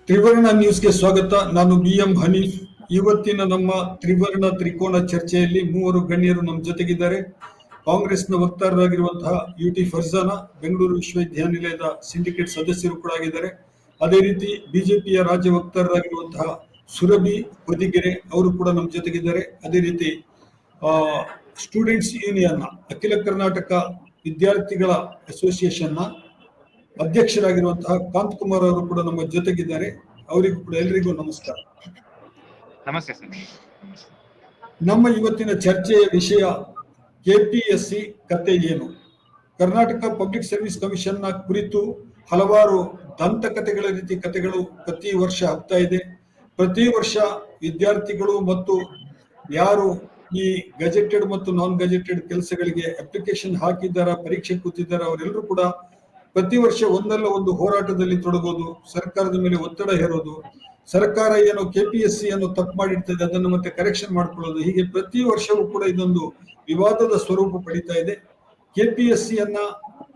ತ್ರಿವರ್ಣ ನ್ಯೂಸ್ಗೆ ಸ್ವಾಗತ. ನಾನು BM ಹನೀಫ್. ಇವತ್ತಿನ ನಮ್ಮ ತ್ರಿವರ್ಣ ತ್ರಿಕೋನ ಚರ್ಚೆಯಲ್ಲಿ ಮೂವರು ಗಣ್ಯರು ನಮ್ಮ ಜೊತೆಗಿದ್ದಾರೆ. ಕಾಂಗ್ರೆಸ್ನ ವಕ್ತಾರರಾಗಿರುವಂತಹ UT ಫರ್ಜಾನಾ, ಬೆಂಗಳೂರು ವಿಶ್ವವಿದ್ಯಾನಿಲಯದ ಸಿಂಡಿಕೇಟ್ ಸದಸ್ಯರು ಕೂಡ ಆಗಿದ್ದಾರೆ. ಅದೇ ರೀತಿ ಬಿಜೆಪಿಯ ರಾಜ್ಯ ವಕ್ತಾರರಾಗಿರುವಂತಹ ಸುರಭಿ ಹೊದಿಗೆರೆ ಅವರು ಕೂಡ ನಮ್ಮ ಜೊತೆಗಿದ್ದಾರೆ. ಅದೇ ರೀತಿ ಸ್ಟೂಡೆಂಟ್ಸ್ ಯೂನಿಯನ್ನ ಅಖಿಲ ಕರ್ನಾಟಕ ವಿದ್ಯಾರ್ಥಿಗಳ ಅಸೋಸಿಯೇಷನ್ನ ಅಧ್ಯಕ್ಷರಾಗಿರುವಂತಹ ಕಾಂತ್ ಕುಮಾರ್ ಅವರು ಕೂಡ ನಮ್ಮ ಜೊತೆಗಿದ್ದಾರೆ. ಅವರಿಗೂ ಕೂಡ ಎಲ್ರಿಗೂ ನಮಸ್ಕಾರ. ನಮಸ್ತೆ ಸರ್. ನಮ್ಮ ಇವತ್ತಿನ ಚರ್ಚೆಯ ವಿಷಯ KPSC ಕತೆ ಏನು. ಕರ್ನಾಟಕ ಪಬ್ಲಿಕ್ ಸರ್ವಿಸ್ ಕಮಿಷನ್ನ ಕುರಿತು ಹಲವಾರು ದಂತಕಥೆಗಳ ರೀತಿ ಕಥೆಗಳು ಪ್ರತಿ ವರ್ಷ ಆಗ್ತಾ ಇದೆ. ಪ್ರತಿ ವರ್ಷ ವಿದ್ಯಾರ್ಥಿಗಳು ಮತ್ತು ಯಾರು ಈ ಗೆಜೆಟೆಡ್ ಮತ್ತು ನಾನ್ ಗೆಜೆಟೆಡ್ ಕೆಲಸಗಳಿಗೆ ಅಪ್ಲಿಕೇಶನ್ ಹಾಕಿದ್ದಾರ, ಪರೀಕ್ಷೆ ಕೂತಿದ್ದಾರೆ, ಅವರೆಲ್ಲರೂ ಕೂಡ ಪ್ರತಿ ವರ್ಷ ಒಂದಲ್ಲ ಒಂದು ಹೋರಾಟದಲ್ಲಿ ತೊಡಗೋದು, ಸರ್ಕಾರದ ಮೇಲೆ ಒತ್ತಡ ಹೇರೋದು, ಸರ್ಕಾರ ಏನು KPSC ಅನ್ನು ತಪ್ಪು ಮಾಡಿರ್ತದೆ ಅದನ್ನು ಮತ್ತೆ ಕರೆಕ್ಷನ್ ಮಾಡ್ಕೊಳ್ಳೋದು, ಹೀಗೆ ಪ್ರತಿ ವರ್ಷವೂ ಕೂಡ ಇದೊಂದು ವಿವಾದದ ಸ್ವರೂಪ ಪಡಿತಾ ಇದೆ. KPSC ಅನ್ನ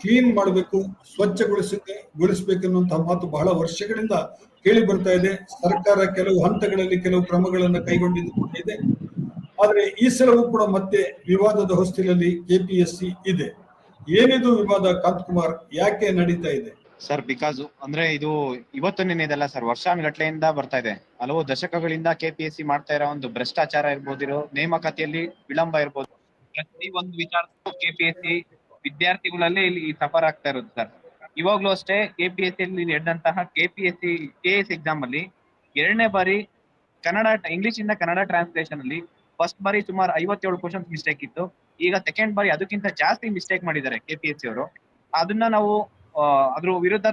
ಕ್ಲೀನ್ ಮಾಡಬೇಕು, ಸ್ವಚ್ಛಗೊಳಿಸಬೇಕೆನ್ನುವಂತಹ ಮಾತು ಬಹಳ ವರ್ಷಗಳಿಂದ ಕೇಳಿ ಬರ್ತಾ ಇದೆ. ಸರ್ಕಾರ ಕೆಲವು ಹಂತಗಳಲ್ಲಿ ಕೆಲವು ಕ್ರಮಗಳನ್ನು ಕೈಗೊಂಡಿದೆ. ಆದ್ರೆ ಈ ಸಲವೂ ಕೂಡ ಮತ್ತೆ ವಿವಾದದ ಹೊಸ್ತಿಲಲ್ಲಿ KPSC ಇದೆ. ಏನಿದು ವಿವಾದ ಕಾಂತ್ ಕುಮಾರ್, ಯಾಕೆ ನಡೀತಾ ಇದೆ ಸರ್? ಬಿಕಾಸ್ ಅಂದ್ರೆ ಇದು ಇವತ್ತು ನಿನ್ನೆದಲ್ಲ ಸರ್, ವರ್ಷಾನುಗಟ್ಲೆಯಿಂದ ಬರ್ತಾ ಇದೆ. ಹಲವು ದಶಕಗಳಿಂದ KPSC ಮಾಡ್ತಾ ಇರೋ ಒಂದು ಭ್ರಷ್ಟಾಚಾರ ಇರ್ಬೋದು, ನೇಮಕಾತಿಯಲ್ಲಿ ವಿಳಂಬ ಇರ್ಬೋದು, ಪ್ರತಿ ಒಂದು ವಿಚಾರಕ್ಕೂ KPSC ವಿದ್ಯಾರ್ಥಿಗಳಲ್ಲಿ ಇಲ್ಲಿ ಸಫರ್ ಆಗ್ತಾ ಇರೋದು ಸರ್. ಇವಾಗ್ಲೂ ಅಷ್ಟೇ KPSC ಅಲ್ಲಿ ನಡೆದಂತಹ KPSC KS ಎಕ್ಸಾಮ್ ಅಲ್ಲಿ 2ನೇ ಬಾರಿ ಇಂಗ್ಲಿಷ್ ಇಂದ ಕನ್ನಡ ಟ್ರಾನ್ಸ್ಲೇಷನ್ ಅಲ್ಲಿ ಫಸ್ಟ್ ಬಾರಿ ಸುಮಾರು 57 ಕ್ವಶನ್ಸ್ ಮಿಸ್ಟೇಕ್ ಇತ್ತು. ಈಗ ಸೆಕೆಂಡ್ ಬಾರಿ ಅದಕ್ಕಿಂತ ಜಾಸ್ತಿ ಮಿಸ್ಟೇಕ್ ಮಾಡಿದ್ದಾರೆ KPSC ಅವರು. ಅದನ್ನ ನಾವು ಅದ್ರ ವಿರುದ್ಧ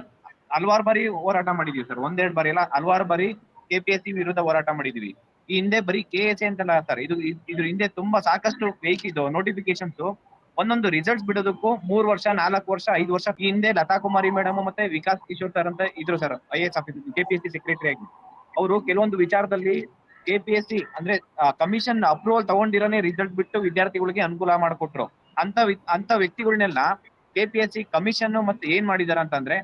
ಹಲವಾರು ಬಾರಿ ಹೋರಾಟ ಮಾಡಿದೀವಿ ಸರ್. 1-2 ಬಾರಿ ಅಲ್ಲ, ಹಲವಾರು ಬಾರಿ KPSC ವಿರುದ್ಧ ಹೋರಾಟ ಮಾಡಿದೀವಿ. ಈ ಹಿಂದೆ ಬರೀ KSC ಅಂತಲ್ಲ ಸರ್, ಇದ್ರ ಹಿಂದೆ ತುಂಬಾ ಸಾಕಷ್ಟು ಫೇಕ್ ಇದು ನೋಟಿಫಿಕೇಶನ್ಸ್. ಒಂದೊಂದು ರಿಸಲ್ಟ್ಸ್ ಬಿಡೋದಕ್ಕೂ 3 ವರ್ಷ, 4 ವರ್ಷ, 5 ವರ್ಷ. ಈ ಹಿಂದೆ ಲತಾ ಕುಮಾರಿ ಮೇಡಮ್ ಮತ್ತೆ ವಿಕಾಸ್ ಕಿಶೋರ್ ಸರ್ ಅಂತ ಇದ್ರು sir, IAS officer, KPSC secretary ಆಗಿ. ಅವರು ಕೆಲವೊಂದು ವಿಚಾರದಲ್ಲಿ KPSC ಅಂದ್ರೆ ಕಮಿಷನ್ ಅಪ್ರೂವಲ್ ತಗೊಂಡಿರೋನೇ ರಿಸಲ್ಟ್ ಬಿಟ್ಟು ವಿದ್ಯಾರ್ಥಿಗಳಿಗೆ ಅನುಕೂಲ ಮಾಡಿಕೊಟ್ರು. ಅಂತ ವ್ಯಕ್ತಿಗಳನ್ನೆಲ್ಲ KPSC ಕಮಿಷನ್ ಮತ್ತೆ ಏನ್ ಮಾಡಿದಾರ ಅಂತಂದ್ರೆ,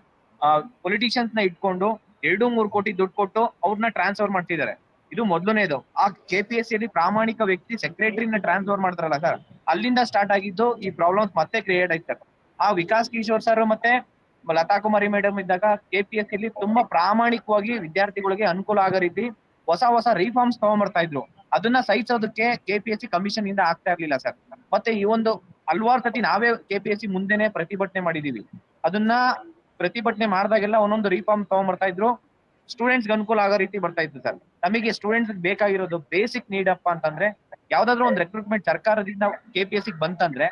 ಪೊಲಿಟಿಷಿಯನ್ಸ್ ನ ಇಟ್ಕೊಂಡು 2-3 ಕೋಟಿ ದುಡ್ಡು ಕೊಟ್ಟು ಅವ್ರನ್ನ ಟ್ರಾನ್ಸ್ಫರ್ ಮಾಡ್ತಿದ್ದಾರೆ. ಇದು ಮೊದಲನೇದು. ಆ KPSC ಅಲ್ಲಿ ಪ್ರಾಮಾಣಿಕ ವ್ಯಕ್ತಿ ಸೆಕ್ರೆಟರಿನ ಟ್ರಾನ್ಸ್ಫರ್ ಮಾಡ್ತಾರಲ್ಲ ಸರ್, ಅಲ್ಲಿಂದ ಸ್ಟಾರ್ಟ್ ಆಗಿದ್ದು ಈ ಪ್ರಾಬ್ಲಮ್ಸ್ ಮತ್ತೆ ಕ್ರಿಯೇಟ್ ಆಯ್ತು ಸರ್. ಆ ವಿಕಾಸ್ ಕಿಶೋರ್ ಸರ್ ಮತ್ತೆ ಲತಾ ಕುಮಾರಿ ಮೇಡಮ್ ಇದ್ದಾಗ KPSC ಅಲ್ಲಿ ತುಂಬಾ ಪ್ರಾಮಾಣಿಕವಾಗಿ ವಿದ್ಯಾರ್ಥಿಗಳಿಗೆ ಅನುಕೂಲ ಆಗೋ ರೀತಿ ಹೊಸ ರಿಫಾರ್ಮ್ಸ್ ತಗೊಂಡ್ಬರ್ತಾ ಇದ್ರು. ಅದನ್ನ ಸಹಿಸೋದಕ್ಕೆ KPSC ಕಮಿಷನ್ ಇಂದ ಆಗ್ತಾ ಇರ್ಲಿಲ್ಲ ಸರ್. ಮತ್ತೆ ಈ ಒಂದು ಹಲವಾರು ಸತಿ ನಾವೇ KPSC ಮುಂದೆನೆ ಪ್ರತಿಭಟನೆ ಮಾಡಿದೀವಿ. ಅದನ್ನ ಪ್ರತಿಭಟನೆ ಮಾಡಿದಾಗೆಲ್ಲ ಒಂದೊಂದು ರಿಫಾರ್ಮ್ ತಗೊಂಡ್ಬರ್ತಾ ಇದ್ರು, ಸ್ಟೂಡೆಂಟ್ಸ್ ಅನುಕೂಲ ಆಗೋ ರೀತಿ ಬರ್ತಾ ಇತ್ತು ಸರ್. ನಮಗೆ ಸ್ಟೂಡೆಂಟ್ಸ್ ಬೇಕಾಗಿರೋದು ಬೇಸಿಕ್ ನೀಡ್ ಅಪ್ಪ ಅಂತಂದ್ರೆ, ಯಾವ್ದಾದ್ರು ಒಂದು ರೆಕ್ರೂಟ್ಮೆಂಟ್ ಸರ್ಕಾರದಿಂದ KPSC ಬಂತಂದ್ರೆ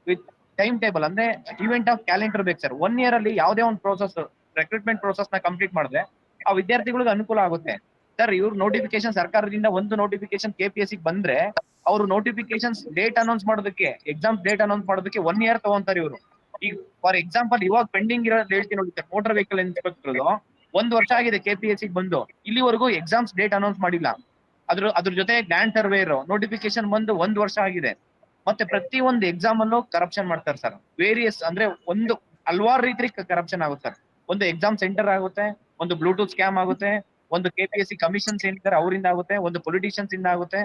ವಿತ್ ಟೈಮ್ ಟೇಬಲ್ ಅಂದ್ರೆ ಇವೆಂಟ್ ಆಫ್ ಕ್ಯಾಲೆಂಡರ್ ಬೇಕು ಸರ್. 1 year ಅಲ್ಲಿ ಯಾವುದೇ ಒಂದು ಪ್ರೋಸೆಸ್, ರೆಕ್ರೂಟ್ಮೆಂಟ್ ಪ್ರೋಸೆಸ್ ನ ಕಂಪ್ಲೀಟ್ ಮಾಡಿದ್ರೆ ಆ ವಿದ್ಯಾರ್ಥಿಗಳಿಗೆ ಅನುಕೂಲ ಆಗುತ್ತೆ ಸರ್. ಇವ್ರು ನೋಟಿಫಿಕೇಶನ್ ಸರ್ಕಾರದಿಂದ ಒಂದು ನೋಟಿಫಿಕೇಶನ್ KPSC ಬಂದ್ರೆ ಅವರು ನೋಟಿಫಿಕೇಶನ್ ಡೇಟ್ ಅನೌನ್ಸ್ ಮಾಡೋದಕ್ಕೆ, ಎಕ್ಸಾಮ್ ಡೇಟ್ ಅನೌನ್ಸ್ ಮಾಡೋದಕ್ಕೆ 1 year ತಗೊಂತಾರೆ ಇವರು. ಈಗ ಫಾರ್ ಎಕ್ಸಾಂಪಲ್ ಇವಾಗ ಪೆಂಡಿಂಗ್ ಇರೋದು ಹೇಳ್ತೀನಿ ನೋಡಿ ಸರ್, ಮೋಟರ್ ವೆಹಿಕಲ್ ಇನ್ಸ್ಪೆಕ್ಟರ್ 1 ವರ್ಷ ಆಗಿದೆ KPSC ಬಂದು, ಇಲ್ಲಿವರೆಗೂ ಎಕ್ಸಾಮ್ಸ್ ಡೇಟ್ ಅನೌನ್ಸ್ ಮಾಡಿಲ್ಲ. ಅದ್ರ ಜೊತೆ ಲ್ಯಾಂಡ್ ಸರ್ವೇರ್ ನೋಟಿಫಿಕೇಶನ್ ಬಂದು 1 ವರ್ಷ ಆಗಿದೆ. ಮತ್ತೆ ಪ್ರತಿ ಒಂದು ಎಕ್ಸಾಮ್ ಅನ್ನು ಕರಪ್ಷನ್ ಮಾಡ್ತಾರೆ ಸರ್. ವೇರಿಯಸ್ ಅಂದ್ರೆ ಒಂದು ಹಲವಾರು ರೀತಿ ಕರಪ್ಷನ್ ಆಗುತ್ತೆ ಸರ್. ಒಂದು ಎಕ್ಸಾಮ್ ಸೆಂಟರ್ ಆಗುತ್ತೆ, ಒಂದು ಬ್ಲೂಟೂತ್ ಸ್ಕ್ಯಾಮ್ ಆಗುತ್ತೆ, ಒಂದು KPSC ಕಮಿಷನ್ಸ್ ಏನಿದ್ದಾರೆ ಅವರಿಂದ ಆಗುತ್ತೆ, ಒಂದು ಪೊಲಿಟಿಷಿಯನ್ಸ್ ಇಂದ ಆಗುತ್ತೆ,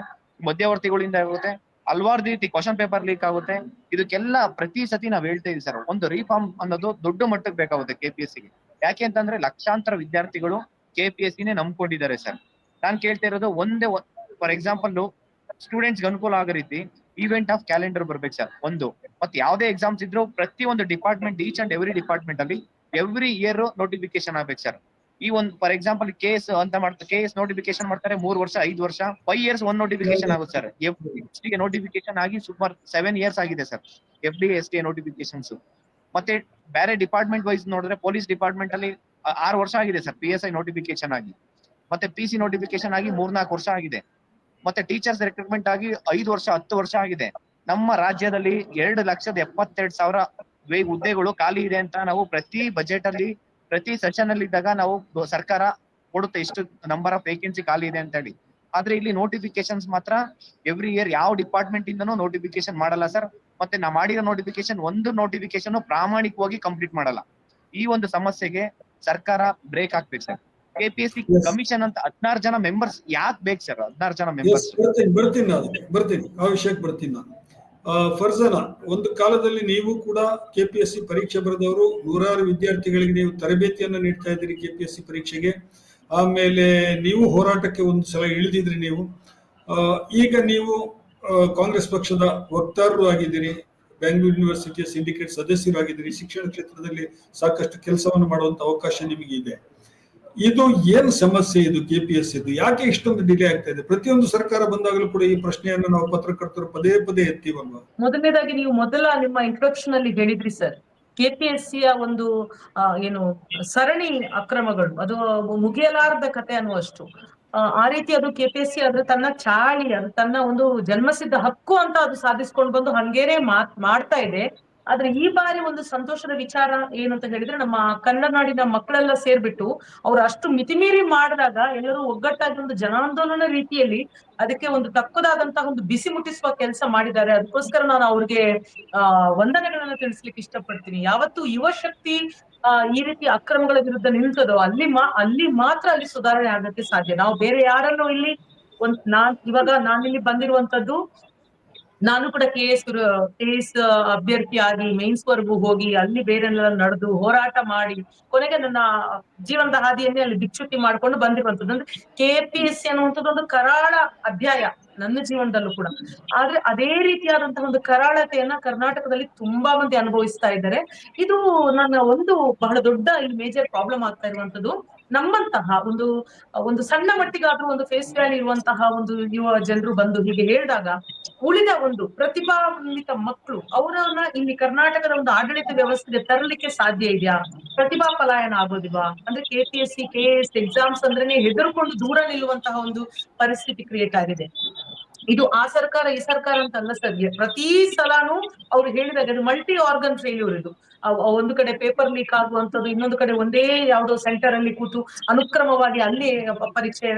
ಮಧ್ಯವರ್ತಿಗಳಿಂದ ಆಗುತ್ತೆ, ಹಲವಾರು ರೀತಿ ಕ್ವಶನ್ ಪೇಪರ್ ಲೀಕ್ ಆಗುತ್ತೆ. ಇದಕ್ಕೆಲ್ಲ ಪ್ರತಿ ಸತಿ ನಾವ್ ಹೇಳ್ತಾ ಇದೀವಿ ಸರ್, ಒಂದು ರಿಫಾರ್ಮ್ ಅನ್ನೋದು ದೊಡ್ಡ ಮಟ್ಟಕ್ಕೆ ಬೇಕಾಗುತ್ತೆ KPSCಗೆ. ಯಾಕೆ ಅಂತಂದ್ರೆ ಲಕ್ಷಾಂತರ ವಿದ್ಯಾರ್ಥಿಗಳು KPSCನೇ ನಂಬ್ಕೊಂಡಿದ್ದಾರೆ ಸರ್. ನಾನ್ ಕೇಳ್ತಾ ಇರೋದು ಒಂದೇ, ಫಾರ್ ಎಕ್ಸಾಂಪಲ್ ಸ್ಟೂಡೆಂಟ್ಸ್ ಅನುಕೂಲ ಆಗೋ ರೀತಿ ಇವೆಂಟ್ ಆಫ್ ಕ್ಯಾಲೆಂಡರ್ ಬರ್ಬೇಕು ಸರ್ ಒಂದು. ಮತ್ತೆ ಯಾವ್ದೇ ಎಕ್ಸಾಮ್ಸ್ ಇದ್ರು ಪ್ರತಿ ಒಂದು department, each and every department ಅಲ್ಲಿ ಎವ್ರಿ ಇಯರ್ ನೋಟಿಫಿಕೇಶನ್ ಆಗ್ಬೇಕು ಸರ್. ಈ ಒಂದು ಫಾರ್ ಎಕ್ಸಾಂಪಲ್ KS ಅಂತ ಮಾಡ್ತಾರೆ, KS ನೋಟಿಫಿಕೇಶನ್ ಮಾಡ್ತಾರೆ 3 ವರ್ಷ, 5 ವರ್ಷ, 5 years ಒಂದು ನೋಟಿಫಿಕೇಶನ್ ಆಗುತ್ತೆ ಸರ್. FD ನೋಟಿಫಿಕೇಶನ್ ಆಗಿ ಸುಮಾರು 7 years ಆಗಿದೆ ಸರ್ FD SDA ನೋಟಿಫಿಕೇಶನ್ಸ್. ಮತ್ತೆ ಬೇರೆ ಡಿಪಾರ್ಟ್ಮೆಂಟ್ ವೈಸ್ ನೋಡಿದ್ರೆ ಪೊಲೀಸ್ ಡಿಪಾರ್ಟ್ಮೆಂಟ್ ಅಲ್ಲಿ 6 ವರ್ಷ ಆಗಿದೆ ಸರ್ PSI ನೋಟಿಫಿಕೇಶನ್ ಆಗಿ. ಮತ್ತೆ PC ನೋಟಿಫಿಕೇಶನ್ ಆಗಿ 3-4 ವರ್ಷ ಆಗಿದೆ. ಮತ್ತೆ ಟೀಚರ್ಸ್ ರಿಕ್ರೂಟ್ಮೆಂಟ್ ಆಗಿ 5 ವರ್ಷ, 10 ವರ್ಷ ಆಗಿದೆ. ನಮ್ಮ ರಾಜ್ಯದಲ್ಲಿ 2,72,000 ಹುದ್ದೆಗಳು ಖಾಲಿ ಇದೆ ಅಂತ ನಾವು ಪ್ರತಿ ಬಜೆಟ್ ಅಲ್ಲಿ, ಪ್ರತಿ ಸೆಷನ್ ಅಲ್ಲಿ ಇದ್ದಾಗ ನಾವು ಸರ್ಕಾರ ಕೊಡುತ್ತೆ ಇಷ್ಟು ನಂಬರ್ ಆಫ್ ವೇಕೆನ್ಸಿ ಖಾಲಿ ಇದೆ ಅಂತ ಹೇಳಿ. ಆದ್ರೆ ಇಲ್ಲಿ ನೋಟಿಫಿಕೇಶನ್ಸ್ ಮಾತ್ರ ಎವ್ರಿ ಇಯರ್ ಯಾವ ಡಿಪಾರ್ಟ್ಮೆಂಟ್ ಇಂದನೂ ನೋಟಿಫಿಕೇಶನ್ ಮಾಡಲ್ಲ ಸರ್. ಮತ್ತೆ ನಾ ಮಾಡಿರೋ ನೋಟಿಫಿಕೇಶನ್ ಒಂದು ನೋಟಿಫಿಕೇಶನ್ ಪ್ರಾಮಾಣಿಕವಾಗಿ ಕಂಪ್ಲೀಟ್ ಮಾಡಲ್ಲ. ಈ ಒಂದು ಸಮಸ್ಯೆಗೆ ಸರ್ಕಾರ ಬ್ರೇಕ್ ಹಾಕ್ಬೇಕು ಸರ್. KPSC Yes. ಕಮಿಷನ್ ಅಂತ 16 ಜನ ಮೆಂಬರ್ಸ್ ಯಾಕೆ ಬೇಕು ಸರ್? 16 ಜನ ಎಸ್, ಮೆಂಬರ್ಸ್. ಬರ್ತೀನಿ ಅದಕ್ಕೆ ಬರ್ತೀನಿ, ಆ ವಿಷಯಕ್ಕೆ ಬರ್ತೀನಿ ನಾನು. ಫರ್ಜನ, ಒಂದು ಕಾಲದಲ್ಲಿ ನೀವು ಕೂಡ ಕೆಪಿಎಸ್ಸಿ ಪರೀಕ್ಷೆ ಬರೆದವರು, ನೂರಾರು ವಿದ್ಯಾರ್ಥಿಗಳಿಗೆ ನೀವು ತರಬೇತಿಯನ್ನು ನೀಡ್ತಾ ಇದ್ದೀರಿ ಕೆಪಿಎಸ್ಸಿ ಪರೀಕ್ಷೆಗೆ. ಆಮೇಲೆ ನೀವು ಹೋರಾಟಕ್ಕೆ ಒಂದು ಸಲ ಇಳಿದಿದ್ರಿ ನೀವು. ಈಗ ನೀವು ಕಾಂಗ್ರೆಸ್ ಪಕ್ಷದ ವಕ್ತಾರರು ಆಗಿದ್ದೀರಿ, ಬೆಂಗಳೂರು ಯೂನಿವರ್ಸಿಟಿಯ ಸಿಂಡಿಕೇಟ್ ಸದಸ್ಯರಾಗಿದ್ದೀರಿ, ಶಿಕ್ಷಣ ಕ್ಷೇತ್ರದಲ್ಲಿ ಸಾಕಷ್ಟು ಕೆಲಸವನ್ನು ಮಾಡುವಂತ ಅವಕಾಶ ನಿಮಗೆ ಇದೆ. ಇದು ಏನು ಸಮಸ್ಯೆ ಇದು ಕೆಪಿಎಸ್ ಇದು? ಯಾಕೆ ಇಷ್ಟೊಂದು ಡಿಲೇ ಆಗ್ತಾ ಇದೆ? ಪ್ರತಿಯೊಂದು ಸರ್ಕಾರ ಬಂದಾಗಲೂ ಕೂಡ ಈ ಪ್ರಶ್ನೆಯನ್ನು ನಾವು ಪತ್ರಕರ್ತರು ಪದೇ ಪದೇ ಎತ್ತೀವಲ್ವಾ? ಮೊದಲನೇದಾಗಿ ನೀವು ನಿಮ್ಮ ಇಂಟ್ರೊಡಕ್ಷನ್ ಅಲ್ಲಿ ಹೇಳಿದ್ರಿ ಸರ್, ಕೆಪಿಎಸ್ಸಿಯ ಒಂದು ಏನು ಸರಣಿ ಅಕ್ರಮಗಳು, ಅದು ಮುಗಿಯಲಾರದ ಕತೆ ಅನ್ನುವಷ್ಟು ಆ ರೀತಿ ಅದು ಕೆಪಿಎಸ್ಸಿ ಅದು ತನ್ನ ಚಾಳಿ, ಅದು ತನ್ನ ಒಂದು ಜನ್ಮಸಿದ್ಧ ಹಕ್ಕು ಅಂತ ಅದು ಸಾಧಿಸ್ಕೊಂಡು ಬಂದು ಹಂಗೇನೆ ಮಾಡ್ತಾ ಇದೆ. ಆದ್ರೆ ಈ ಬಾರಿ ಒಂದು ಸಂತೋಷದ ವಿಚಾರ ಏನು ಅಂತ ಹೇಳಿದ್ರೆ, ನಮ್ಮ ಕನ್ನಡ ನಾಡಿನ ಮಕ್ಕಳೆಲ್ಲ ಸೇರ್ಬಿಟ್ಟು ಅವ್ರು ಅಷ್ಟು ಮಿತಿಮೀರಿ ಮಾಡಿದಾಗ ಎಲ್ಲರೂ ಒಗ್ಗಟ್ಟಾಗಿ ಒಂದು ಜನಾಂದೋಲನ ರೀತಿಯಲ್ಲಿ ಅದಕ್ಕೆ ಒಂದು ತಕ್ಕದಾದಂತಹ ಒಂದು ಬಿಸಿ ಮುಟ್ಟಿಸುವ ಕೆಲಸ ಮಾಡಿದ್ದಾರೆ. ಅದಕ್ಕೋಸ್ಕರ ನಾನು ಅವ್ರಿಗೆ ವಂದನೆಗಳನ್ನ ತಿಳಿಸ್ಲಿಕ್ಕೆ ಇಷ್ಟಪಡ್ತೀನಿ. ಯಾವತ್ತು ಯುವ ಶಕ್ತಿ ಈ ರೀತಿ ಅಕ್ರಮಗಳ ವಿರುದ್ಧ ನಿಲ್ತದೋ ಅಲ್ಲಿ ಮಾತ್ರ ಅಲ್ಲಿ ಸುಧಾರಣೆ ಆಗಕ್ಕೆ ಸಾಧ್ಯ. ನಾವು ಬೇರೆ ಯಾರಲ್ಲೂ ಇಲ್ಲಿ ನಾನಿಲ್ಲಿ ಬಂದಿರುವಂತದ್ದು, ನಾನು ಕೂಡ ಕೆ ಎಸ್ ಅಭ್ಯರ್ಥಿಯಾಗಿ ಮೇನ್ಸ್ ವರ್ಗೂ ಹೋಗಿ ಅಲ್ಲಿ ಬೇರೆಲ್ಲ ನಡೆದು ಹೋರಾಟ ಮಾಡಿ ಕೊನೆಗೆ ನನ್ನ ಜೀವನದ ಹಾದಿಯನ್ನೇ ಅಲ್ಲಿ ಬಿಚ್ಚುಟ್ಟಿ ಮಾಡ್ಕೊಂಡು ಬಂದಿರುವಂತದ್ದು. ಅಂದ್ರೆ ಕೆಪಿಎಸ್ಸಿ ಅನ್ನುವಂಥದ್ದು ಒಂದು ಕರಾಳ ಅಧ್ಯಾಯ ನನ್ನ ಜೀವನದಲ್ಲೂ ಕೂಡ. ಆದ್ರೆ ಅದೇ ರೀತಿಯಾದಂತಹ ಒಂದು ಕರಾಳತೆಯನ್ನ ಕರ್ನಾಟಕದಲ್ಲಿ ತುಂಬಾ ಮಂದಿ ಅನುಭವಿಸ್ತಾ ಇದ್ದಾರೆ. ಇದು ನನ್ನ ಒಂದು ಬಹಳ ದೊಡ್ಡ ಇಲ್ಲಿ ಮೇಜರ್ ಪ್ರಾಬ್ಲಮ್ ಆಗ್ತಾ ಇರುವಂತದ್ದು. ನಮ್ಮಂತಹ ಒಂದು ಸಣ್ಣ ಮಟ್ಟಿಗಾದ್ರೂ ಒಂದು ಫೇಸ್ ವ್ಯಾಲ್ಯೂ ಇರುವಂತಹ ಒಂದು ಯುವ ಜನರು ಬಂದು ಹೀಗೆ ಹೇಳಿದಾಗ ಉಳಿದ ಒಂದು ಪ್ರತಿಭಾನ್ವಿತ ಮಕ್ಕಳು ಅವರನ್ನ ಇಲ್ಲಿ ಕರ್ನಾಟಕದ ಒಂದು ಆಡಳಿತ ವ್ಯವಸ್ಥೆಗೆ ತರಲಿಕ್ಕೆ ಸಾಧ್ಯ ಇದೆಯಾ? ಪ್ರತಿಭಾ ಪಲಾಯನ ಆಗೋದಿಲ್ವಾ? ಅಂದ್ರೆ ಕೆಪಿಎಸ್ಸಿ ಕೆಎಎಸ್ ಎಕ್ಸಾಮ್ಸ್ ಅಂದ್ರೇನೆ ಹೆದರ್ಕೊಂಡು ದೂರ ನಿಲ್ಲುವಂತಹ ಒಂದು ಪರಿಸ್ಥಿತಿ ಕ್ರಿಯೇಟ್ ಆಗಿದೆ. ಇದು ಆ ಸರ್ಕಾರ ಈ ಸರ್ಕಾರ ಅಂತ ಅಲ್ಲ ಸರ್, ಪ್ರತಿ ಸಲಾನು ಅವ್ರು ಹೇಳಿದಾಗ ಅದು ಮಲ್ಟಿ ಆರ್ಗನ್ ಫೇಲ್ಯೂರ್. ಇದು ಒಂದು ಕಡೆ ಪೇಪರ್ ಲೀಕ್ ಆಗುವಂತದ್ದು, ಇನ್ನೊಂದು ಕಡೆ ಒಂದೇ ಯಾವುದೋ ಸೆಂಟರ್ ಅಲ್ಲಿ ಕೂತು ಅನುಕ್ರಮವಾಗಿ ಅಲ್ಲಿ ಪರೀಕ್ಷೆ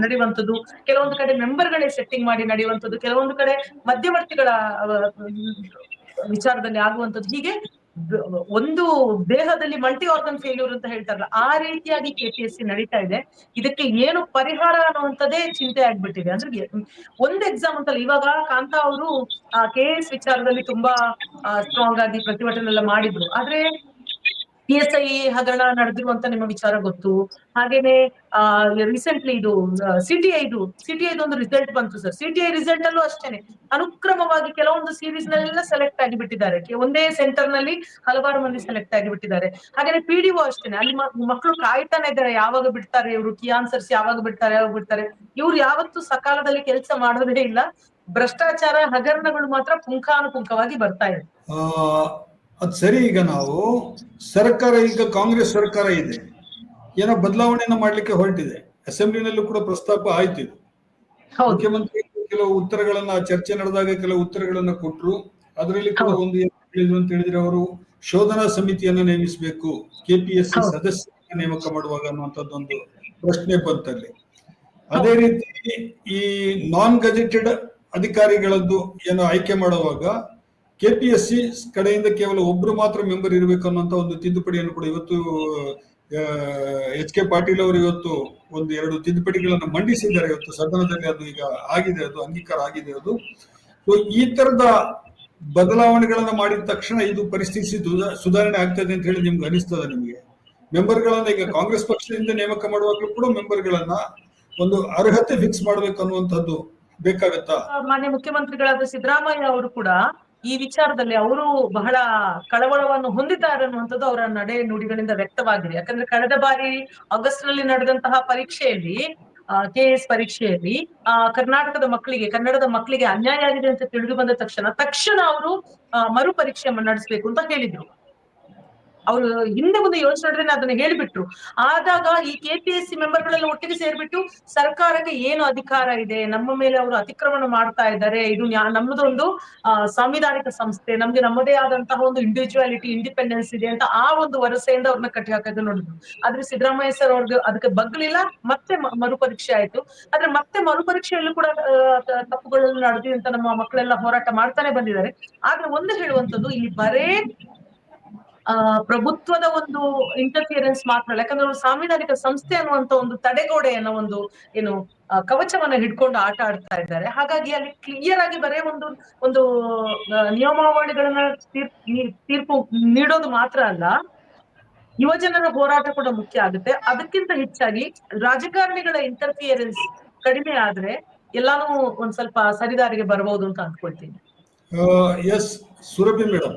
ನಡೆಯುವಂಥದ್ದು, ಕೆಲವೊಂದು ಕಡೆ ಮೆಂಬರ್ಗಳೇ ಸೆಟ್ಟಿಂಗ್ ಮಾಡಿ ನಡೆಯುವಂಥದ್ದು, ಕೆಲವೊಂದು ಕಡೆ ಮಧ್ಯವರ್ತಿಗಳ ವಿಚಾರದಲ್ಲಿ ಆಗುವಂಥದ್ದು. ಹೀಗೆ ಒಂದು ದೇಹದಲ್ಲಿ ಮಲ್ಟಿ ಆರ್ಗನ್ ಫೇಲ್ಯೂರ್ ಅಂತ ಹೇಳ್ತಾರಲ್ಲ, ಆ ರೀತಿಯಾಗಿ ಕೆಪಿಎಸ್ಸಿ ನಡೀತಾ ಇದೆ. ಇದಕ್ಕೆ ಏನು ಪರಿಹಾರ ಅನ್ನುವಂಥದ್ದೇ ಚಿಂತೆ ಆಗ್ಬಿಟ್ಟಿದೆ. ಅಂದ್ರೆ ಒಂದು ಎಕ್ಸಾಮ್ ಅಂತಲ್ಲ, ಇವಾಗ ಕಾಂತಾ ಅವರು ಕೆಎಎಸ್ ವಿಚಾರದಲ್ಲಿ ತುಂಬಾ ಸ್ಟ್ರಾಂಗ್ ಆಗಿ ಪ್ರತಿಭಟನೆ ಎಲ್ಲ ಮಾಡಿದ್ರು. ಆದ್ರೆ PSI ಹಗರಣ ನಡೆದಿರುವಂತ ನಿಮ್ಮ ವಿಚಾರ ಗೊತ್ತು. ಹಾಗೇನೆ ರೀಸೆಂಟ್ಲಿ ಇದು ಸಿಟಿಐ ಒಂದು ರಿಸಲ್ಟ್ ಬಂತು ಸರ್. ಸಿಟಿಐ ರಿಸಲ್ಟ್ ಅಲ್ಲೂ ಅಷ್ಟೇನೆ ಅನುಕ್ರಮವಾಗಿ ಕೆಲವೊಂದು ಸೀರೀಸ್ ನಲ್ಲೆಲ್ಲ ಸೆಲೆಕ್ಟ್ ಆಗಿ ಬಿಟ್ಟಿದ್ದಾರೆ. ಒಂದೇ ಸೆಂಟರ್ ನಲ್ಲಿ ಹಲವಾರು ಮಂದಿ ಸೆಲೆಕ್ಟ್ ಆಗಿ ಬಿಟ್ಟಿದ್ದಾರೆ. ಹಾಗೇನೆ PDO ಅಷ್ಟೇನೆ, ಅಲ್ಲಿ ಮಕ್ಕಳು ಕಾಯ್ತಾನೆ ಇದ್ದಾರೆ, ಯಾವಾಗ ಬಿಡ್ತಾರೆ ಇವರು, ಕೀ ಆನ್ಸರ್ಸ್ ಯಾವಾಗ ಬಿಡ್ತಾರೆ. ಇವ್ರು ಯಾವತ್ತೂ ಸಕಾಲದಲ್ಲಿ ಕೆಲಸ ಮಾಡೋದೇ ಇಲ್ಲ. ಭ್ರಷ್ಟಾಚಾರ ಹಗರಣಗಳು ಮಾತ್ರ ಪುಂಖಾನುಪುಂಖವಾಗಿ ಬರ್ತಾ ಇದೆ. ಅದ್ ಸರಿ. ಈಗ ನಾವು ಸರ್ಕಾರ, ಈಗ ಕಾಂಗ್ರೆಸ್ ಸರ್ಕಾರ ಇದೆ, ಏನೋ ಬದಲಾವಣೆಯನ್ನ ಮಾಡ್ಲಿಕ್ಕೆ ಹೊರಟಿದೆ. ಅಸೆಂಬ್ಲಿನಲ್ಲೂ ಕೂಡ ಪ್ರಸ್ತಾಪ ಆಯ್ತು ಇದು. ಮುಖ್ಯಮಂತ್ರಿ ಕೆಲವು ಉತ್ತರಗಳನ್ನ, ಚರ್ಚೆ ನಡೆದಾಗ ಕೆಲವು ಉತ್ತರಗಳನ್ನ ಕೊಟ್ರು. ಅದರಲ್ಲಿ ಕೂಡ ಒಂದು ಏನು ಹೇಳಿದ್ರು ಅಂತ ಹೇಳಿದ್ರೆ, ಅವರು ಶೋಧನಾ ಸಮಿತಿಯನ್ನ ನೇಮಿಸಬೇಕು, ಕೆಪಿಎಸ್ಸಿ ಸದಸ್ಯರನ್ನ ನೇಮಕ ಮಾಡುವಾಗ ಅನ್ನುವಂಥದ್ದೊಂದು ಪ್ರಶ್ನೆ ಬಂತಲ್ಲಿ. ಅದೇ ರೀತಿ ಈ ನಾನ್ ಗೆಜೆಟೆಡ್ ಅಧಿಕಾರಿಗಳದ್ದು ಏನೋ ಆಯ್ಕೆ ಮಾಡುವಾಗ ಕೆಪಿಎಸ್ಸಿ ಕಡೆಯಿಂದ ಕೇವಲ ಒಬ್ರು ಮಾತ್ರ ಮೆಂಬರ್ ಇರಬೇಕು ಅನ್ನುವಂತ ಒಂದು ತಿದ್ದುಪಡಿಯನ್ನು ಕೂಡ ಇವತ್ತು HK ಪಾಟೀಲ್ ಅವರು ಇವತ್ತು ಒಂದು 2 ತಿದ್ದುಪಡಿಗಳನ್ನು ಮಂಡಿಸಿದ್ದಾರೆ ಇವತ್ತು ಸದನದಲ್ಲಿ. ಅದು ಈಗ ಆಗಿದೆ, ಅದು ಅಂಗೀಕಾರ ಆಗಿದೆ. ಅದು ಈ ತರದ ಬದಲಾವಣೆಗಳನ್ನ ಮಾಡಿದ ತಕ್ಷಣ ಇದು ಪರಿಸ್ಥಿತಿ ಸುಧಾರಣೆ ಆಗ್ತದೆ ಅಂತ ಹೇಳಿ ನಿಮ್ಗೆ ಅನಿಸ್ತದ? ನಿಮ್ಗೆ ಮೆಂಬರ್ಗಳನ್ನ ಈಗ ಕಾಂಗ್ರೆಸ್ ಪಕ್ಷದಿಂದ ನೇಮಕ ಮಾಡುವಾಗಲೂ ಕೂಡ ಮೆಂಬರ್ಗಳನ್ನ ಒಂದು ಅರ್ಹತೆ ಫಿಕ್ಸ್ ಮಾಡ್ಬೇಕು ಅನ್ನುವಂಥದ್ದು ಬೇಕಾಗತ್ತಾ? ಮಾನ್ಯ ಮುಖ್ಯಮಂತ್ರಿಗಳಾದ ಸಿದ್ದರಾಮಯ್ಯ ಅವರು ಕೂಡ ಈ ವಿಚಾರದಲ್ಲಿ ಅವರು ಬಹಳ ಕಳವಳವನ್ನು ಹೊಂದಿದ್ದಾರೆ ಅನ್ನುವಂಥದ್ದು ಅವರ ನಡೆ ನುಡಿಗಳಿಂದ ವ್ಯಕ್ತವಾಗಿದೆ. ಯಾಕಂದ್ರೆ ಕಳೆದ ಬಾರಿ ಆಗಸ್ಟ್ ನಲ್ಲಿ ನಡೆದಂತಹ ಪರೀಕ್ಷೆಯಲ್ಲಿ, ಕೆಎಎಸ್ ಪರೀಕ್ಷೆಯಲ್ಲಿ ಕರ್ನಾಟಕದ ಮಕ್ಕಳಿಗೆ, ಕನ್ನಡದ ಮಕ್ಕಳಿಗೆ ಅನ್ಯಾಯ ಆಗಿದೆ ಅಂತ ತಿಳಿದು ಬಂದ ತಕ್ಷಣ ಅವರು ಮರು ಪರೀಕ್ಷೆ ನಡೆಸಬೇಕು ಅಂತ ಹೇಳಿದ್ರು. ಅವರು ಹಿಂದೆ ಮುಂದೆ ಯೋಚನೆ ಮಾಡಿದ್ರೆ ಅದನ್ನ ಹೇಳಿಬಿಟ್ರು. ಆದಾಗ ಈ ಕೆಪಿಎಸ್ಸಿ ಮೆಂಬರ್ಗಳೆಲ್ಲ ಒಟ್ಟಿಗೆ ಸೇರ್ಬಿಟ್ಟು ಸರ್ಕಾರಕ್ಕೆ ಏನು ಅಧಿಕಾರ ಇದೆ, ನಮ್ಮ ಮೇಲೆ ಅವರು ಅತಿಕ್ರಮಣ ಮಾಡ್ತಾ ಇದ್ದಾರೆ, ಇದು ನಮ್ಮದೊಂದು ಸಾಂವಿಧಾನಿಕ ಸಂಸ್ಥೆ, ನಮ್ಗೆ ನಮ್ಮದೇ ಆದಂತಹ ಒಂದು ಇಂಡಿವಿಜುವಾಲಿಟಿ, ಇಂಡಿಪೆಂಡೆನ್ಸ್ ಇದೆ ಅಂತ ಆ ಒಂದು ವರಸೆಯಿಂದ ಅವ್ರನ್ನ ಕಟ್ಟಿ ಹಾಕೋದು ನೋಡಿದ್ರು. ಆದ್ರೆ ಸಿದ್ದರಾಮಯ್ಯ ಸರ್ ಅವ್ರಿಗೆ ಅದಕ್ಕೆ ಬಗ್ಲಿಲ್ಲ, ಮತ್ತೆ ಮರುಪರೀಕ್ಷೆ ಆಯ್ತು. ಆದ್ರೆ ಮತ್ತೆ ಮರುಪರೀಕ್ಷೆಯಲ್ಲೂ ಕೂಡ ತಪ್ಪುಗಳು ನಡೆದಿದೆ ಅಂತ ನಮ್ಮ ಮಕ್ಕಳೆಲ್ಲ ಹೋರಾಟ ಮಾಡ್ತಾನೆ ಬಂದಿದ್ದಾರೆ. ಆದ್ರೆ ಒಂದು ಹೇಳುವಂಥದ್ದು, ಇಲ್ಲಿ ಬರೇ ಪ್ರಭುತ್ವದ ಒಂದು ಇಂಟರ್ಫಿಯರೆನ್ಸ್ ಮಾತ್ರ ಅಲ್ಲ, ಯಾಕಂದ್ರೆ ಅವ್ರು ಸಾಂವಿಧಾನಿಕ ಸಂಸ್ಥೆ ಅನ್ನುವಂತ ಒಂದು ತಡೆಗೋಡೆ ಅನ್ನೋ ಒಂದು ಏನು ಕವಚವನ್ನ ಹಿಡ್ಕೊಂಡು ಆಟ ಆಡ್ತಾ ಇದ್ದಾರೆ. ಹಾಗಾಗಿ ಅಲ್ಲಿ ಕ್ಲಿಯರ್ ಆಗಿ ಬರೇ ಒಂದು ನಿಯಮಾವಳಿಗಳನ್ನ ತೀರ್ಪು ನೀಡೋದು ಮಾತ್ರ ಅಲ್ಲ, ಯುವಜನರ ಹೋರಾಟ ಕೂಡ ಮುಖ್ಯ ಆಗುತ್ತೆ. ಅದಕ್ಕಿಂತ ಹೆಚ್ಚಾಗಿ ರಾಜಕಾರಣಿಗಳ ಇಂಟರ್ಫಿಯರೆನ್ಸ್ ಕಡಿಮೆ ಆದ್ರೆ ಎಲ್ಲಾನು ಒಂದ್ ಸ್ವಲ್ಪ ಸರಿದಾರಿಗೆ ಬರಬಹುದು ಅಂತ ಅನ್ಕೊಳ್ತೀನಿ. ಎಸ್ ಸುರಭಿ ಮೇಡಮ್,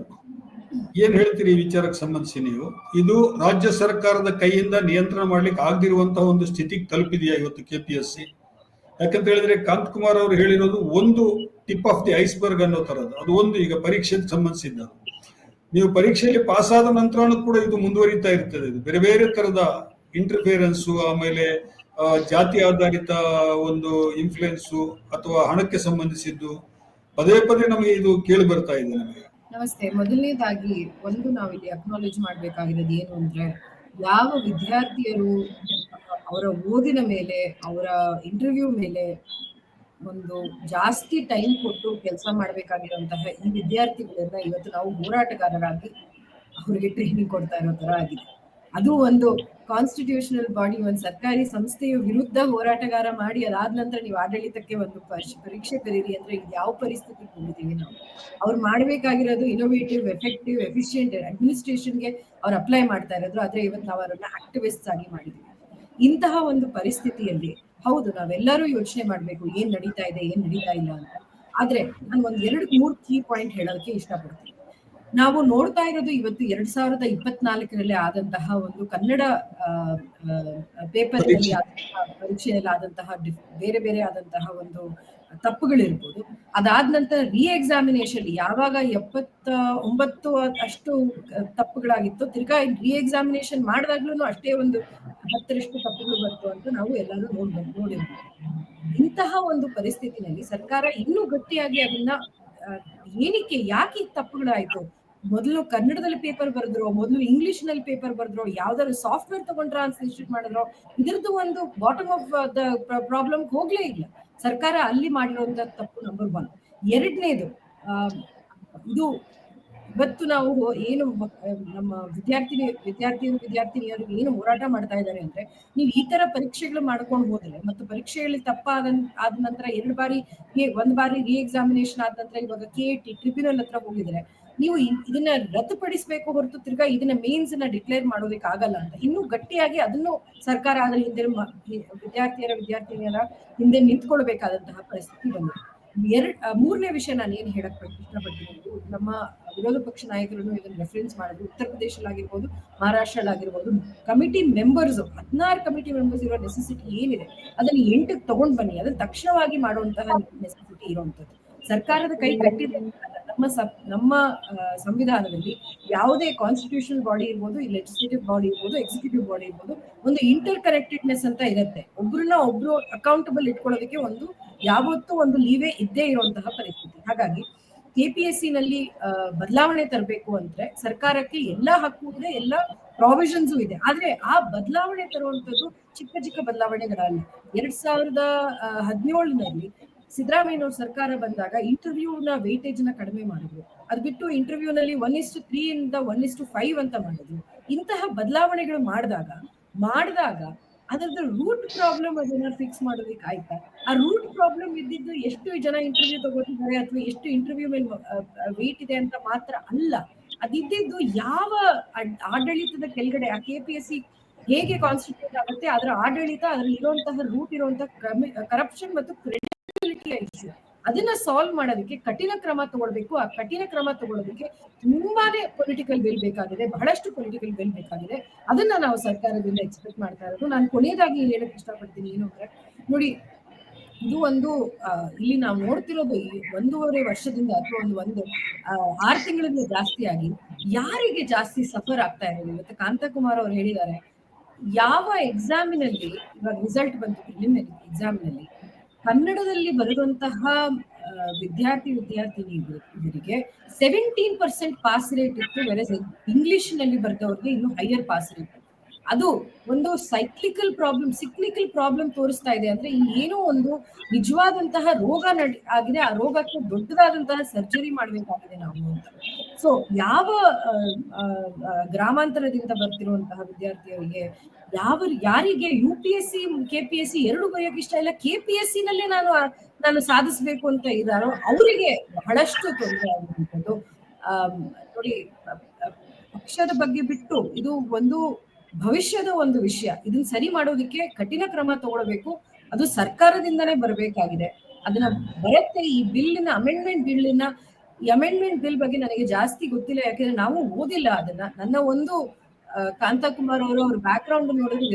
ಏನ್ ಹೇಳ್ತೀರಿ ಈ ವಿಚಾರಕ್ಕೆ ಸಂಬಂಧಿಸಿ ನೀವು? ಇದು ರಾಜ್ಯ ಸರ್ಕಾರದ ಕೈಯಿಂದ ನಿಯಂತ್ರಣ ಮಾಡ್ಲಿಕ್ಕೆ ಆಗದಿರುವಂತಹ ಒಂದು ಸ್ಥಿತಿಗೆ ತಲುಪಿದೆಯಾ ಇವತ್ತು KPSC? ಯಾಕಂತ ಹೇಳಿದ್ರೆ ಕಾಂತಕುಮಾರ್ ಅವರು ಹೇಳಿರೋದು ಒಂದು ಟಿಪ್ ಆಫ್ ದಿ ಐಸ್ಬರ್ಗ್ ಅನ್ನೋ ತರದ್ದು, ಅದು ಒಂದು ಈಗ ಪರೀಕ್ಷೆಗೆ ಸಂಬಂಧಿಸಿದ್ದು. ನೀವು ಪರೀಕ್ಷೆಯಲ್ಲಿ ಪಾಸ್ ಆದ ನಂತರನೂ ಕೂಡ ಇದು ಮುಂದುವರಿತಾ ಇರ್ತದೆ. ಇದು ಬೇರೆ ಬೇರೆ ತರದ ಇಂಟರ್ಫಿಯರೆನ್ಸು, ಆಮೇಲೆ ಜಾತಿ ಆಧಾರಿತ ಒಂದು ಇನ್ಫ್ಲುಯೆನ್ಸು ಅಥವಾ ಹಣಕ್ಕೆ ಸಂಬಂಧಿಸಿದ್ದು ಪದೇ ಪದೇ ನಮಗೆ ಇದು ಕೇಳಿ ಬರ್ತಾ ಇದೆ ನಮಗೆ. ನಮಸ್ತೆ. ಮೊದಲನೇದಾಗಿ ಒಂದು ನಾವಿಲ್ಲಿ ಅಕ್ನಾಲೇಜ್ ಮಾಡ್ಬೇಕಾಗಿರೋದು ಏನು ಅಂದ್ರೆ, ಯಾವ ವಿದ್ಯಾರ್ಥಿಯರು ಅವರ ಓದಿನ ಮೇಲೆ, ಅವರ ಇಂಟರ್ವ್ಯೂ ಮೇಲೆ ಒಂದು ಜಾಸ್ತಿ ಟೈಮ್ ಕೊಟ್ಟು ಕೆಲಸ ಮಾಡ್ಬೇಕಾಗಿರುವಂತಹ ಈ ವಿದ್ಯಾರ್ಥಿಗಳನ್ನ ಇವತ್ತು ನಾವು ಹೋರಾಟಗಾರರಾಗಿ ಅವರಿಗೆ ಟ್ರೈನಿಂಗ್ ಕೊಡ್ತಾ ಇರೋ ತರ ಆಗಿದೆ. ಅದು ಒಂದು ಕಾನ್ಸ್ಟಿಟ್ಯೂಷನಲ್ ಬಾಡಿ, ಒಂದು ಸರ್ಕಾರಿ ಸಂಸ್ಥೆಯ ವಿರುದ್ಧ ಹೋರಾಟಗಾರ ಮಾಡಿ ಅದಾದ ನಂತರ ನೀವು ಆಡಳಿತಕ್ಕೆ ಒಂದು ಪರೀಕ್ಷೆ ಬರೀರಿ ಅಂದ್ರೆ ಇದು ಯಾವ ಪರಿಸ್ಥಿತಿ ಬಂದಿದ್ದೀವಿ ನಾವು? ಅವ್ರು ಮಾಡ್ಬೇಕಾಗಿರೋದು ಇನೋವೇಟಿವ್, ಎಫೆಕ್ಟಿವ್, ಎಫಿಷಿಯಂಟ್ ಅಡ್ಮಿನಿಸ್ಟ್ರೇಷನ್ಗೆ ಅವ್ರು ಅಪ್ಲೈ ಮಾಡ್ತಾ ಇರೋದು. ಆದ್ರೆ ಇವತ್ತು ನಾವು ಅವರನ್ನ ಆಕ್ಟಿವಿಸ್ಟ್ ಆಗಿ ಮಾಡಿದ್ವಿ. ಇಂತಹ ಒಂದು ಪರಿಸ್ಥಿತಿಯಲ್ಲಿ ಹೌದು ನಾವೆಲ್ಲರೂ ಯೋಚನೆ ಮಾಡ್ಬೇಕು ಏನ್ ನಡೀತಾ ಇದೆ, ಏನ್ ನಡೀತಾ ಇಲ್ಲ ಅಂತ. ಆದ್ರೆ ನಾನು ಒಂದ್ 2-3 ಕೀ ಪಾಯಿಂಟ್ ಹೇಳೋದಕ್ಕೆ ಇಷ್ಟಪಡ್ತೀನಿ. ನಾವು ನೋಡ್ತಾ ಇರೋದು ಇವತ್ತು 2024ರಲ್ಲಿ ಆದಂತಹ ಒಂದು ಕನ್ನಡ ಪೇಪರ್ ಪರೀಕ್ಷೆಯಲ್ಲಿ ಆದಂತಹ ಬೇರೆ ಬೇರೆ ಆದಂತಹ ಒಂದು ತಪ್ಪುಗಳಿರ್ಬೋದು. ಅದಾದ ನಂತರ ಎಕ್ಸಾಮಿನೇಷನ್ ಯಾವಾಗ 79 ಅಷ್ಟು ತಪ್ಪುಗಳಾಗಿತ್ತು, ತಿರ್ಗಾ ಎಕ್ಸಾಮಿನೇಷನ್ ಮಾಡಿದಾಗ್ಲೂ ಅಷ್ಟೇ ಒಂದು 10ರಷ್ಟು ತಪ್ಪುಗಳು ಬಂತು ಅಂತ ನಾವು ಎಲ್ಲರೂ ನೋಡಿರ್ಬೋದು. ಇಂತಹ ಒಂದು ಪರಿಸ್ಥಿತಿನಲ್ಲಿ ಸರ್ಕಾರ ಇನ್ನೂ ಗಟ್ಟಿಯಾಗಿ ಅದನ್ನ ಏನಕ್ಕೆ, ಯಾಕೆ ತಪ್ಪುಗಳಾಯ್ತು, ಮೊದಲು ಕನ್ನಡದಲ್ಲಿ ಪೇಪರ್ ಬರೆದ್ರು, ಮೊದಲು ಇಂಗ್ಲಿಷ್ ನಲ್ಲಿ ಪೇಪರ್ ಬರೆದ್ರು, ಯಾವ್ದಾದ್ರು ಸಾಫ್ಟ್ವೇರ್ ತಗೊಂಡ್ ಟ್ರಾನ್ಸ್ಲೇಷನ್ ಮಾಡಿದ್ರು, ಇದ್ರದ್ದು ಒಂದು ಬಾಟಮ್ ಆಫ್ ದ ಪ್ರಾಬ್ಲಮ್ ಹೋಗ್ಲೇ ಇಲ್ಲ. ಸರ್ಕಾರ ಅಲ್ಲಿ ಮಾಡಿರುವಂತ ತಪ್ಪು ನಂಬರ್ 1. ಎರಡನೇದು, ಇದು ಇವತ್ತು ನಾವು ಏನು ನಮ್ಮ ವಿದ್ಯಾರ್ಥಿನಿಯರು ಏನು ಹೋರಾಟ ಮಾಡ್ತಾ ಇದ್ದಾರೆ ಅಂದ್ರೆ, ನೀವು ಈ ತರ ಪರೀಕ್ಷೆಗಳು ಮಾಡ್ಕೊಂಡು ಹೋದ್ರೆ ಮತ್ತು ಪರೀಕ್ಷೆಯಲ್ಲಿ ಆದ ನಂತರ 2 ಬಾರಿ ಒಂದ್ ಬಾರಿ ಎಕ್ಸಾಮಿನೇಷನ್ ಆದ ನಂತರ ಇವಾಗ KET ಟ್ರಿಬ್ಯುನಲ್ ಹತ್ರ ಹೋಗಿದ್ರೆ ನೀವು ಇದನ್ನ ರದ್ದುಪಡಿಸಬೇಕು ಹೊರತು ತಿರ್ಗಾ ಇದನ್ನ ಮೇನ್ಸ್ ನ ಡಿಕ್ಲೇರ್ ಮಾಡೋದಕ್ಕೆ ಆಗಲ್ಲ ಅಂತ ಇನ್ನೂ ಗಟ್ಟಿಯಾಗಿ ಅದನ್ನು ಸರ್ಕಾರ ಅದ್ರ ಹಿಂದೆ ವಿದ್ಯಾರ್ಥಿನಿಯರ ಹಿಂದೆ ನಿಂತ್ಕೊಳ್ಬೇಕಾದಂತಹ ಪರಿಸ್ಥಿತಿ ಬಂದಿದೆ. ಮೂರನೇ ವಿಷಯ ನಾನು ಏನ್ ಹೇಳಕ್ ಇಷ್ಟಪಡ್ತೀನಿ, ನಮ್ಮ ವಿರೋಧ ಪಕ್ಷ ನಾಯಕರನ್ನು ಇದನ್ನ ರೆಫರೆನ್ಸ್ ಮಾಡಿದ್ರು. ಉತ್ತರ ಪ್ರದೇಶದಲ್ಲಾಗಿರ್ಬೋದು, ಮಹಾರಾಷ್ಟ್ರದಲ್ಲಾಗಿರ್ಬೋದು, ಕಮಿಟಿ ಮೆಂಬರ್ಸ್ 16 ಕಮಿಟಿ ಮೆಂಬರ್ಸ್ ಇರೋ ನೆಸೆಸಿಟಿ ಏನಿದೆ ಅದನ್ನ 8ಕ್ಕೆ ತಗೊಂಡ್ ಬನ್ನಿ. ಅದನ್ನ ತಕ್ಷಣವಾಗಿ ಮಾಡುವಂತಹ ನೆಸೆಸಿಟಿ ಇರುವಂತದ್ದು ಸರ್ಕಾರದ ಕೈ ಕಟ್ಟಿದೆ. ನಮ್ಮ ಸಂವಿಧಾನದಲ್ಲಿ ಯಾವುದೇ ಕಾನ್ಸ್ಟಿಟ್ಯೂಷನಲ್ ಬಾಡಿ ಇರ್ಬೋದು, ಲೆಜಿಸ್ಲೇಟಿವ್ ಬಾಡಿ ಇರ್ಬೋದು, ಎಕ್ಸಿಕ್ಯೂಟಿವ್ ಬಾಡಿ ಇರ್ಬೋದು, ಒಂದು ಇಂಟರ್ ಕನೆಕ್ಟೆಡ್ನೆಸ್ ಅಂತ ಇರುತ್ತೆ. ಒಬ್ರನ್ನ ಒಬ್ರು ಅಕೌಂಟಬಲ್ ಇಟ್ಕೊಳ್ಳೋದಕ್ಕೆ ಒಂದು ಯಾವತ್ತೂ ಒಂದು ಲೀವೇ ಇದ್ದೇ ಇರುವಂತಹ ಪರಿಸ್ಥಿತಿ. ಹಾಗಾಗಿ KPSC ನಲ್ಲಿ ಬದಲಾವಣೆ ತರಬೇಕು ಅಂದ್ರೆ ಸರ್ಕಾರಕ್ಕೆ ಎಲ್ಲಾ ಹಕ್ಕು ಇದೆ, ಎಲ್ಲ ಪ್ರಾವಿಷನ್ಸು ಇದೆ. ಆದ್ರೆ ಆ ಬದಲಾವಣೆ ತರುವಂತದ್ದು ಚಿಕ್ಕ ಚಿಕ್ಕ ಬದಲಾವಣೆಗಳಲ್ಲ. 2017ನಲ್ಲಿ ಸಿದ್ದರಾಮಯ್ಯನವ್ರ ಸರ್ಕಾರ ಬಂದಾಗ ಇಂಟರ್ವ್ಯೂನ ವೇಟೇಜ್ ನ ಕಡಿಮೆ ಮಾಡಿದ್ರು. ಅದ್ ಬಿಟ್ಟು ಇಂಟರ್ವ್ಯೂನಲ್ಲಿ 1:3 ಇಂದ 1:5 ಅಂತ ಮಾಡಿದ್ರು. ಇಂತಹ ಬದಲಾವಣೆಗಳು ಮಾಡಿದಾಗ ಅದರದ ರೂಟ್ ಪ್ರಾಬ್ಲಮ್ ಅದನ್ನ ಫಿಕ್ಸ್ ಮಾಡೋದಕ್ಕೆ ಆಯ್ತಾ? ಆ ರೂಟ್ ಪ್ರಾಬ್ಲಮ್ ಇದ್ದಿದ್ದು ಎಷ್ಟು ಜನ ಇಂಟರ್ವ್ಯೂ ತಗೋತಿದ್ದಾರೆ ಅಥವಾ ಎಷ್ಟು ಇಂಟರ್ವ್ಯೂ ಮೇಲೆ ವೇಟ್ ಇದೆ ಅಂತ ಮಾತ್ರ ಅಲ್ಲ, ಅದಿದ್ದು ಯಾವ ಆಡಳಿತದ ಕೆಳಗಡೆ ಆ KPSC ಹೇಗೆ ಕಾನ್ಸ್ಟಿಟ್ಯೂಟ್ ಆಗುತ್ತೆ, ಅದರ ಆಡಳಿತ, ಅದರಲ್ಲಿ ಇರುವಂತಹ ರೂಟ್ ಇರುವಂತಹ ಕರಪ್ಷನ್ ಮತ್ತು ಇಶ್ಯೂ ಅದನ್ನ ಸಾಲ್ವ್ ಮಾಡೋದಕ್ಕೆ ಕಠಿಣ ಕ್ರಮ ತಗೊಳ್ಬೇಕು. ಆ ಕಠಿಣ ಕ್ರಮ ತಗೊಳ್ಳೋದಕ್ಕೆ ತುಂಬಾನೇ ಪೊಲಿಟಿಕಲ್ ವಿಲ್ ಬೇಕಾಗಿದೆ, ಬಹಳಷ್ಟು ಪೊಲಿಟಿಕಲ್ ವಿಲ್ ಬೇಕಾಗಿದೆ. ಅದನ್ನ ನಾವು ಸರ್ಕಾರದಿಂದ ಎಕ್ಸ್ಪೆಕ್ಟ್ ಮಾಡ್ತಾ ಇರೋದು. ನಾನು ಕೊನೆಯದಾಗಿ ಹೇಳಕ್ ಇಷ್ಟಪಡ್ತೀನಿ ಏನು ಅಂದ್ರೆ, ನೋಡಿ ಇದು ಒಂದು ಇಲ್ಲಿ ನಾವು ನೋಡ್ತಿರೋದು 1.5 ವರ್ಷದಿಂದ ಅಥವಾ ಒಂದು 6 ತಿಂಗಳಿಂದ ಜಾಸ್ತಿ ಆಗಿ ಯಾರಿಗೆ ಜಾಸ್ತಿ ಸಫರ್ ಆಗ್ತಾ ಇರೋದು. ಇವತ್ತು ಕಾಂತಕುಮಾರ್ ಅವರು ಹೇಳಿದ್ದಾರೆ, ಯಾವ ಎಕ್ಸಾಮಿನಲ್ಲಿ ಇವಾಗ ರಿಸಲ್ಟ್ ಬಂತು ಪ್ರಿಲಿಮಿನರಿ ಎಕ್ಸಾಮಿನಲ್ಲಿ ಕನ್ನಡದಲ್ಲಿ ಬರೆದಂತಹ ವಿದ್ಯಾರ್ಥಿನಿಯರಿಗೆ 17% ಪಾಸ್ ರೇಟ್ ಇತ್ತು, ಬೇರೆ ಇಂಗ್ಲಿಷ್ ನಲ್ಲಿ ಬರೆದವ್ರಿಗೆ ಇನ್ನು ಹೈಯರ್ ಪಾಸ್ ರೇಟ್. ಅದು ಒಂದು ಸಿಕ್ಲಿಕಲ್ ಪ್ರಾಬ್ಲಮ್ ತೋರಿಸ್ತಾ ಇದೆ. ಅಂದ್ರೆ ಇಲ್ಲಿ ಏನೋ ಒಂದು ನಿಜವಾದಂತಹ ರೋಗ ಆಗಿದೆ, ಆ ರೋಗಕ್ಕೆ ದೊಡ್ಡದಾದಂತಹ ಸರ್ಜರಿ ಮಾಡ್ಬೇಕಾಗಿದೆ ನಾವು ಅಂತ. ಸೊ ಯಾವ ಗ್ರಾಮಾಂತರದಿಂದ ಬರ್ತಿರುವಂತಹ ವಿದ್ಯಾರ್ಥಿಗಳಿಗೆ, ಯಾರಿಗೆ UPSC KPSC ಎರಡು ಬರೆಯೋಕೆ ಇಷ್ಟ ಇಲ್ಲ, KPSC ನಲ್ಲೇ ನಾನು ಸಾಧಿಸ್ಬೇಕು ಅಂತ ಇದ್ದಾರೋ ಅವರಿಗೆ ಬಹಳಷ್ಟು ತೊಂದರೆ ಆಗುವಂಥದ್ದು. ನೋಡಿ, ಪಕ್ಷದ ಬಗ್ಗೆ ಬಿಟ್ಟು ಇದು ಒಂದು ಭವಿಷ್ಯದ ಒಂದು ವಿಷಯ. ಇದನ್ನ ಸರಿ ಮಾಡೋದಕ್ಕೆ ಕಠಿಣ ಕ್ರಮ ತಗೊಳ್ಬೇಕು. ಅದು ಸರ್ಕಾರದಿಂದನೇ ಬರಬೇಕಾಗಿದೆ. ಅದನ್ನ ಬರುತ್ತೆ. ಈ ಅಮೆಂಡ್ಮೆಂಟ್ ಬಿಲ್ ಬಗ್ಗೆ ನನಗೆ ಜಾಸ್ತಿ ಗೊತ್ತಿಲ್ಲ, ಯಾಕಂದ್ರೆ ನಾವು ಓದಿಲ್ಲ ಅದನ್ನ. ನನ್ನ ಒಂದು ಕಾಂತಕುಮಾರ್ ಅವರು ಅವ್ರ ಬ್ಯಾಕ್ ಗ್ರೌಂಡ್ ನೋಡಿದ್ರೆ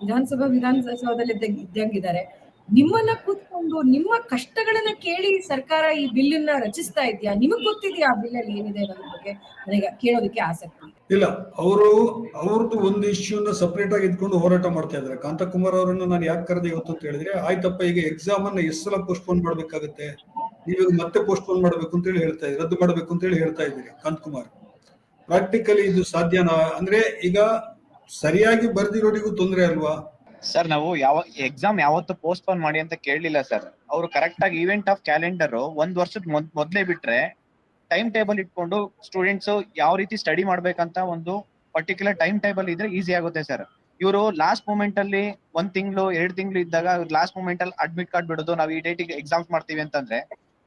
ವಿಧಾನಸೌಧದಲ್ಲಿ ಇದ್ದಂಗಿದ್ದಾರೆ. ನಿಮ್ಮನ್ನ ಕೂತ್ಕೊಂಡು ನಿಮ್ಮ ಕಷ್ಟಗಳನ್ನ ಕೇಳಿ ಸರ್ಕಾರ ಈ ಬಿಲ್ ಅನ್ನ ರಚಿಸ್ತಾ ಇದೆಯಾ? ನಿಮಗ್ ಗೊತ್ತಿದೆಯಾ ಆ ಬಿಲ್ ಅಲ್ಲಿ ಏನಿದೆ ಅನ್ನೋದ್ರ ಬಗ್ಗೆ ನನಗೆ ಕೇಳೋದಕ್ಕೆ ಆಸಕ್ತಿ ಇಲ್ಲ. ಅವ್ರದ್ದು ಒಂದು ಇಶ್ಯೂನ ಸಪರೇಟ್ ಆಗಿ ಇದ್ಕೊಂಡು ಹೋರಾಟ ಮಾಡ್ತಾ ಇದ್ದಾರೆ. ಕಾಂತಕುಮಾರ್ ಅವರನ್ನು ನಾನು ಯಾಕೆ ಕರೆದೆ ಇವತ್ತು ಅಂತ ಹೇಳಿದ್ರೆ, ಆಯ್ತಪ್ಪ, ಈಗ ಎಕ್ಸಾಮ್ ಅನ್ನ ಎಷ್ಟು ಸಲ ಪೋಸ್ಟ್ಪೋನ್ ಮಾಡ್ಬೇಕಾಗತ್ತೆ, ನೀವೀಗ ಮತ್ತೆ ಪೋಸ್ಟ್ಪೋನ್ ಮಾಡ್ಬೇಕು ಅಂತ ಹೇಳಿ ಹೇಳ್ತಾ ಇದ್ದೀರಿ, ರದ್ದು ಮಾಡ್ಬೇಕು ಅಂತ ಹೇಳಿ ಹೇಳ್ತಾ ಇದ್ದೀರಿ ಕಾಂತಕುಮಾರ್. ಪ್ರಾಕ್ಟಿಕಲಿ ಇದು ಸಾಧ್ಯನಾ? ಅಂದ್ರೆ ಈಗ ಸರಿಯಾಗಿ ಬರ್ದಿರೋರಿಗೂ ತೊಂದರೆ ಅಲ್ವಾ ಸರ್? ನಾವು ಎಕ್ಸಾಮ್ ಯಾವತ್ತು ಪೋಸ್ಟ್ಪೋನ್ ಮಾಡಿ ಅಂತ ಕೇಳಲಿಲ್ಲ ಸರ್. ಅವರು ಕರೆಕ್ಟ್ ಆಗಿ ಈವೆಂಟ್ ಆಫ್ ಕ್ಯಾಲೆಂಡರ್ ಒಂದ್ ವರ್ಷದ ಮೊದ್ಲೇ ಬಿಟ್ರೆ ಟೈಮ್ ಟೇಬಲ್ ಇಟ್ಕೊಂಡು ಸ್ಟೂಡೆಂಟ್ಸ್ ಯಾವ ರೀತಿ ಸ್ಟಡಿ ಮಾಡ್ಬೇಕಂತ ಒಂದು ಪರ್ಟಿಕ್ಯುಲರ್ ಟೈಮ್ ಟೇಬಲ್ ಇದ್ರೆ ಈಸಿ ಆಗುತ್ತೆ ಸರ್. ಇವರು ಲಾಸ್ಟ್ ಮೂಮೆಂಟ್ ಅಲ್ಲಿ 1 ತಿಂಗಳು 2 ತಿಂಗಳು ಇದ್ದಾಗ ಲಾಸ್ಟ್ ಮೂಮೆಂಟ್ ಅಲ್ಲಿ ಅಡ್ಮಿಟ್ ಕಾರ್ಡ್ ಬಿಡೋದು, ನಾವು ಈ ಡೇಟಿಗೆ ಎಕ್ಸಾಮ್ಸ್ ಮಾಡ್ತೀವಿ ಅಂತಂದ್ರೆ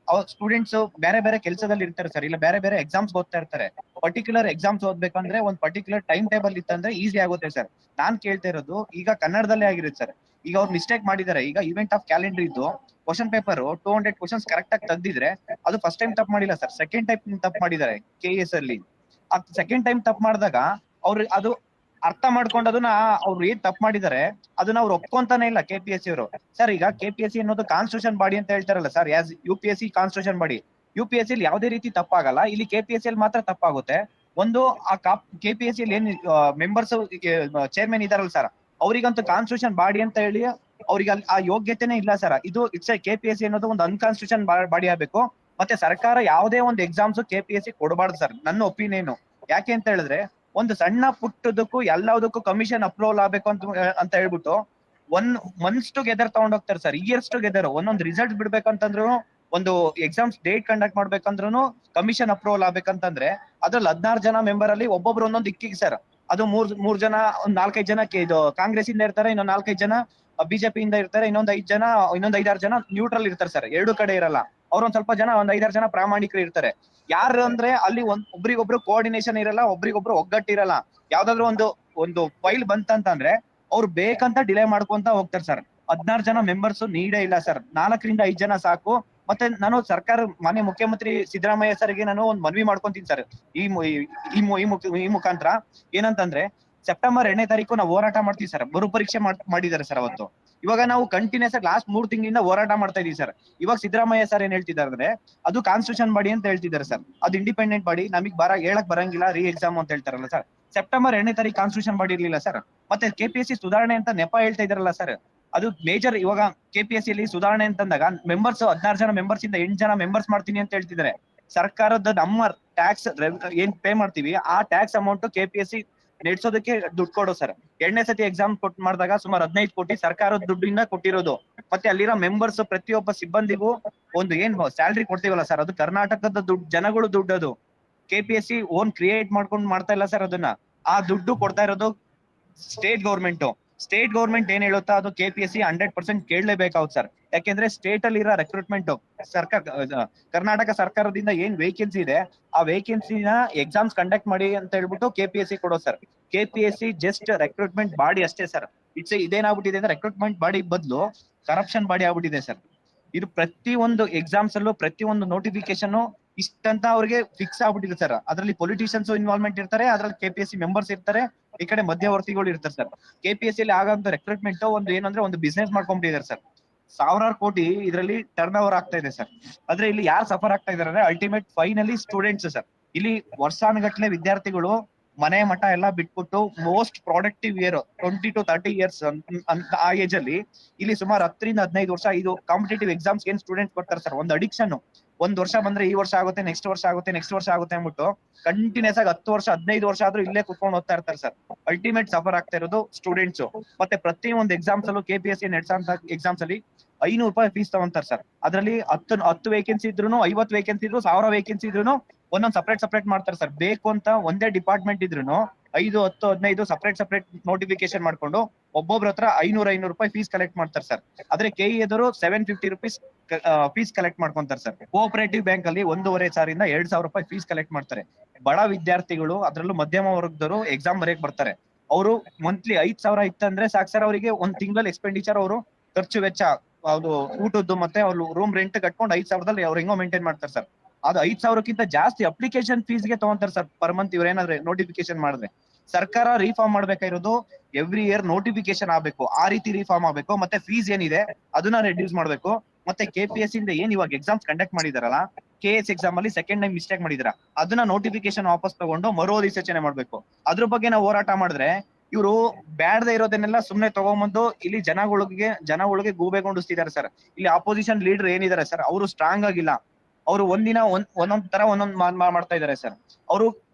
ಅವ್ರ ಸ್ಟೂಡೆಂಟ್ಸ್ ಬೇರೆ ಬೇರೆ ಕೆಲಸದಲ್ಲಿ ಇರ್ತಾರೆ ಸರ್, ಇಲ್ಲ ಬೇರೆ ಬೇರೆ ಎಕ್ಸಾಮ್ಸ್ ಓದ್ತಾ ಇರ್ತಾರೆ. ಪರ್ಟಿಕ್ಯುಲರ್ ಎಕ್ಸಾಮ್ಸ್ ಓದ್ಬೇಕಂದ್ರೆ ಒಂದು ಪರ್ಟಿಕ್ಯುಲರ್ ಟೈಮ್ ಟೇಬಲ್ ಇತ್ತಂದ್ರೆ ಈಸಿ ಆಗುತ್ತೆ ಸರ್. ನಾನ್ ಕೇಳ್ತಾ ಇರೋದು ಈಗ ಕನ್ನಡದಲ್ಲೇ ಆಗಿರುತ್ತೆ ಸರ್. ಈಗ ಅವ್ರು ಮಿಸ್ಟೇಕ್ ಮಾಡಿದ್ದಾರೆ. ಈಗ ಇವೆಂಟ್ ಆಫ್ ಕ್ಯಾಲೆಂಡರ್ ಇದ್ದು ಕ್ವಶನ್ ಪೇಪರ್ 200 ಕ್ವಶನ್ಸ್ ಕರೆಕ್ಟ್ ಆಗಿ ತೆಗ್ದಿದ್ರೆ ಅದು ಫಸ್ಟ್ ಟೈಮ್ ತಪ್ಪು ಮಾಡಿಲ್ಲ ಸರ್, ಸೆಕೆಂಡ್ ಟೈಮ್ ತಪ್ಪು ಮಾಡಿದ್ದಾರೆ KS ಅಲ್ಲಿ. ಆ ಸೆಕೆಂಡ್ ಟೈಮ್ ತಪ್ಪು ಮಾಡಿದಾಗ ಅವ್ರು ಅದು ಅರ್ಥ ಮಾಡ್ಕೊಂಡು ಅದನ್ನ ಅವ್ರು ಏನ್ ತಪ್ಪು ಮಾಡಿದ್ದಾರೆ ಅದನ್ನ ಅವ್ರು ಒಪ್ಕೊಂತಾನೆ ಇಲ್ಲ KPSC ಅವರು ಸರ್. ಈಗ KPSC ಅನ್ನೋದು ಕಾನ್ಸ್ಟಿಟ್ಯೂಷನ್ ಬಾಡಿ ಅಂತ ಹೇಳ್ತಾರಲ್ಲ sir, as UPSC constitution body. UPSC ಅಲ್ಲಿ ಯಾವುದೇ ರೀತಿ ತಪ್ಪಾಗಲ್ಲ, ಇಲ್ಲಿ KPSC ಅಲ್ಲಿ ಮಾತ್ರ ತಪ್ಪಾಗುತ್ತೆ. ಒಂದು ಆ KPSC ಅಲ್ಲಿ ಏನ್ ಮೆಂಬರ್ಸ್ ಚೇರ್ಮನ್ ಇದಾರಲ್ಲ ಸರ್, ಅವ್ರಿಗಂತೂ ಕಾನ್ಸ್ಟಿಟ್ಯೂಷನ್ ಬಾಡಿ ಅಂತ ಹೇಳಿ ಅವ್ರಿಗೆ ಆ ಯೋಗ್ಯತೆನೇ ಇಲ್ಲ ಸರ್. ಇದು ಇಟ್ಸ್ KPSC ಅನ್ನೋದು ಒಂದು ಅನ್ಕಾನ್ಸ್ಟಿಟ್ಯೂಷನ್ ಬಾಡಿ ಆಗ್ಬೇಕು. ಮತ್ತೆ ಸರ್ಕಾರ ಯಾವುದೇ ಒಂದು ಎಕ್ಸಾಮ್ಸ್ KPSC ಕೊಡಬಾರ್ದು ಸರ್, ನನ್ನ ಒಪಿನಿಯನ್. ಯಾಕೆ ಅಂತ ಹೇಳಿದ್ರೆ ಒಂದು ಸಣ್ಣ ಪುಟ್ಟದಕ್ಕೂ ಎಲ್ಲದಕ್ಕೂ ಕಮಿಷನ್ ಅಪ್ರೂವಲ್ ಆಗ್ಬೇಕು ಅಂತ ಹೇಳ್ಬಿಟ್ಟು ಮಂತ್ಸ್ ಟುಗೆದರ್ ತಗೊಂಡೋಗ್ತಾರೆ ಸರ್, ಇಯರ್ಸ್ ಟುಗೆದರ್. ಒಂದೊಂದು ರಿಸಲ್ಟ್ ಬಿಡ್ಬೇಕಂತಂದ್ರು, ಒಂದು ಎಕ್ಸಾಮ್ಸ್ ಡೇಟ್ ಕಂಡಕ್ಟ್ ಮಾಡ್ಬೇಕಂದ್ರೂ ಕಮಿಷನ್ ಅಪ್ರೂವಲ್ ಆಗ್ಬೇಕಂತಂದ್ರೆ ಅದ್ರಲ್ಲಿ 16 ಜನ ಮೆಂಬರ್ ಅಲ್ಲಿ ಒಬ್ಬೊಬ್ರು ಒಂದೊಂದು ದಿಕ್ಕಿಗೆ ಸರ್. ಅದು ಮೂರ್ ಜನ, ಒಂದ್ 4-5 ಜನ ಇದು ಕಾಂಗ್ರೆಸ್ ಇಂದ ಇರ್ತಾರೆ, ಇನ್ನೊಂದ್ 4-5 ಜನ BJP ಇಂದ ಇರ್ತಾರೆ, ಇನ್ನೊಂದ್ 5-6 ಜನ ನ್ಯೂಟ್ರಲ್ ಇರ್ತಾರೆ ಸರ್. ಎರಡು ಕಡೆ ಇರಲ್ಲ. ಅವ್ರೊಂದ್ ಸ್ವಲ್ಪ ಜನ, ಒಂದ್ 5-6 ಜನ ಪ್ರಾಮಾಣಿಕರು ಇರ್ತಾರೆ. ಯಾರು ಅಂದ್ರೆ ಅಲ್ಲಿ ಒಬ್ರಿಗೊಬ್ರು ಕೋಆರ್ಡಿನೇಷನ್ ಇರಲ್ಲ, ಒಬ್ರಿಗೊಬ್ರು ಒಗ್ಗಟ್ಟಿರಲ್ಲ. ಯಾವ್ದಾದ್ರು ಒಂದು ಫೈಲ್ ಬಂತಂತಂದ್ರೆ ಅವ್ರು ಬೇಕಂತ ಡಿಲೇ ಮಾಡ್ಕೊಂತ ಹೋಗ್ತಾರೆ ಸರ್. 16 ಜನ ಮೆಂಬರ್ಸ್ ನೀಡೇ ಇಲ್ಲ ಸರ್, 4-5 ಜನ ಸಾಕು. ಮತ್ತೆ ನಾನು ಸರ್ಕಾರ ಮಾನ್ಯ ಮುಖ್ಯಮಂತ್ರಿ ಸಿದ್ದರಾಮಯ್ಯ ಸರ್ಗೆ ನಾನು ಒಂದು ಮನವಿ ಮಾಡ್ಕೊಂತೀನಿ ಸರ್ ಈ ಮುಖಾಂತರ. ಏನಂತಂದ್ರೆ ಸೆಪ್ಟೆಂಬರ್ 2ನೇ ತಾರೀಕು ನಾವು ಹೋರಾಟ ಮಾಡ್ತೀವಿ ಸರ್. ಮರುಪರೀಕ್ಷೆ ಮಾಡಿದ್ದಾರೆ ಸರ್ ಅವತ್ತು. ಇವಾಗ ನಾವು ಕಂಟಿನ್ಯೂಸ್ ಆಗಿ ಲಾಸ್ಟ್ 3 ತಿಂಗಳಿಂದ ಹೋರಾಟ ಮಾಡ್ತಾ ಇದೀವಿ ಸರ್. ಇವಾಗ ಸಿದ್ದರಾಮಯ್ಯ ಸರ್ ಏನ್ ಹೇಳ್ತಿದ್ದಾರೆ ಅಂದ್ರೆ ಅದು ಕಾನ್ಸ್ಟಿಟ್ಯೂಷನ್ ಬಾಡಿ ಅಂತ ಹೇಳ್ತಿದ್ದಾರೆ ಸರ್, ಅದು ಇಂಡಿಪೆಂಡೆಂಟ್ ಬಾಡಿ, ನಮಗ್ ಹೇಳಕ್ ಬರಂಗಿಲ್ಲ, ರೀ ಎಕ್ಸಾಮ್ ಅಂತ ಹೇಳ್ತಾರಲ್ಲ ಸರ್. ಸೆಪ್ಟೆಂಬರ್ 2ನೇ ತಾರೀಕು ಕಾನ್ಸ್ಟಿಟ್ಯೂಷನ್ ಬಾಡಿ ಇರ್ಲಿಲ್ಲ ಸರ್. ಮತ್ತೆ KPSC ಸುಧಾರಣೆ ಅಂತ ನೆಪ ಹೇಳ್ತಾ ಇದಾರಲ್ಲ ಸರ್, ಅದು ಮೇಜರ್. ಇವಾಗ KPSC ಅಲ್ಲಿ ಸುಧಾರಣೆ ಅಂತಂದಾಗ ಮೆಂಬರ್ಸ್ 16 ಜನ ಮೆಂಬರ್ಸ್ ಇಂದ 8 ಜನ ಮೆಂಬರ್ಸ್ ಮಾಡ್ತೀನಿ ಅಂತ ಹೇಳ್ತಿದ್ದಾರೆ. ಸರ್ಕಾರದ ನಮ್ಮ ಟ್ಯಾಕ್ಸ್ ಏನ್ ಪೇ ಮಾಡ್ತೀವಿ ಆ ಟ್ಯಾಕ್ಸ್ ಅಮೌಂಟ್ KPSC ನಡೆಸೋದಕ್ಕೆ ದುಡ್ಡು ಕೊಡೋ ಸರ್. 2ನೇ ಸತಿ ಎಕ್ಸಾಮ್ ಮಾಡಿದಾಗ ಸುಮಾರು 15 ಕೋಟಿ ಸರ್ಕಾರದ ದುಡ್ಡಿಂದ ಕೊಟ್ಟಿರೋದು. ಮತ್ತೆ ಅಲ್ಲಿರೋ ಮೆಂಬರ್ಸ್ ಪ್ರತಿಯೊಬ್ಬ ಸಿಬ್ಬಂದಿಗೂ ಒಂದು ಏನ್ ಸ್ಯಾಲ್ರಿ ಕೊಡ್ತೀವಲ್ಲ ಸರ್, ಅದು ಕರ್ನಾಟಕದ ದುಡ್ಡು, ಜನಗಳು ದುಡ್ಡು. ಅದು KPSC ಓನ್ ಕ್ರಿಯೇಟ್ ಮಾಡ್ಕೊಂಡು ಮಾಡ್ತಾ ಇಲ್ಲ ಸರ್ ಅದನ್ನ. ಆ ದುಡ್ಡು ಕೊಡ್ತಾ ಇರೋದು ಸ್ಟೇಟ್ ಗೌರ್ಮೆಂಟ್ ಏನ್ ಹೇಳುತ್ತಾ ಅದು KPSC 100% ಕೇಳಲೇಬೇಕಾಗುತ್ತೆ ಸರ್. ಯಾಕೆಂದ್ರೆ ಸ್ಟೇಟ್ ಅಲ್ಲಿ ಇರೋ ರೆಕ್ರೂಟ್ಮೆಂಟ್ ಕರ್ನಾಟಕ ಸರ್ಕಾರದಿಂದ ಏನ್ ವೇಕೆನ್ಸಿ ಇದೆ ಆ ವೇಕೆನ್ಸಿನ ಎಕ್ಸಾಮ್ಸ್ ಕಂಡಕ್ಟ್ ಮಾಡಿ ಅಂತ ಹೇಳ್ಬಿಟ್ಟು KPSC ಕೊಡೋ sir. KPSC just recruitment body ಅಷ್ಟೇ ಸರ್. ಇದೇನಾಗ್ಬಿಟ್ಟಿದೆ ಅಂದ್ರೆ ರೆಕ್ರೂಟ್ಮೆಂಟ್ ಬಾಡಿ ಬದಲು ಕರಪ್ಷನ್ ಬಾಡಿ ಆಗ್ಬಿಟ್ಟಿದೆ ಸರ್. ಇದು ಪ್ರತಿಯೊಂದು ಎಕ್ಸಾಮ್ಸ್ ಅಲ್ಲೂ ಪ್ರತಿಯೊಂದು ನೋಟಿಫಿಕೇಶನ್ ಇಷ್ಟಂತ ಅವ್ರಿಗೆ ಫಿಕ್ಸ್ ಆಗ್ಬಿಟ್ಟಿದೆ ಸರ್. ಅದ್ರಲ್ಲಿ ಪೊಲಿಟಿಷಿಯನ್ಸ್ ಇನ್ವಾಲ್ವ್ಮೆಂಟ್ ಇರ್ತಾರೆ, ಅದ್ರಲ್ಲಿ KPSC ಮೆಂಬರ್ಸ್ ಇರ್ತಾರೆ, ಈ ಕಡೆ ಮಧ್ಯವರ್ತಿಗಳು ಇರ್ತಾರೆ ಸರ್. KPSC ಅಲ್ಲಿ ಆಗಂತ ರೆಕ್ರೂಟ್ಮೆಂಟ್ ಒಂದು ಏನಂದ್ರೆ ಒಂದು ಬಿಸ್ನೆಸ್ ಮಾಡ್ಕೊಂಡ್ಬಿಟ್ಟಿದ್ದಾರೆ ಸರ್. 1000 ಕೋಟಿ ಇದರಲ್ಲಿ ಟರ್ನ್ ಓವರ್ ಆಗ್ತಾ ಇದೆ ಸರ್. ಆದ್ರೆ ಇಲ್ಲಿ ಯಾರು ಸಫರ್ ಆಗ್ತಾ ಇದಾರೆ ಅಂದ್ರೆ ಅಲ್ಟಿಮೇಟ್ ಫೈನಲಿ ಸ್ಟೂಡೆಂಟ್ಸ್ ಸರ್. ಇಲ್ಲಿ ವರ್ಷಾನುಗಟ್ಲೆ ವಿದ್ಯಾರ್ಥಿಗಳು ಮನೆ ಮಠ ಎಲ್ಲ ಬಿಟ್ಬಿಟ್ಟು most productive year 20 to 30 years ಆ ಏಜ್ ಅಲ್ಲಿ ಇಲ್ಲಿ ಸುಮಾರು 10 ರಿಂದ 15 ವರ್ಷ ಇದು ಕಾಂಪಿಟೇಟಿವ್ ಎಕ್ಸಾಮ್ಸ್ ಏನ್ ಸ್ಟೂಡೆಂಟ್ಸ್ ಬರ್ತಾರೆ ಸರ್. ಒಂದು ಅಡಿಕ್ಷನ್ ಒಂದ್ ವರ್ಷ ಬಂದ್ರೆ ಈ ವರ್ಷ ಆಗುತ್ತೆ, ನೆಕ್ಸ್ಟ್ ವರ್ಷ ಆಗುತ್ತೆ, ನೆಕ್ಸ್ಟ್ ವರ್ಷ ಆಗುತ್ತೆ ಅಂದ್ಬಿಟ್ಟು ಕಂಟಿನ್ಯೂಸ್ ಆಗಿ 10 ವರ್ಷ 15 ವರ್ಷ ಆದ್ರೂ ಇಲ್ಲೇ ಕುತ್ಕೊಂಡು ಓದ್ತಾ ಇರ್ತಾರೆ ಸರ್. ಅಲ್ಟಿಮೇಟ್ ಸಫರ್ ಆಗ್ತಾ ಇರೋದು ಸ್ಟೂಡೆಂಟ್ಸ್. ಮತ್ತೆ ಪ್ರತಿ ಒಂದು ಎಕ್ಸಾಮ್ಸ್ ಅಲ್ಲೂ KPSC ಎಕ್ಸಾಮ್ಸ್ ಅಲ್ಲಿ 500 ರೂಪಾಯಿ ಫೀಸ್ ತಗೊಂತಾರೆ ಸರ್. ಅದ್ರಲ್ಲಿ 10 ವೇಕೆನ್ಸಿ ಇದ್ರು, 50 ವೇಕೆನ್ಸಿ ಇದ್ರು, 1000 ವೇಕೆನ್ಸಿ ಇದ್ರು ಒಂದೊಂದು ಸಪ್ರೇಟ್ ಮಾಡ್ತಾರೆ ಸರ್. ಬೇಕು ಅಂತ ಒಂದೇ ಡಿಪಾರ್ಟ್ಮೆಂಟ್ ಇದ್ರು 5, 10, 15 ಸಪ್ರೇಟ್ ನೋಟಿಫಿಕೇಶನ್ ಮಾಡ್ಕೊಂಡು ಒಬ್ಬೊಬ್ರ ಹತ್ರ 500 ರೂಪಾಯಿ ಫೀಸ್ ಕಲೆಕ್ಟ್ ಮಾಡ್ತಾರೆ ಸರ್. ಆದ್ರೆ KE ಎದುರು 750 ರೂಪೀಸ್ ಫೀಸ್ ಕಲೆಕ್ಟ್ ಮಾಡ್ಕೊಂತಾರೆ ಸರ್. ಕೋಆಪರೇಟಿವ್ ಬ್ಯಾಂಕ್ ಅಲ್ಲಿ 1,500 ಇಂದ 2,000 ರೂಪಾಯಿ ಫೀಸ್ ಕಲೆಕ್ಟ್ ಮಾಡ್ತಾರೆ. ಬಡ ವಿದ್ಯಾರ್ಥಿಗಳು, ಅದ್ರಲ್ಲೂ ಮಧ್ಯಮ ವರ್ಗದವರು ಎಕ್ಸಾಮ್ ಬರೆಯಕ್ ಬರ್ತಾರೆ. ಅವರು ಮಂತ್ಲಿ 5,000 ಇತ್ತಂದ್ರೆ ಸಾಕು ಸರ್, ಅವರಿಗೆ ಒಂದ್ ತಿಂಗಳಲ್ಲಿ ಎಕ್ಸ್ಪೆಂಡಿಚರ್ ಅವರು ಖರ್ಚು ವೆಚ್ಚ, ಅದು ಊಟದ್ದು ಮತ್ತೆ ಅವ್ರು ರೂಮ್ ರೆಂಟ್ ಕಟ್ಕೊಂಡು 5,000ದಲ್ಲಿ ಅವ್ರು ಹೆಂಗೋ ಮೇಂಟೈನ್ ಮಾಡ್ತಾರೆ ಸರ್. ಅದು 5,000ಕ್ಕಿಂತ ಜಾಸ್ತಿ ಅಪ್ಲಿಕೇಶನ್ ಫೀಸ್ಗೆ ತಗೊಂತಾರೆ ಸರ್ ಪರ್ ಮಂತ್. ಇವ್ರೇನಾದ್ರೆ ನೋಟಿಫಿಕೇಶನ್ ಮಾಡಿದ್ರೆ ಸರ್ಕಾರ ರೀಫಾರ್ಮ್ ಮಾಡ್ಬೇಕಾಗಿರೋದು ಎವ್ರಿ ಇಯರ್ ನೋಟಿಫಿಕೇಶನ್ ಆಗ್ಬೇಕು, ಆ ರೀತಿ ರೀಫಾರ್ಮ್ ಆಗ್ಬೇಕು. ಮತ್ತೆ ಫೀಸ್ ಏನಿದೆ ಅದನ್ನ ರೆಡ್ಯೂಸ್ ಮಾಡ್ಬೇಕು. ಮತ್ತೆ KPSC ಇಂದ ಏನ್ ಇವಾಗ ಎಕ್ಸಾಮ್ಸ್ ಕಂಡಕ್ಟ್ ಮಾಡಿದಾರಲ್ಲ, KS ಎಕ್ಸಾಮ್ ಅಲ್ಲಿ ಸೆಕೆಂಡ್ ಟೈಮ್ ಮಿಸ್ಟೇಕ್ ಮಾಡಿದಾರ, ಅದನ್ನ ನೋಟಿಫಿಕೇಶನ್ ವಾಪಸ್ ತಗೊಂಡು ಮರುಅಧಿಸೂಚನೆ ಮಾಡ್ಬೇಕು. ಅದ್ರ ಬಗ್ಗೆ ನಾವು ಹೋರಾಟ ಮಾಡಿದ್ರೆ ಇವರು ಬ್ಯಾಡದೆ ಇರೋದನ್ನೆಲ್ಲ ಸುಮ್ನೆ ತಗೊಂಬಂದು ಇಲ್ಲಿ ಜನಗಳಿಗೆ ಗೂಬೆಗೊಂಡಿಸ್ತಿದ್ದಾರೆ ಸರ್. ಇಲ್ಲಿ ಅಪೋಸಿಷನ್ ಲೀಡರ್ ಏನಿದ್ದಾರೆ ಸರ್, ಅವರು ಸ್ಟ್ರಾಂಗ್ ಆಗಿಲ್ಲ. ಅವರು ಒಂದಿನ ಒಂದೊಂದ್ ತರ ಒಂದೊಂದ್ ಮಾಡ್ತಾ ಇದಾರೆ ಸರ್. ಅವರು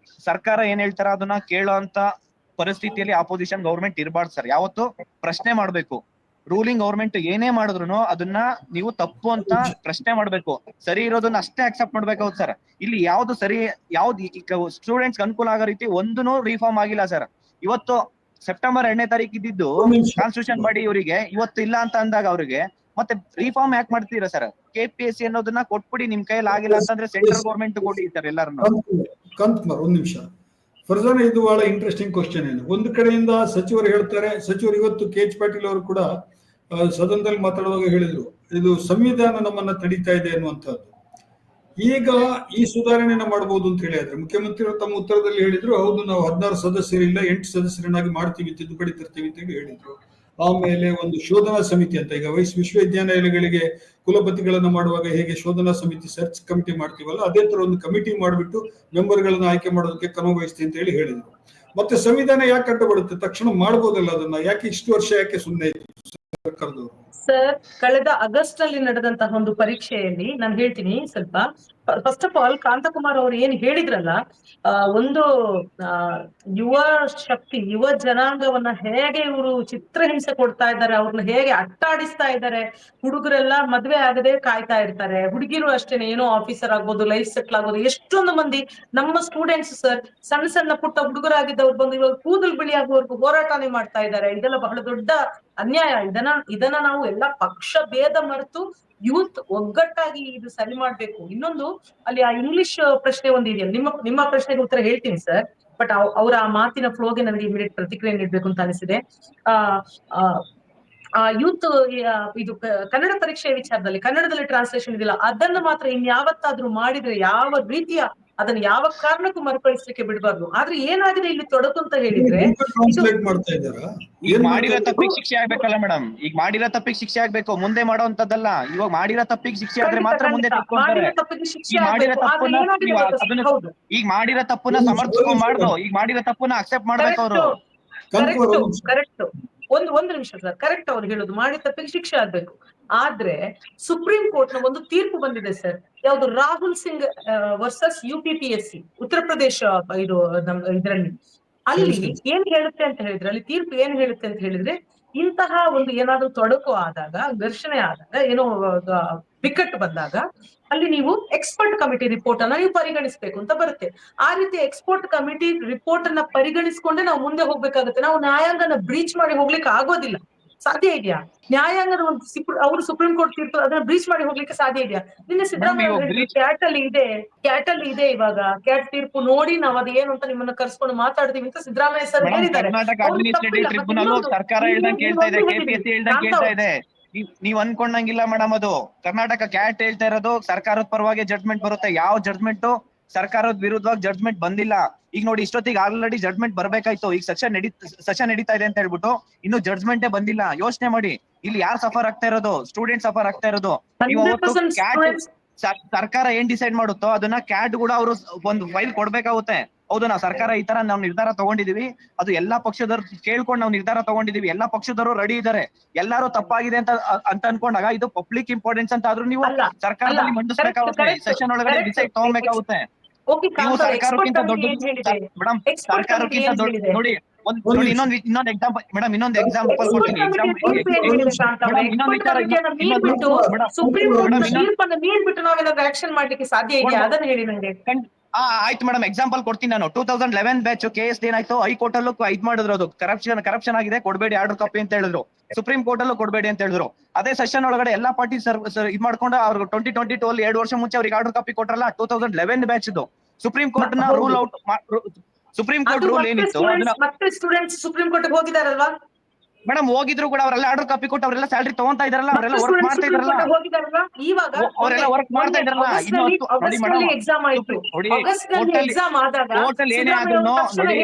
ಸರ್ಕಾರ ಏನ್ ಹೇಳ್ತಾರ ಅದನ್ನ ಕೇಳೋ ಅಂತ ಪರಿಸ್ಥಿತಿಯಲ್ಲಿ ಅಪೋಸಿಷನ್ ಗೌರ್ಮೆಂಟ್ ಇರಬಾರ್ದು ಸರ್. ಯಾವತ್ತು ಪ್ರಶ್ನೆ ಮಾಡ್ಬೇಕು. ರೂಲಿಂಗ್ ಗೌರ್ಮೆಂಟ್ ಏನೇ ಮಾಡಿದ್ರು ಅದನ್ನ ನೀವು ತಪ್ಪು ಅಂತ ಪ್ರಶ್ನೆ ಮಾಡ್ಬೇಕು. ಸರಿ ಇರೋದನ್ನ ಅಷ್ಟೇ ಅಕ್ಸೆಪ್ಟ್ ಮಾಡ್ಬೇಕಾಗುತ್ತೆ ಸರ್. ಇಲ್ಲಿ ಯಾವ್ದು ಸರಿ, ಯಾವ್ದು ಸ್ಟೂಡೆಂಟ್ಸ್ ಅನುಕೂಲ ಆಗೋ ರೀತಿ ಒಂದೂ ರೀಫಾರ್ಮ್ ಆಗಿಲ್ಲ ಸರ್. ಇವತ್ತು ಸೆಪ್ಟೆಂಬರ್ 2ನೇ ತಾರೀಕು ಇದ್ದಿದ್ದು ಕಾನ್ಸ್ಟಿಟ್ಯೂಷನ್ ಬಾಡಿ ಇವರಿಗೆ ಇವತ್ತು ಇಲ್ಲ ಅಂತ ಅಂದಾಗ ಅವ್ರಿಗೆ ಮತ್ತೆ ರೀಫಾರ್ಮ್ ಯಾಕೆ ಮಾಡ್ತೀರಾ ಸರ್? KPSC ಅನ್ನೋದನ್ನ ಕೊಟ್ಬಿಡಿ, ನಿಮ್ ಕೈಯಲ್ಲಿ ಆಗಿಲ್ಲ ಅಂತಂದ್ರೆ ಸೆಂಟ್ರಲ್ ಗೌರ್ಮೆಂಟ್ ಕೊಡಿ ಸರ್ ಎಲ್ಲರನ್ನು. ಕಾಂತಕುಮಾರ್, ಒಂದ್ ನಿಮಿಷ. ಫರ್ಜಾನ, ಇದು ಬಹಳ ಇಂಟ್ರೆಸ್ಟಿಂಗ್ ಕ್ವಶನ್. ಏನು ಒಂದು ಕಡೆಯಿಂದ ಸಚಿವರು ಹೇಳ್ತಾರೆ, ಸಚಿವರು ಇವತ್ತು KH ಪಾಟೀಲ್ ಅವರು ಕೂಡ ಸದನದಲ್ಲಿ ಮಾತಾಡುವಾಗ ಹೇಳಿದ್ರು, ಇದು ಸಂವಿಧಾನ ನಮ್ಮನ್ನ ತಡೀತಾ ಇದೆ ಅನ್ನುವಂಥದ್ದು. ಈಗ ಈ ಸುಧಾರಣೆನ ಮಾಡಬಹುದು ಅಂತ ಹೇಳಿದ್ರೆ ಮುಖ್ಯಮಂತ್ರಿಗಳು ತಮ್ಮ ಉತ್ತರದಲ್ಲಿ ಹೇಳಿದ್ರು, ಹೌದು ನಾವು 16 ಸದಸ್ಯರಿಲ್ಲ 8 ಸದಸ್ಯರನ್ನಾಗಿ ಮಾಡ್ತೀವಿ, ತಿದ್ದುಪಡಿ ತರ್ತೀವಿ ಅಂತ ಹೇಳಿ ಹೇಳಿದ್ರು. ಆಮೇಲೆ ಒಂದು ಶೋಧನಾ ಸಮಿತಿ ಅಂತ, ಈಗ ವಿಶ್ವವಿದ್ಯಾನಿಲಯಗಳಿಗೆ ಕುಲಪತಿಗಳನ್ನ ಮಾಡುವಾಗ ಹೇಗೆ ಶೋಧನಾ ಸಮಿತಿ ಸರ್ಚ್ ಕಮಿಟಿ ಮಾಡ್ತೀವಲ್ಲ, ಅದೇ ತರ ಒಂದು ಕಮಿಟಿ ಮಾಡಿಬಿಟ್ಟು ಮೆಂಬರ್ಗಳನ್ನ ಆಯ್ಕೆ ಮಾಡೋದಕ್ಕೆ ಕ್ರಮ ವಹಿಸ್ತೀವಿ ಅಂತ ಹೇಳಿ ಹೇಳಿದ್ರು. ಮತ್ತೆ ಸಂವಿಧಾನ ಯಾಕೆ ಅಡ್ಡಬಡುತ್ತೆ? ತಕ್ಷಣ ಮಾಡ್ಬೋದಲ್ಲ ಅದನ್ನ, ಯಾಕೆ ಇಷ್ಟು ವರ್ಷ ಯಾಕೆ ಸುಮ್ಮನೆ ಸರ್ಕಾರದವರು? ಸರ್, ಕಳೆದ ಆಗಸ್ಟ್ ನಲ್ಲಿ ನಡೆದಂತಹ ಒಂದು ಪರೀಕ್ಷೆಯಲ್ಲಿ ನಾನು ಹೇಳ್ತೀನಿ ಸ್ವಲ್ಪ. ಫಸ್ಟ್ ಆಫ್ ಆಲ್, ಕಾಂತಕುಮಾರ್ ಅವರು ಏನ್ ಹೇಳಿದ್ರಲ್ಲ, ಒಂದು ಯುವ ಶಕ್ತಿ, ಯುವ ಜನಾಂಗವನ್ನ ಹೇಗೆ ಇವರು ಚಿತ್ರಹಿಂಸೆ ಕೊಡ್ತಾ ಇದ್ದಾರೆ, ಅವ್ರನ್ನ ಹೇಗೆ ಅಟ್ಟಾಡಿಸ್ತಾ ಇದ್ದಾರೆ. ಹುಡುಗರೆಲ್ಲ ಮದ್ವೆ ಆಗದೆ ಕಾಯ್ತಾ ಇರ್ತಾರೆ, ಹುಡುಗಿರು ಅಷ್ಟೇನೆ, ಏನೋ ಆಫೀಸರ್ ಆಗ್ಬೋದು, ಲೈಫ್ ಸೆಟ್ಲ್ ಆಗ್ಬೋದು. ಎಷ್ಟೊಂದು ಮಂದಿ ನಮ್ಮ ಸ್ಟೂಡೆಂಟ್ಸ್ ಸರ್, ಸಣ್ಣ ಪುಟ್ಟ ಹುಡುಗರಾಗಿದ್ದವ್ರು ಬಂದು ಇವಾಗ ಕೂದಲು ಬಿಳಿ ಆಗುವವರೆಗೂ ಹೋರಾಟನೇ ಮಾಡ್ತಾ ಇದ್ದಾರೆ. ಇದೆಲ್ಲ ಬಹಳ ದೊಡ್ಡ ಅನ್ಯಾಯ. ಇದನ್ನ ನಾವು ಎಲ್ಲ ಪಕ್ಷ ಭೇದ ಮರೆತು ಯೂತ್ ಒಗ್ಗಟ್ಟಾಗಿ ಇದು ಸರಿ ಮಾಡ್ಬೇಕು. ಇನ್ನೊಂದು, ಅಲ್ಲಿ ಆ ಇಂಗ್ಲಿಷ್ ಪ್ರಶ್ನೆ ಒಂದಿದೆಯಲ್ಲ, ನಿಮ್ಮ ಪ್ರಶ್ನೆಗೆ ಉತ್ತರ ಹೇಳ್ತೀನಿ ಸರ್. ಬಟ್ ಅವರ ಆ ಮಾತಿನ ಫ್ಲೋಗೆ ನನಗೆ ಇಮಿಡಿಯೇಟ್ ಪ್ರತಿಕ್ರಿಯೆ ನೀಡಬೇಕು ಅಂತ ಅನಿಸಿದೆ. ಯೂತ್ ಇದು ಕನ್ನಡ ಪರೀಕ್ಷೆಯ ವಿಚಾರದಲ್ಲಿ ಕನ್ನಡದಲ್ಲಿ ಟ್ರಾನ್ಸ್ಲೇಷನ್ ಇದೆಯಲ್ಲ, ಅದನ್ನ ಮಾತ್ರ ಇನ್ಯಾವತ್ತಾದ್ರೂ ಮಾಡಿದ್ರೆ ಯಾವ ರೀತಿಯ ಅದನ್ನ ಯಾವ ಕಾರಣಕ್ಕೂ ಮರುಕಳಿಸ್ಲಿಕ್ಕೆ ಬಿಡಬಾರ್ದು. ಆದ್ರೆ ಏನಾಗಿದೆ ಇಲ್ಲಿ ತೊಡಕು ಅಂತ ಹೇಳಿದ್ರೆ, ಈಗ ಮಾಡಿರೋ ತಪ್ಪಿಗೆ ಶಿಕ್ಷೆ ಆಗ್ಬೇಕಲ್ಲ ಮೇಡಮ್. ಈಗ ಮಾಡಿರೋ ತಪ್ಪಿಗೆ ಶಿಕ್ಷೆ ಆಗ್ಬೇಕು, ಮುಂದೆ ಮಾಡೋಂಥದ್ದಲ್ಲ. ಇವಾಗ ಮಾಡಿರೋ ತಪ್ಪಿಗೆ ಶಿಕ್ಷೆ ಆದ್ರೆ ಮಾತ್ರ ಮುಂದೆ ತಿಳ್ಕೊಂತಾರೆ. ಈಗ ಮಾಡಿರೋ ತಪ್ಪನ್ನ ಸಮರ್ಥಿಸ್ಕೊಂಡ್ಬಾರ್ದು, ಈಗ ಮಾಡಿರೋ ತಪ್ಪನ್ನ ಅಕ್ಸೆಪ್ಟ್ ಮಾಡ್ಬೇಕು ಅವರು. ಕರೆಕ್ಟ್. ಒಂದು ನಿಮಿಷ ಸರ್, ಕರೆಕ್ಟ್ ಅವ್ರು ಹೇಳುದು, ಮಾಡಿ ತಪ್ಪಿಗೆ ಶಿಕ್ಷೆ ಆಗ್ಬೇಕು. ಆದ್ರೆ ಸುಪ್ರೀಂ ಕೋರ್ಟ್ ನ ಒಂದು ತೀರ್ಪು ಬಂದಿದೆ ಸರ್, ಯಾವುದು ರಾಹುಲ್ ಸಿಂಗ್ ವರ್ಸಸ್ UPPSC ಉತ್ತರ ಪ್ರದೇಶ, ಇದು ಇದರಲ್ಲಿ. ಅಲ್ಲಿ ಏನ್ ಹೇಳುತ್ತೆ ಅಂತ ಹೇಳಿದ್ರೆ, ಅಲ್ಲಿ ತೀರ್ಪು ಏನ್ ಹೇಳುತ್ತೆ ಅಂತ ಹೇಳಿದ್ರೆ, ಇಂತಹ ಒಂದು ಏನಾದ್ರೂ ತೊಡಕು ಆದಾಗ, ಘರ್ಷಣೆ ಆದಾಗ, ಏನೋ ಬಿಕ್ಕಟ್ಟು ಬಂದಾಗ ಅಲ್ಲಿ ನೀವು ಎಕ್ಸ್ಪರ್ಟ್ ಕಮಿಟಿ ರಿಪೋರ್ಟ್ ಅನ್ನ ನೀವು ಪರಿಗಣಿಸಬೇಕು ಅಂತ ಬರುತ್ತೆ. ಆ ರೀತಿ ಎಕ್ಸ್ಪರ್ಟ್ ಕಮಿಟಿ ರಿಪೋರ್ಟ್ ಅನ್ನ ಪರಿಗಣಿಸ್ಕೊಂಡೆ ನಾವು ಮುಂದೆ ಹೋಗ್ಬೇಕಾಗುತ್ತೆ. ನಾವು ನ್ಯಾಯಾಂಗನ ಬ್ರೀಚ್ ಮಾಡಿ ಹೋಗ್ಲಿಕ್ಕೆ ಆಗೋದಿಲ್ಲ. ಸಾಧ್ಯ ಇದೆಯಾ? ನ್ಯಾಯಾಂಗದ ಒಂದು ಅವರು ಸುಪ್ರೀಂ ಕೋರ್ಟ್ ತೀರ್ಪು ಅದನ್ನ ಬ್ರೀಚ್ ಮಾಡಿ ಹೋಗ್ಲಿಕ್ಕೆ ಸಾಧ್ಯ ಇದೆಯಾ? ನಿನ್ನೆ ಸಿದ್ದರಾಮಯ್ಯ ಕ್ಯಾಟ್ ಅಲ್ಲಿ ಇದೆ ಇವಾಗ ಕ್ಯಾಟ್ ತೀರ್ಪು ನೋಡಿ ನಾವು ಅದು ಏನು ಅಂತ ನಿಮ್ಮನ್ನ ಕರ್ಸ್ಕೊಂಡು ಮಾತಾಡ್ತೀವಿ ಅಂತ ಸಿದ್ದರಾಮಯ್ಯ ಸರ್ ಹೇಳಿದ್ದಾರೆ. ಸರ್ಕಾರ ಹೇಳ್ದಂಗೆ ಕೇಳ್ತಾ ಇದೆ, KPSC ಹೇಳ್ದಂಗೆ ಕೇಳ್ತಾ ಇದೆ. ನೀವ್ ಅನ್ಕೊಂಡಂಗಿಲ್ಲ ಮೇಡಮ್, ಅದು ಕರ್ನಾಟಕ ಕ್ಯಾಟ್ ಹೇಳ್ತಾ ಇರೋದು ಸರ್ಕಾರದ ಪರವಾಗಿ ಜಡ್ಜ್ಮೆಂಟ್ ಬರುತ್ತೆ. ಯಾವ ಜಡ್ಜ್ಮೆಂಟ್ ಸರ್ಕಾರದ ವಿರುದ್ಧವಾಗಿ ಜಡ್ಜ್ಮೆಂಟ್ ಬಂದಿಲ್ಲ. ಈಗ ನೋಡಿ, ಇಷ್ಟೊತ್ತಿಗೆ ಆಲ್ರೆಡಿ ಜಡ್ಜ್ಮೆಂಟ್ ಬರ್ಬೇಕಾಯ್ತು. ಈಗ ಸೆಷನ್ ನಡೀತಾ ಇದೆ ಅಂತ ಹೇಳ್ಬಿಟ್ಟು ಇನ್ನು ಜಡ್ಜ್ಮೆಂಟೇ ಬಂದಿಲ್ಲ. ಯೋಚನೆ ಮಾಡಿ, ಇಲ್ಲಿ ಯಾರು ಸಫರ್ ಆಗ್ತಾ ಇರೋದು? ಸ್ಟೂಡೆಂಟ್ ಸಫರ್ ಆಗ್ತಾ ಇರೋದು. ಸರ್ಕಾರ ಏನ್ ಡಿಸೈಡ್ ಮಾಡುತ್ತೋ ಅದನ್ನ ಕ್ಯಾಟ್ ಕೂಡ ಅವರು ಒಂದು ಫೈಲ್ ಕೊಡ್ಬೇಕಾಗುತ್ತೆ. ಹೌದು ನಾವು ಸರ್ಕಾರ ಈ ತರ ನಾವು ನಿರ್ಧಾರ ತಗೊಂಡಿದೀವಿ, ಅದು ಎಲ್ಲಾ ಪಕ್ಷದವ್ರು ಕೇಳ್ಕೊಂಡು ನಾವು ನಿರ್ಧಾರ ತಗೊಂಡಿದೀವಿ, ಎಲ್ಲಾ ಪಕ್ಷದವರು ರೆಡಿ ಇದ್ದಾರೆ, ಎಲ್ಲಾರು ತಪ್ಪಾಗಿದೆ ಅಂತ ಅನ್ಕೊಂಡಾಗ ಇದು ಪಬ್ಲಿಕ್ ಇಂಪಾರ್ಟೆನ್ಸ್ ಅಂತ ಆದ್ರೂ ನೀವು ಸರ್ಕಾರದಲ್ಲಿ ಮಂಡಿಸ್ಬೇಕಾಗುತ್ತೆ, ಸೆಷನ್ ಒಳಗಡೆ ಡಿಸೈಡ್ ತಗೊಬೇಕಾಗುತ್ತೆ. ನೀವು ಸರ್ಕಾರಕ್ಕಿಂತ ದೊಡ್ಡ ಮೇಡಮ್, ಸರ್ಕಾರಕ್ಕಿಂತ ದೊಡ್ಡ ನೋಡಿ ನೋಡಿ ಇನ್ನೊಂದು ಎಕ್ಸಾಂಪಲ್ ಮೇಡಮ್, ಇನ್ನೊಂದು ಎಕ್ಸಾಂಪಲ್ ಕೊಡ್ತೀನಿ. ಆಕ್ಷನ್ ಮಾಡ್ಲಿಕ್ಕೆ ಸಾಧ್ಯ ಇದೆಯಾ ಅದನ್ನ ಹೇಳಿ ನಂಗೆ. ಆಯ್ತು ಮೇಡಮ್, ಎಕ್ಸಾಂಪಲ್ ಕೊಡ್ತೀನಿ ನಾನು. 2011 ಬ್ಯಾಚ್ ಕೇಸ್ ಏನಾಯ್ತು, ಹೈಕೋರ್ಟ್ ಅಲ್ಲೂ ಇದ್ ಮಾಡಿದ್ರು, ಅದು ಕರಪ್ಷನ್ ಆಗಿದೆ, ಕೊಡ್ಬೇಡಿ ಆರ್ಡರ್ ಕಾಪಿ ಅಂತ ಹೇಳಿದ್ರು. ಸುಪ್ರೀಂ ಕೋರ್ಟ್ ಅಲ್ಲೂ ಕೊಡ್ಬೇಡಿ ಅಂತ ಹೇಳಿದ್ರು. ಅದೇ ಸೆಷನ್ ಒಳಗಡೆ ಎಲ್ಲಾ ಪಾರ್ಟಿ ಇದ್ ಮಾಡ್ಕೊಂಡು ಅವ್ರು 2022 ಅಲ್ಲಿ 2 ವರ್ಷ ಮುಂಚೆ ಅವ್ರಿಗೆ ಆರ್ಡರ್ ಕಾಪಿ ಕೊಟ್ರಲ್ಲ, 2011 ಬ್ಯಾಚ್ ಇದು. ಸುಪ್ರೀಂ ಕೋರ್ಟ್ ನ rule out, supreme court rule ಏನಿತ್ತು ಮತ್ತೆ ಸ್ಟೂಡೆಂಟ್ಸ್ ಸುಪ್ರೀಂ ಕೋರ್ಟ್ ಹೋಗಿದಾರಲ್ವಾ ಮೇಡಮ್? ಹೋಗಿದ್ರು ಕೂಡ ಅವರೆಲ್ಲ ಆರ್ಡರ್ ಕಾಪಿ ಕೊಟ್ಟು ಅವರೆಲ್ಲ ಸ್ಯಾಲರಿ ತಗೊಂತಾ ಇದಾರಲ್ಲ, ಅವರೆಲ್ಲ ವರ್ಕ್ ಮಾಡ್ತಾ ಇದಾರಲ್ಲ, ಅವರೆಲ್ಲ ವರ್ಕ್ ಮಾಡ್ತಾ ಇದಾರಲ್ಲ. ಟೋಟಲ್ ಏನೇ ಆದ್ರೂ ನೋಡಿ,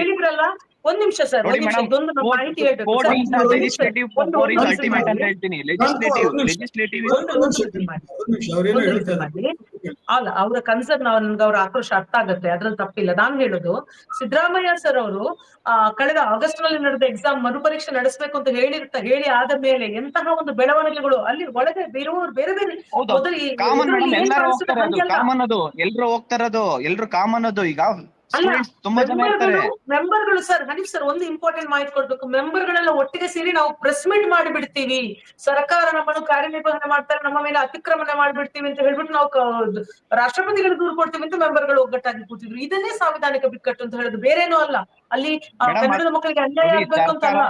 ಒಂದ್ ನಿಮಿಷ ಸರ್, ಇದೊಂದು ಮಾಹಿತಿ ಲೆಜಿಸ್ಲೇಟಿವ್ ಪವರ್ ಇಸ್ ಅಲ್ಟಿಮೇಟ್ ಅಂತ ಹೇಳ್ತೀನಿ. ಲೆಜಿಸ್ಲೇಟಿವ್ ಅಲ್ಲ, ಅವರ ಕನ್ಸರ್ನ್ ನನ್ಗೆ ಅವ್ರ ಆಕ್ರೋಶ ಅರ್ಥ ಆಗುತ್ತೆ, ಅದ್ರಲ್ಲಿ ತಪ್ಪಿಲ್ಲ. ನಾನ್ ಹೇಳುದು, ಸಿದ್ದರಾಮಯ್ಯ ಸರ್ ಅವರು ಕಳೆದ ಆಗಸ್ಟ್ ನಲ್ಲಿ ನಡೆದ ಎಕ್ಸಾಮ್ ಮರುಪರೀಕ್ಷೆ ನಡೆಸಬೇಕು ಅಂತ ಹೇಳಿ ಆದ ಮೇಲೆ ಎಂತಹ ಒಂದು ಬೆಳವಣಿಗೆಗಳು ಅಲ್ಲಿ ಒಳಗೆ ಬೇರೆ ಎಲ್ರು ಹೋಗ್ತಾರದು, ಎಲ್ರು ಕಾಮನ್ ಅದು. ಈಗ ತುಂಬಾ ಜನ ಇರ್ತಾರೆ ಮೆಂಬರ್ಗಳು. ಸರ್ ಹನೀಫ್ ಸರ್, ಒಂದು ಇಂಪಾರ್ಟೆಂಟ್ ಮಾಹಿತಿ ಕೊಡ್ಬೇಕು. ಮೆಂಬರ್ಗಳೆಲ್ಲ ಒಟ್ಟಿಗೆ ಸೇರಿ ನಾವು ಪ್ರೆಸ್ ಮೀಟ್ ಮಾಡಿಬಿಡ್ತೀವಿ, ಸರ್ಕಾರ ನಮ್ಮನ್ನು ಕಾರ್ಯನಿರ್ವಹಣೆ ಮಾಡ್ತಾರೆ, ನಮ್ಮ ಮೇಲೆ ಅತಿಕ್ರಮಣ ಮಾಡ್ಬಿಡ್ತೀವಿ ಅಂತ ಹೇಳ್ಬಿಟ್ಟು ನಾವು ರಾಷ್ಟ್ರಪತಿಗಳು ದೂರು ಕೊಡ್ತೀವಿ ಅಂತ ಮೆಂಬರ್ಗಳು ಒಗ್ಗಟ್ಟಾಗಿ ಕೂತಿದ್ರು. ಇದನ್ನೇ ಸಾಂವಿಧಾನಿಕ ಬಿಕ್ಕಟ್ಟು ಅಂತ ಹೇಳುದು, ಬೇರೇನೂ ಅಲ್ಲ. ಅಲ್ಲಿ ಕನ್ನಡದ ಮಕ್ಕಳಿಗೆ ಅನ್ಯಾಯ ಆಗ್ಬೇಕು ಅಂತ ಅಲ್ಲ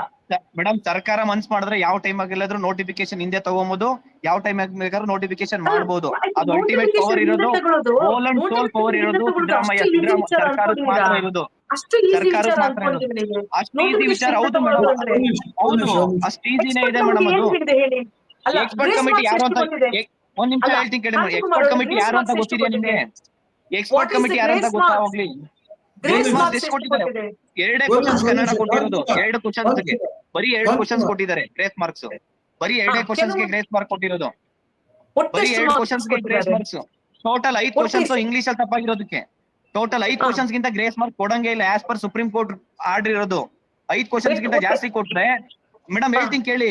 ಮೇಡಮ್. ಸರ್ಕಾರ ಮನ್ಸ್ ಮಾಡಿದ್ರೆ ಯಾವ ಟೈಮ್ ಆಗಿಲ್ಲಾದ್ರೂ ನೋಟಿಫಿಕೇಶನ್ ಹಿಂದೆ ತಗೋಬಹುದು, ಯಾವ ಟೈಮ್ ಬೇಕಾದ್ರೂ ನೋಟಿಫಿಕೇಶನ್ ಮಾಡಬಹುದು. ಅದು ಅಲ್ಟಿಮೇಟ್ ಪವರ್ ಇರೋದು, ಹೋಲ್ ಅಂಡ್ ಸೋಲ್ ಪವರ್ ಇರೋದು ಸಿದ್ದರಾಮಯ್ಯ ಸರ್ಕಾರಕ್ಕೆ ಮಾತ್ರ ಇರೋದು, ಸರ್ಕಾರಕ್ಕೆ ಮಾತ್ರ ಇರೋದು. ಅಷ್ಟು ಈಸಿ ವಿಚಾರ. ಹೌದು ಮೇಡಮ್, ಹೌದು, ಅಷ್ಟು ಈಸಿನೇ ಇದೆ ಮೇಡಮ್. ಅದು ಎಕ್ಸ್ಪರ್ಟ್ ಕಮಿಟಿ ಯಾರು ಅಂತ ಒಂದ್ ನಿಮಿಷ ಹೇಳ್ತೀನಿ ಕೇಳಿ. ಎಕ್ಸ್ಪರ್ಟ್ ಕಮಿಟಿ ಯಾರು ಅಂತ ಗೊತ್ತಿದೆಯಾ ನಿಮ್ಗೆ? ಎಕ್ಸ್ಪರ್ಟ್ ಕಮಿಟಿ ಯಾರು ಅಂತ ಗೊತ್ತಾಗ್ಲಿ. ಗ್ರೇಸ್ ಮಾರ್ಕ್ಸ್ ಎಷ್ಟು ಕೊಟ್ಟಿದ್ದಾರೆ? 2 ಕ್ವಶನ್ಸ್ ಕನ್ನಡ ಕೊಟ್ಟಿರೋದು, 2 ಕ್ವಶನ್ಸ್ಗೆ ಬರೀ 2 ಕ್ವಶನ್ಸ್ ಕೊಟ್ಟಿದ್ದಾರೆ ಗ್ರೇಸ್ ಮಾರ್ಕ್ಸ್. ಬರೀ 2 ಕ್ವಶನ್ಸ್ಗೆ ಗ್ರೇಸ್ ಮಾರ್ಕ್ ಕೊಟ್ಟಿರೋದು, ಬರೀ 2 ಕ್ವಶನ್ಸ್ಗೆ grace marks. Total 5 questions English ಅಲ್ಲಿ ತಪ್ಪಾಗಿರೋದಕ್ಕೆ ಟೋಟಲ್ 5 ಕ್ವಶನ್ಸ್ ಗಿಂತ ಗ್ರೇಸ್ ಮಾರ್ಕ್ ಕೊಡಂಗೆ ಇಲ್ಲ. As per Supreme Court order ಇರೋದು 5 ಕ್ವಶನ್ಸ್ ಗಿಂತ ಜಾಸ್ತಿ ಕೊಟ್ರೆ, ಮೇಡಮ್ ಹೇಳ್ತೀನಿ ಕೇಳಿ,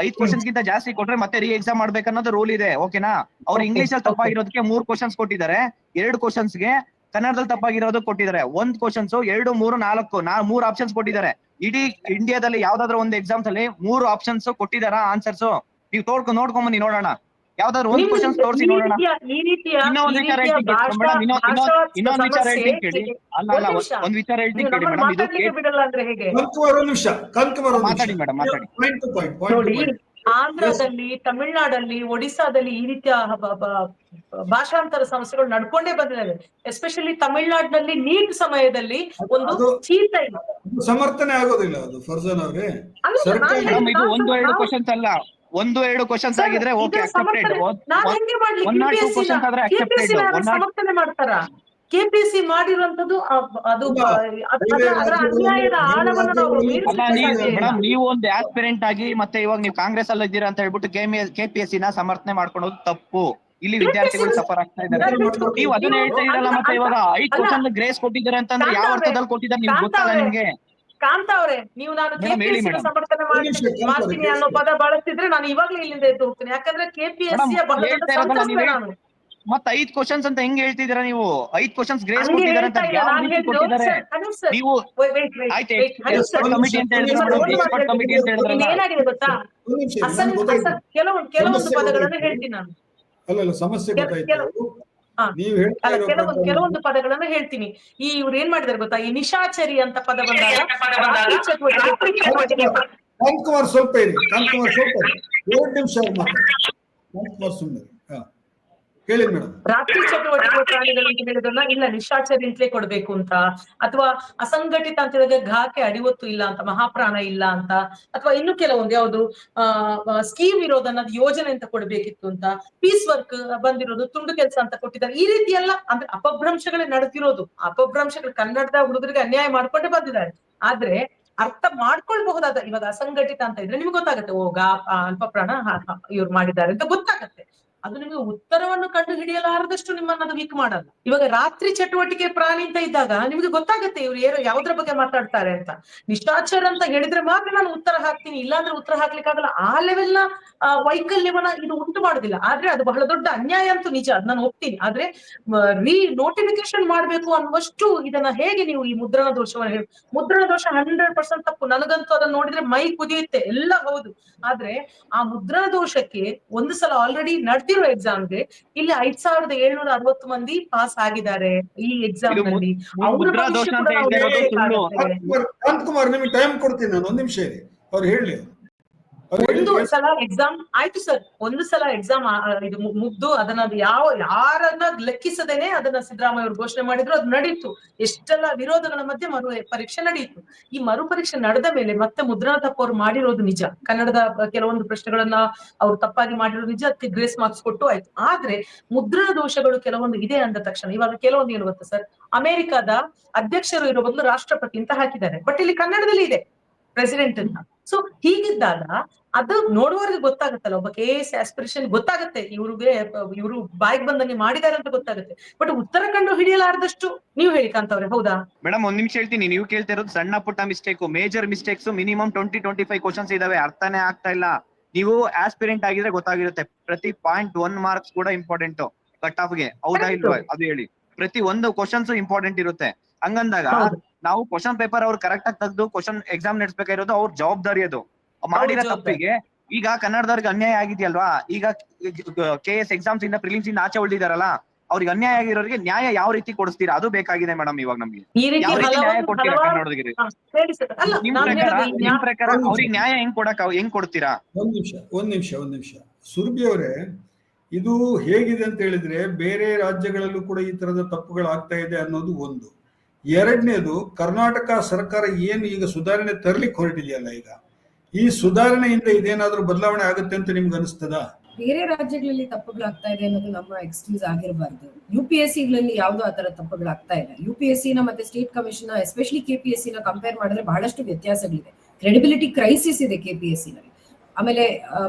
5 ಕ್ವಶನ್ಸ್ ಗಿಂತ ಜಾಸ್ತಿ ಕೊಟ್ರೆ ಮತ್ತೆ ರೀ ಎಕ್ಸಾಮ್ ಮಾಡ್ಬೇಕನ್ನೋದು ರೂಲ್ ಇದೆ, ಓಕೆನಾ? ಅವ್ರು ಇಂಗ್ಲಿಷ್ ಅಲ್ಲಿ ತಪ್ಪಾಗಿರೋದಕ್ಕೆ 3 ಕ್ವಶನ್ಸ್ ಕೊಟ್ಟಿದ್ದಾರೆ, 2 ಕ್ವಶನ್ಸ್ಗೆ ಕನ್ನಡದಲ್ಲಿ ತಪ್ಪಾಗಿರೋದು ಕೊಟ್ಟಿದ್ದಾರೆ. 1 ಕ್ವಶನ್ಸ್ 2, 3, 4 3 ಆಪ್ಷನ್ಸ್ ಕೊಟ್ಟಿದ್ದಾರೆ. ಇಡೀ ಇಂಡಿಯಾದಲ್ಲಿ ಯಾವ್ದಾದ್ರು ಒಂದು ಎಕ್ಸಾಮ್ಸ್ ಅಲ್ಲಿ 3 ಆಪ್ಷನ್ಸ್ ಕೊಟ್ಟಿದಾರ ಆನ್ಸರ್ಸ್? ನೀವು ನೋಡ್ಕೊಂಡ್ ಬನ್ನಿ ನೋಡೋಣ, ಯಾವ್ದಾದ್ರು ಒಂದು ಕ್ವಶನ್ಸ್ ತೋರಿಸಿ ನೋಡೋಣ. ಇನ್ನೊಂದು ವಿಚಾರ ಹೇಳ್ತೀನಿ ಮೇಡಮ್, ಇನ್ನೊಂದು ವಿಚಾರ ಹೇಳ್ತೀನಿ ಕೇಳಿ. ಅಲ್ಲ ಒಂದ್ ವಿಚಾರ ಹೇಳ್ತೀನಿ ಕೇಳಿ ಮೇಡಮ್. ಇದು ಮಾತಾಡಿ ಮೇಡಮ್, ಮಾತಾಡಿ. ನೋಡಿ, ಆಂಧ್ರದಲ್ಲಿ, ತಮಿಳುನಾಡಲ್ಲಿ, ಒಡಿಸ್ಸಾದಲ್ಲಿ ಈ ರೀತಿಯ ಭಾಷಾಂತರ ಸಮಸ್ಯೆಗಳು ನಡ್ಕೊಂಡೇ ಬಂದಿದ್ದಾವೆ. ಎಸ್ಪೆಷಲಿ ತಮಿಳುನಾಡಿನಲ್ಲಿ ನೀಟ್ ಸಮಯದಲ್ಲಿ ಒಂದು ಚೀತ ಇಲ್ಲ, ಸಮರ್ಥನೆ ಆಗೋದಿಲ್ಲ ಅದು. ಫರ್ಜಾನ್ ಅವರೇ, ಇದು 1-2 ಕ್ವಶನ್ಸ್ ಅಲ್ಲ, 1-2 ಕ್ವಶನ್ಸ್ ಆಗಿದ್ರೆ ಓಕೆ, ಅಕ್ಸೆಪ್ಟೆಡ್. 1-2 ಕ್ವಶನ್ಸ್ ಆದ್ರೆ ಅಕ್ಸೆಪ್ಟೆಡ್. ಸಮರ್ಥನೆ ಮಾಡ್ತಾರ? ಕೆಪಿಎಸ್ಸಿ ಮಾಡಿರುವಂತದ್ದು ಅದು ಅದರ ಅನ್ಯಾಯದ ಆಳವನ್ನು ನಾವು ಮೇಡಮ್, ನೀವು ಒಂದು ಆಸ್ಪಿರೆಂಟ್ ಆಗಿ ಮತ್ತೆ ಇವಾಗ ನೀವು ಕಾಂಗ್ರೆಸ್ ಅಲ್ಲಿ ಇದ್ದೀರಾ ಅಂತ ಹೇಳ್ಬಿಟ್ಟು ಕೆಪಿಎಸ್ಸಿ ನ ಸಮರ್ಥನೆ ಮಾಡ್ಕೊಳ್ಳೋದು ತಪ್ಪು. ಇಲ್ಲಿ ವಿದ್ಯಾರ್ಥಿಗಳು ಸಫರ್ ಆಗ್ತಾ ಇದ್ದಾರೆ. ನೀವು ಅದನ್ನ ಹೇಳ್ತಾ ಇರಲ್ಲ. ಮತ್ತೆ ಇವಾಗ 5 ಕ್ವಶನ್ ಗ್ರೇಸ್ ಕೊಟ್ಟಿದ್ದಾರೆ ಅಂತಂದ್ರೆ ಯಾವ ಅರ್ಥದಲ್ಲಿ ಕೊಟ್ಟಿದ್ದಾರೆ ನಿಮ್ಗೆ ಗೊತ್ತಲ್ಲ ನಿಮ್ಗೆ? ಕಾಂತ ಅವ್ರೆ, ನೀವು ನಾನು ಕೆಪಿಎಸ್ಸಿ ಸಮರ್ಥನೆ ಮಾಡ್ತೀನಿ ಅನ್ನೋ ಪದ ಬಳಸ್ತಿದ್ರೆ ನಾನು ಇವಾಗ್ಲೂ ಇಲ್ಲಿಂದ ಎದ್ದು ಹೋಗ್ತೀನಿ. ಯಾಕಂದ್ರೆ ಕೆಪಿಎಸ್ಸಿ ಮತ್ತೆ 5 ಕ್ವಶನ್ಸ್ ಅಂತ ಹೆಂಗ್ ಹೇಳ್ತಿದ್ದೀರಾ ನೀವು? 5 ಕ್ವಶನ್ಸ್ ಗ್ರೇಸ್ ಕೊಟ್ಟಿದ್ದಾರೆ ಅಂತ ಯಾವ ರೀತಿ ಕೊಟ್ಟಿದ್ದಾರೆ ನೀವು? ಆಯ್ತು, ಎಕ್ಸ್ಪರ್ಟ್ ಕಮಿಟಿ ಅಂತ ಹೇಳಿದ್ರೆ ಎಕ್ಸ್ಪರ್ಟ್ ಕಮಿಟಿ ಅಂತ ಹೇಳಿದ್ರೆ ಏನಾಗಿದೆ ಗೊತ್ತಾ? ಕೆಲವೊಂದು ಪದಗಳನ್ನು ಹೇಳ್ತೀನಿ ನಾನು. ಅಲ್ಲ, ಸಮಸ್ಯೆ ಗೊತ್ತಾಯ್ತು. ಕೆಲವೊಂದು ಪದಗಳನ್ನು ಹೇಳ್ತೀನಿ. ಇವ್ರು ಏನ್ ಮಾಡಿದಾರೆ ಗೊತ್ತಾ? ಈ ನಿಶಾಚರಿ ಅಂತ ಪದ ಬಂದಾಗ ಕಾಂತಕುಮಾರ್ ಸ್ವಲ್ಪ ಇರಿ, 2 ನಿಮಿಷ ಕಾಂತಕುಮಾರ್ ಸುಮ್ಮನೆ ಹೇಳಿ ಮೇಡಮ್. ರಾತ್ರಿ ಚಟುವಟಿಕೆ ಪ್ರಾಣಿಗಳು ಅಂತ ಹೇಳಿದ್ರನ್ನ ಇಲ್ಲ ನಿಶಾಚರಿ ಅಂತಲೇ ಕೊಡ್ಬೇಕು ಅಂತ, ಅಥವಾ ಅಸಂಘಟಿತ ಅಂತ ಹೇಳಿದ್ರೆ ಘಾಕೆ ಅಡಿವತ್ತು ಇಲ್ಲ ಅಂತ, ಮಹಾಪ್ರಾಣ ಇಲ್ಲ ಅಂತ, ಅಥವಾ ಇನ್ನು ಕೆಲವೊಂದು ಯಾವುದು ಸ್ಕೀಮ್ ಇರೋದು ಅನ್ನೋದು ಯೋಜನೆ ಅಂತ ಕೊಡ್ಬೇಕಿತ್ತು ಅಂತ, ಪೀಸ್ ವರ್ಕ್ ಬಂದಿರೋದು ತುಂಡು ಕೆಲಸ ಅಂತ ಕೊಟ್ಟಿದ್ದಾರೆ. ಈ ರೀತಿ ಎಲ್ಲ ಅಂದ್ರೆ ಅಪಭ್ರಂಶಗಳೇ ನಡೆದಿರೋದು. ಅಪಭ್ರಂಶಗಳು ಕನ್ನಡದ ಹುಡುಗರಿಗೆ ಅನ್ಯಾಯ ಮಾಡ್ಕೊಂಡೇ ಬಂದಿದ್ದಾರೆ. ಆದ್ರೆ ಅರ್ಥ ಮಾಡ್ಕೊಳ್ಬಹುದಾದ, ಇವಾಗ ಅಸಂಘಟಿತ ಅಂತ ಇದ್ರೆ ನಿಮ್ಗೆ ಗೊತ್ತಾಗತ್ತೆ, ಅಲ್ಪ ಪ್ರಾಣ ಇವ್ರು ಮಾಡಿದ್ದಾರೆ ಅಂತ ಗೊತ್ತಾಗತ್ತೆ. ಅದು ನಿಮಗೆ ಉತ್ತರವನ್ನು ಕಂಡು ಹಿಡಿಯಲಾರದಷ್ಟು ನಿಮ್ಮನ್ನ ಅದು ವೀಕ್ ಮಾಡಲ್ಲ. ಇವಾಗ ರಾತ್ರಿ ಚಟುವಟಿಕೆ ಪ್ರಾಣಿ ಅಂತ ಇದ್ದಾಗ ನಿಮ್ಗೆ ಗೊತ್ತಾಗುತ್ತೆ ಇವ್ರು ಯಾವ್ದ್ರ ಬಗ್ಗೆ ಮಾತಾಡ್ತಾರೆ ಅಂತ. ನಿಶಾಚರ ಅಂತ ಹೇಳಿದ್ರೆ ಮಾತ್ರ ನಾನು ಉತ್ತರ ಹಾಕ್ತೀನಿ, ಇಲ್ಲಾಂದ್ರೆ ಉತ್ತರ ಹಾಕ್ಲಿಕ್ಕಾಗಲ್ಲ. ಆ ಲೆವೆಲ್ ನ ವೈಕಲ್ಯವನ್ನ ಇದು ಉಂಟು ಮಾಡುದಿಲ್ಲ. ಆದ್ರೆ ಅದು ಬಹಳ ದೊಡ್ಡ ಅನ್ಯಾಯ ಅಂತೂ ನಿಜ, ಅದ್ ನಾನು ಒಪ್ತೀನಿ. ಆದ್ರೆ ನೋಟಿಫಿಕೇಶನ್ ಮಾಡ್ಬೇಕು ಅನ್ನುವಷ್ಟು ಇದನ್ನ ಹೇಗೆ ನೀವು ಈ ಮುದ್ರಣ ದೋಷವನ್ನ ಹೇಳಿ, ಮುದ್ರಣ ದೋಷ 100% ತಪ್ಪು. ನನಗಂತೂ ಅದನ್ನ ನೋಡಿದ್ರೆ ಮೈ ಕುದಿಯುತ್ತೆ, ಎಲ್ಲ ಹೌದು. ಆದ್ರೆ ಆ ಮುದ್ರಣ ದೋಷಕ್ಕೆ ಒಂದು ಸಲ ಆಲ್ರೆಡಿ ನಡೆದಿರೋ ಎಕ್ಸಾಮ್ಗೆ ಇಲ್ಲಿ 5760 ಮಂದಿ ಪಾಸ್ ಆಗಿದ್ದಾರೆ ಈ ಎಕ್ಸಾಮ್ ನಲ್ಲಿ. ಅವ್ರ ಭವಿಷ್ಯ ಕೂಡ ನಾವು ನೋಡ್ಬೇಕಾಗುತ್ತೆ. ಕಾಂತಕುಮಾರ್ ನಿಮಗೆ ಟೈಮ್ ಕೊಡ್ತೀನಿ ನಾನು, ಒಂದ್ ನಿಮಿಷ ಇರಿ, ಅವ್ರು ಹೇಳಿ. ಒಂದು ಸಲ ಎಕ್ಸಾಮ್ ಆಯ್ತು ಸರ್, ಒಂದು ಸಲ ಎಕ್ಸಾಮ್ ಇದು ಮುಗ್ದು ಅದನ್ನ ಯಾರನ್ನ ಲೆಕ್ಕಿಸದೇನೆ ಅದನ್ನ ಸಿದ್ದರಾಮಯ್ಯ ಅವರು ಘೋಷಣೆ ಮಾಡಿದ್ರು. ಅದು ನಡೀತು, ಎಷ್ಟೆಲ್ಲ ವಿರೋಧಗಳ ಮಧ್ಯೆ ಮರು ಪರೀಕ್ಷೆ ನಡೆಯಿತು. ಈ ಮರು ಪರೀಕ್ಷೆ ನಡೆದ ಮೇಲೆ ಮತ್ತೆ ಮುದ್ರಣ ತಪ್ಪು ಅವ್ರು ಮಾಡಿರೋದು ನಿಜ. ಕನ್ನಡದ ಕೆಲವೊಂದು ಪ್ರಶ್ನೆಗಳನ್ನ ಅವ್ರು ತಪ್ಪಾಗಿ ಮಾಡಿರೋದು ನಿಜ, ಅದಕ್ಕೆ ಗ್ರೇಸ್ ಮಾರ್ಕ್ಸ್ ಕೊಟ್ಟು ಆಯ್ತು. ಆದ್ರೆ ಮುದ್ರಣ ದೋಷಗಳು ಕೆಲವೊಂದು ಇದೆ ಅಂದ ತಕ್ಷಣ ಇವಾಗ ಕೆಲವೊಂದು ಏನು ಗೊತ್ತಾ ಸರ್, ಅಮೆರಿಕದ ಅಧ್ಯಕ್ಷರು ಇರೋ ಬದಲು ರಾಷ್ಟ್ರಪತಿ ಅಂತ ಹಾಕಿದ್ದಾರೆ, ಬಟ್ ಇಲ್ಲಿ ಕನ್ನಡದಲ್ಲಿ ಇದೆ ಪ್ರೆಸಿಡೆಂಟ್ ಅಂತ. ಸೊ ಹೀಗಿದ್ದಾಗ ಅದು ನೋಡುವವರಿಗೆ ಗೊತ್ತಾಗುತ್ತಲ್ಲ, ಒಬ್ಬ KS ಆಸ್ಪಿರೇಷನ್ ಗೊತ್ತಾಗುತ್ತೆ, ಇವರು ಬಾಯಿಗೆ ಬಂದಂಗೆ ಮಾಡಿದ್ದಾರೆ ಅಂತ ಗೊತ್ತಾಗುತ್ತೆ. ಬಟ್ ಉತ್ತರ ಕಂಡು ಹಿಡಿಯಲಾರದಷ್ಟು ನೀವು ಹೇಳಿ ಕಾಂತವ್ರೆ, ಹೌದಾ? ಮೇಡಮ್ ಒಂದ್ ನಿಮಿಷ ಹೇಳ್ತೀನಿ. ನೀವು ಕೇಳ್ತಾ ಇರೋದು ಸಣ್ಣ ಪುಟ್ಟ mistake, major mistakes minimum 20-25 questions ಇದಾವೆ, ಅರ್ಥನೇ ಆಗ್ತಾ ಇಲ್ಲ. ನೀವು ಆಸ್ಪಿರೆಂಟ್ ಆಗಿದ್ರೆ ಗೊತ್ತಾಗಿರುತ್ತೆ. ಪ್ರತಿ 0.1 ಮಾರ್ಕ್ಸ್ ಕೂಡ ಇಂಪಾರ್ಟೆಂಟ್ ಕಟ್ ಆಫ್ ಗೆ, ಹೌದಾ ಇಲ್ವಾ ಅದು ಹೇಳಿ. ಪ್ರತಿ ಒಂದು ಕ್ವಶನ್ಸ್ ಇಂಪಾರ್ಟೆಂಟ್ ಇರುತ್ತೆ. ಹಂಗಂದಾಗ ನಾವು ಕ್ವಶನ್ ಪೇಪರ್ ಅವ್ರು ಕರೆಕ್ಟ್ ಆಗಿ ತೆಗೆದು ಕ್ವಶನ್ ಎಕ್ಸಾಮ್ ನಡೆಸಬೇಕಾಗಿರೋದು ಅವ್ರ ಜವಾಬ್ದಾರಿ. ಅದು ಮಾಡಿರೋ ತಪ್ಪಿಗೆ ಈಗ ಕನ್ನಡದವ್ರಿಗೆ ಅನ್ಯಾಯ ಆಗಿದೆಯಲ್ವಾ. ಈಗ KS ಎಕ್ಸಾಮ್ಸ್ ಇಂದ ಪ್ರಿಲಿಮ್ಸ್ ಇಂದ ಆಚೆ ಉಳಿದಿದಾರಲ್ಲ, ಅವ್ರಿಗೆ ಅನ್ಯಾಯ ಆಗಿರೋರಿಗೆ ನ್ಯಾಯ ಯಾವ ರೀತಿ ಕೊಡಿಸ್ತೀರಾ, ಅದು ಬೇಕಾಗಿದೆ ಮೇಡಮ್ ಇವಾಗ ನಮ್ಗೆ. ಯಾವ ರೀತಿ ನ್ಯಾಯ ಕೊಡ್ತೀರಾ ಕನ್ನಡದವರಿಗೆ? ನಿಮ್ ಪ್ರಕಾರ ಅವ್ರಿಗೆ ನ್ಯಾಯ ಹೆಂಗ್ ಕೊಡ್ತೀರಾ? ಒಂದ್ ನಿಮಿಷ ಸುರ್ಬಿ ಅವರೇ, ಇದು ಹೇಗಿದೆ ಅಂತ ಹೇಳಿದ್ರೆ ಬೇರೆ ರಾಜ್ಯಗಳಲ್ಲೂ ಕೂಡ ಈ ತರದ ತಪ್ಪುಗಳಾಗ್ತಾ ಇದೆ ಅನ್ನೋದು ಒಂದು. ಎರಡನೇದು, ಕರ್ನಾಟಕ ಸರ್ಕಾರ ಏನು ಈಗ ಸುಧಾರಣೆ ತರ್ಲಿಕ್ಕೆ ಹೊರಟಿದೆಯಲ್ಲ, ಈಗ ಈ ಸುಧಾರಣೆಯಿಂದ ಇದೇನಾದ್ರೂ ಬದಲಾವಣೆ ಆಗುತ್ತೆ ಅಂತ ನಿಮ್ಗೆ ಅನಿಸ್ತದ? ಬೇರೆ ರಾಜ್ಯಗಳಲ್ಲಿ ತಪ್ಪುಗಳಾಗ್ತಾ ಇದೆ ಅನ್ನೋದು ನಮ್ಮ ಎಕ್ಸ್ಕ್ಯೂಸ್ ಆಗಿರಬಾರ್ದು. UPSCಗಳಲ್ಲಿ ಯಾವ್ದು ಆತರ ತಪ್ಪುಗಳಾಗ್ತಾ ಇಲ್ಲ. UPSC ನ ಮತ್ತೆ ಸ್ಟೇಟ್ ಕಮಿಷನ್ ಎಸ್ಪೆಷಲಿ KPSC ನ ಕಂಪೇರ್ ಮಾಡಿದ್ರೆ ಬಹಳಷ್ಟು ವ್ಯತ್ಯಾಸಗಳಿದೆ. ಕ್ರೆಡಿಬಿಲಿಟಿ ಕ್ರೈಸಿಸ್ ಇದೆ KPSC ನಲ್ಲಿ. ಆಮೇಲೆ